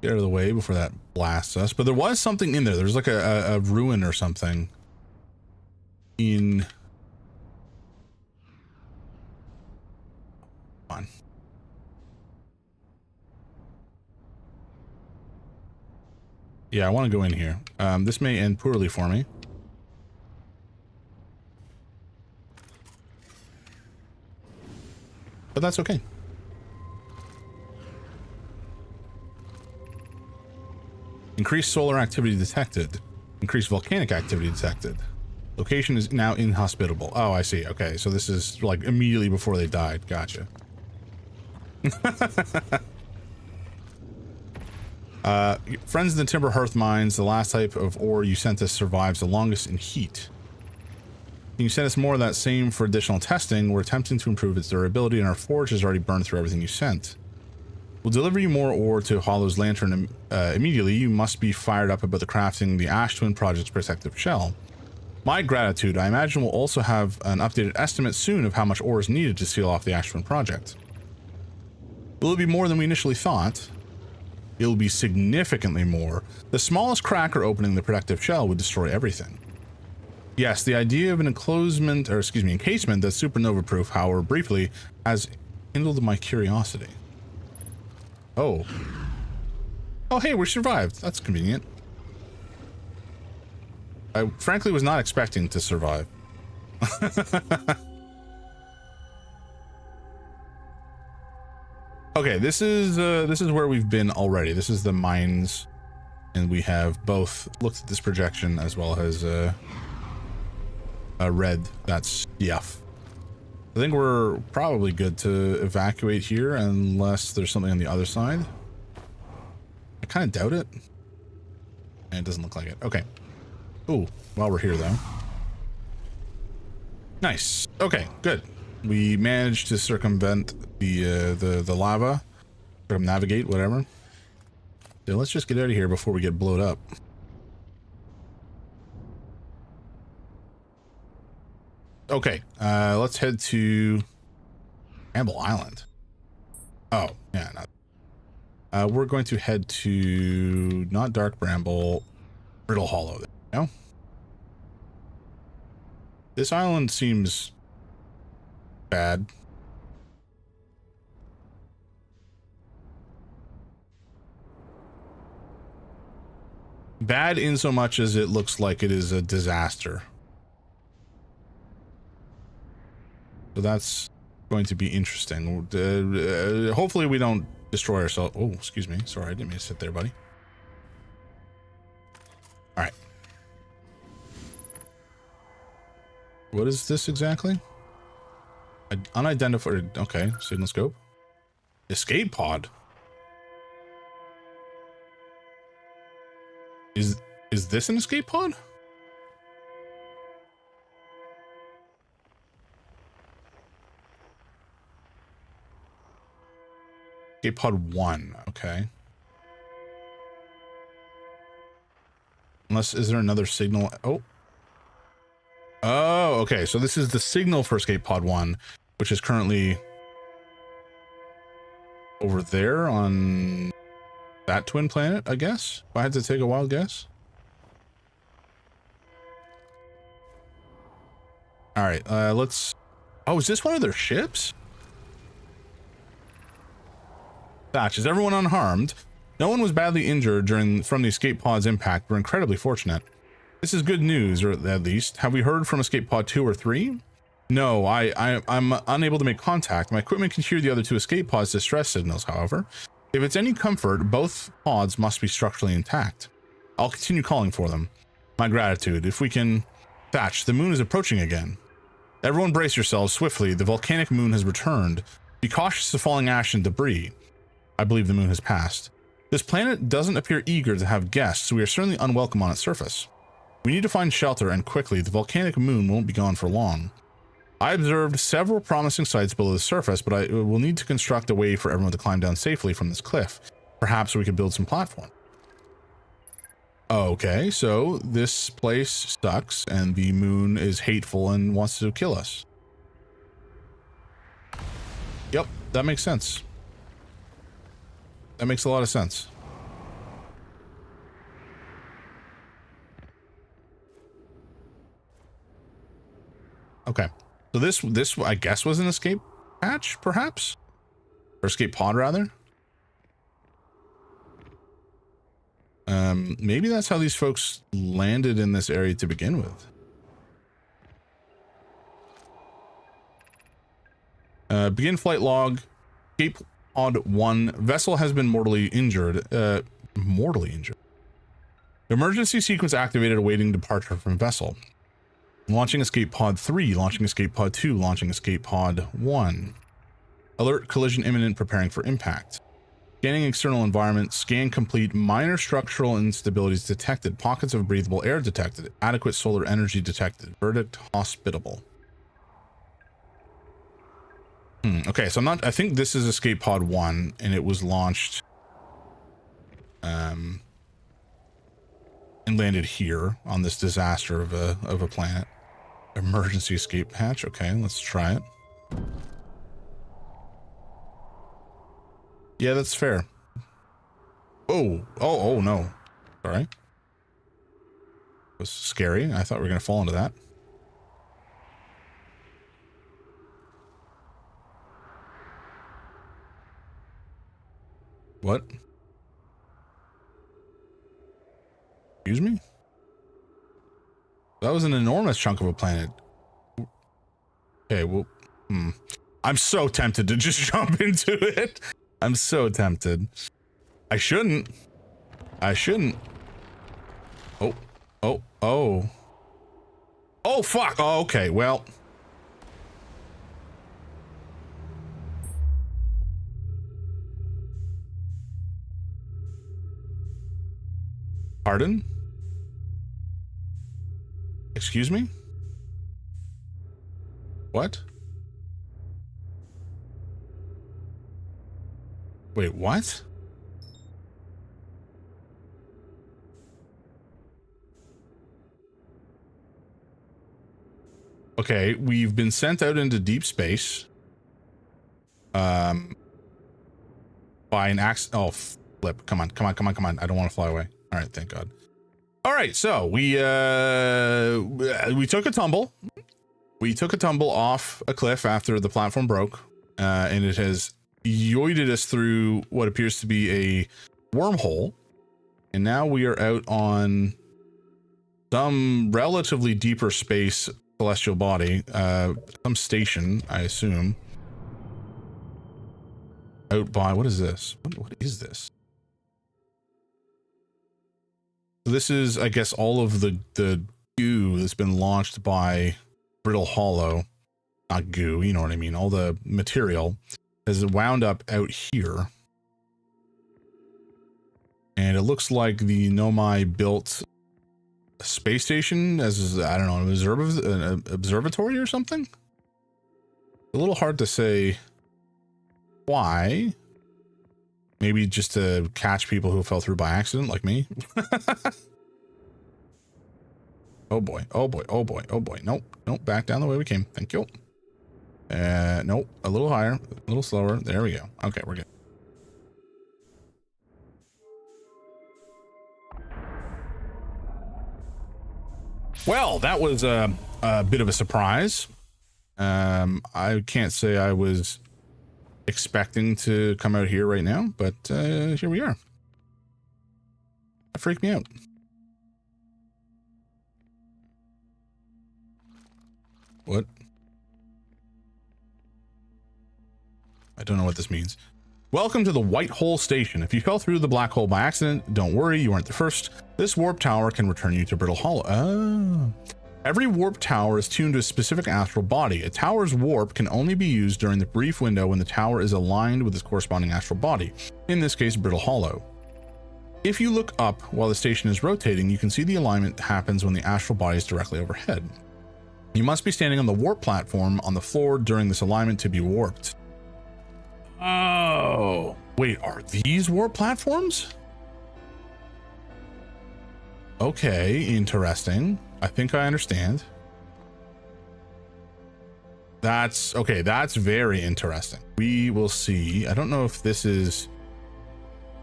Get out of the way before that blasts us. But there was something in there. There's like a ruin or something in... Come on. Yeah, I want to go in here. This may end poorly for me. But that's okay. Increased solar activity detected. Increased volcanic activity detected. Location is now inhospitable. Oh, I see. Okay, so this is like immediately before they died. Gotcha. Friends in the Timber Hearth Mines, the last type of ore you sent us survives the longest in heat. Can you send us more of that same for additional testing? We're attempting to improve its durability, and our forge has already burned through everything you sent. We'll deliver you more ore to Hollow's Lantern immediately. You must be fired up about the crafting the Ash Twin Project's protective shell. My gratitude. I imagine we'll also have an updated estimate soon of how much ore is needed to seal off the Ash Twin Project. Will it be more than we initially thought? It'll be significantly more. The smallest crack or opening the protective shell would destroy everything. Yes, the idea of an encasement that's supernova proof, however, briefly, has kindled my curiosity. Oh. Oh, hey, we survived. That's convenient. I frankly was not expecting to survive. Okay, this is where we've been already. This is the mines, and we have both looked at this projection as well as read that stuff. I think we're probably good to evacuate here unless there's something on the other side. I kind of doubt it. And it doesn't look like it. Okay. Ooh, while we're here though. Nice. Okay, good. We managed to circumvent the lava, circumnavigate, whatever. So let's just get out of here before we get blown up. Okay, let's head to Bramble Island. Oh, yeah, not. We're going to head to not Dark Bramble, Brittle Hollow. There you go. This island seems bad. Bad in so much as it looks like it is a disaster. So that's going to be interesting. Hopefully we don't destroy ourselves. Oh, excuse me. Sorry, I didn't mean to sit there, buddy. All right. What is this exactly? Unidentified. Okay, signal scope. Escape pod. Is this an escape pod? Escape pod 1. Okay. Unless, is there another signal? Oh. Oh, okay. So this is the signal for escape pod 1, which is currently over there on that twin planet, I guess. If I had to take a wild guess. All right, let's... Oh, is this one of their ships? Thatch, is everyone unharmed? No one was badly injured from the escape pod's impact. We're incredibly fortunate. This is good news, or at least. Have we heard from escape pod 2 or 3? No, I'm unable to make contact. My equipment can hear the other two escape pods' distress signals, however. If it's any comfort, both pods must be structurally intact. I'll continue calling for them. My gratitude. If we can... Thatch, the moon is approaching again. Everyone brace yourselves swiftly. The volcanic moon has returned. Be cautious of falling ash and debris. I believe the moon has passed. This planet doesn't appear eager to have guests, so we are certainly unwelcome on its surface. We need to find shelter, and quickly. The volcanic moon won't be gone for long. I observed several promising sites below the surface, but I will need to construct a way for everyone to climb down safely from this cliff. Perhaps we could build some platform. Okay, so this place sucks, and the moon is hateful and wants to kill us. Yep, that makes sense. That makes a lot of sense. Okay. So this I guess was an escape hatch, perhaps? Or escape pod, rather? Maybe that's how these folks landed in this area to begin with. Begin flight log. Escape pod 1. Vessel has been mortally injured. Mortally injured. Emergency sequence activated awaiting departure from vessel. Launching escape pod 3. Launching escape pod 2. Launching escape pod 1. Alert collision imminent, preparing for impact. Scanning external environment. Scan complete. Minor structural instabilities detected. Pockets of breathable air detected. Adequate solar energy detected. Verdict hospitable. Okay, so I think this is escape pod 1, and it was launched and landed here on this disaster of a planet. Emergency escape hatch. Okay, let's try it. Yeah, that's fair. Oh no. Sorry. It was scary. I thought we were going to fall into that. What? Excuse me? That was an enormous chunk of a planet. Okay, well, I'm so tempted to just jump into it. I'm so tempted. I shouldn't. Oh, fuck. Oh, okay, well. Pardon? Excuse me? What? Wait, what? Okay, we've been sent out into deep space. By an oh, flip. Come on. I don't want to fly away. All right, thank God. All right, so we took a tumble. We took a tumble off a cliff after the platform broke, and it has yoided us through what appears to be a wormhole, and now we are out on some relatively deeper space celestial body, some station, I assume. Out by, what is this? What is this? This is, I guess, all of the goo that's been launched by Brittle Hollow. Not goo, you know what I mean. All the material has wound up out here. And it looks like the Nomai built a space station as, I don't know, an observatory or something? A little hard to say why. Maybe just to catch people who fell through by accident, like me. Oh boy. Nope. Back down the way we came. Thank you. Nope. A little higher, a little slower. There we go. Okay, we're good. Well, that was a bit of a surprise. I can't say I was expecting to come out here right now, but here we are. That freaked me out. What? I don't know what this means. Welcome to the White Hole Station. If you fell through the black hole by accident, don't worry, you weren't the first. This warp tower can return you to Brittle Hollow. Oh. Every warp tower is tuned to a specific astral body. A tower's warp can only be used during the brief window when the tower is aligned with its corresponding astral body, in this case, Brittle Hollow. If you look up while the station is rotating, you can see the alignment that happens when the astral body is directly overhead. You must be standing on the warp platform on the floor during this alignment to be warped. Oh, wait, are these warp platforms? Okay, interesting. I think I understand. That's okay. That's very interesting. We will see. I don't know if this is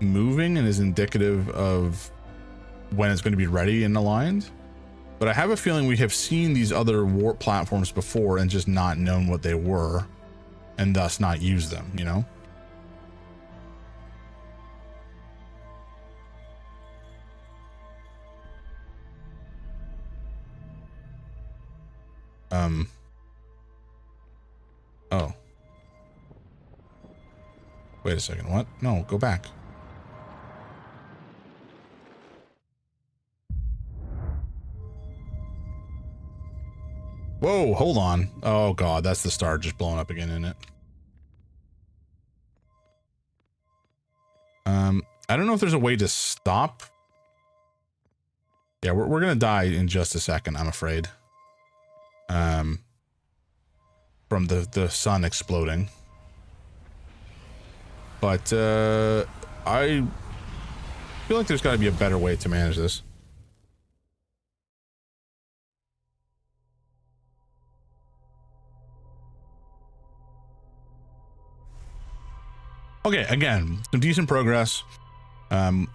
moving and is indicative of when it's going to be ready and aligned. but I have a feeling we have seen these other warp platforms before and just not known what they were, and thus not used them, you know? Oh. Wait a second, what? No, go back. Whoa, hold on. Oh god, that's the star just blowing up again, isn't it? I don't know if there's a way to stop. Yeah, we're gonna die in just a second, I'm afraid. From the sun exploding. But I feel like there's got to be a better way to manage this. Okay, again, some decent progress. We'll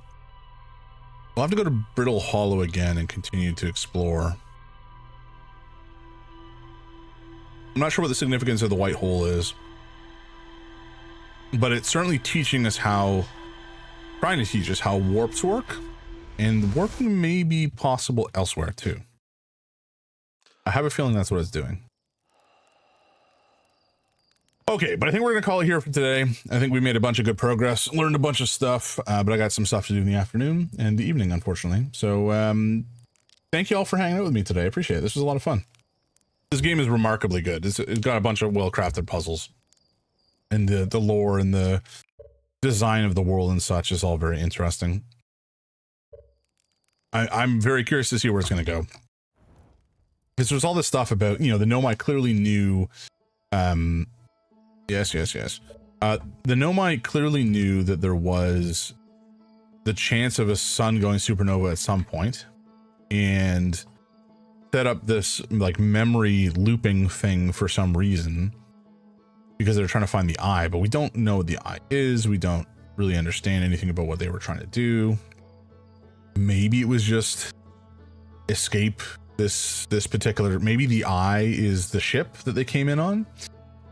have to go to Brittle Hollow again and continue to explore. I'm not sure what the significance of the white hole is, but it's certainly teaching us how, trying to teach us how warps work, and warping may be possible elsewhere too. I have a feeling that's what it's doing. Okay, but I think we're going to call it here for today. I think we made a bunch of good progress, learned a bunch of stuff, but I got some stuff to do in the afternoon and the evening, unfortunately. So thank you all for hanging out with me today. I appreciate it. This was a lot of fun. This game is remarkably good. It's got a bunch of well-crafted puzzles, and the lore and the design of the world and such is all very interesting. I'm very curious to see where it's going to go, because there's all this stuff about, you know, the Nomai clearly knew. Yes. The Nomai clearly knew that there was the chance of a sun going supernova at some point, and set up this like memory looping thing for some reason, because they're trying to find the eye, but we don't know what the eye is. We don't really understand anything about what they were trying to do. Maybe it was just escape this particular, maybe the eye is the ship that they came in on,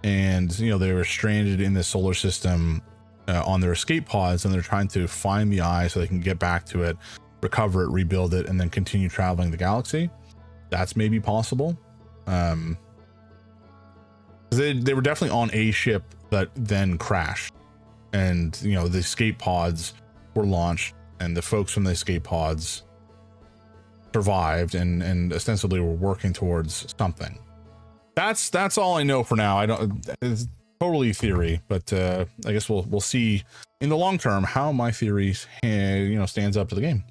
and you know, they were stranded in the solar system on their escape pods, and they're trying to find the eye so they can get back to it, recover it, rebuild it, and then continue traveling the galaxy. That's maybe possible. They were definitely on a ship that then crashed, and you know, the escape pods were launched, and the folks from the escape pods survived and ostensibly were working towards something. That's all I know for now. I don't, it's totally theory, but I guess we'll see in the long term how my theory stands up to the game.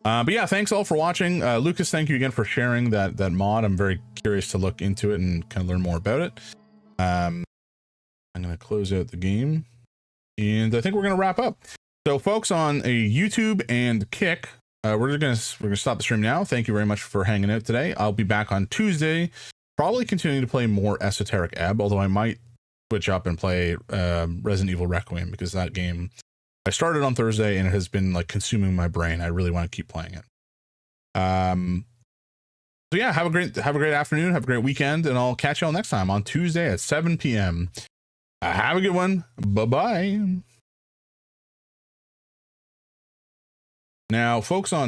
But yeah, thanks all for watching. Lucas, thank you again for sharing that mod. I'm very curious to look into it and kind of learn more about it. I'm going to close out the game, and I think we're going to wrap up. So folks on a YouTube and Kick, we're going to stop the stream now. Thank you very much for hanging out today. I'll be back on Tuesday, probably continuing to play more Esoteric Ebb, although I might switch up and play Resident Evil Requiem, because that game I started on Thursday and it has been like consuming my brain. I really want to keep playing it. So yeah, have a great afternoon, have a great weekend, and I'll catch y'all next time on Tuesday at 7 p.m. Have a good one. Bye-bye. Now, folks on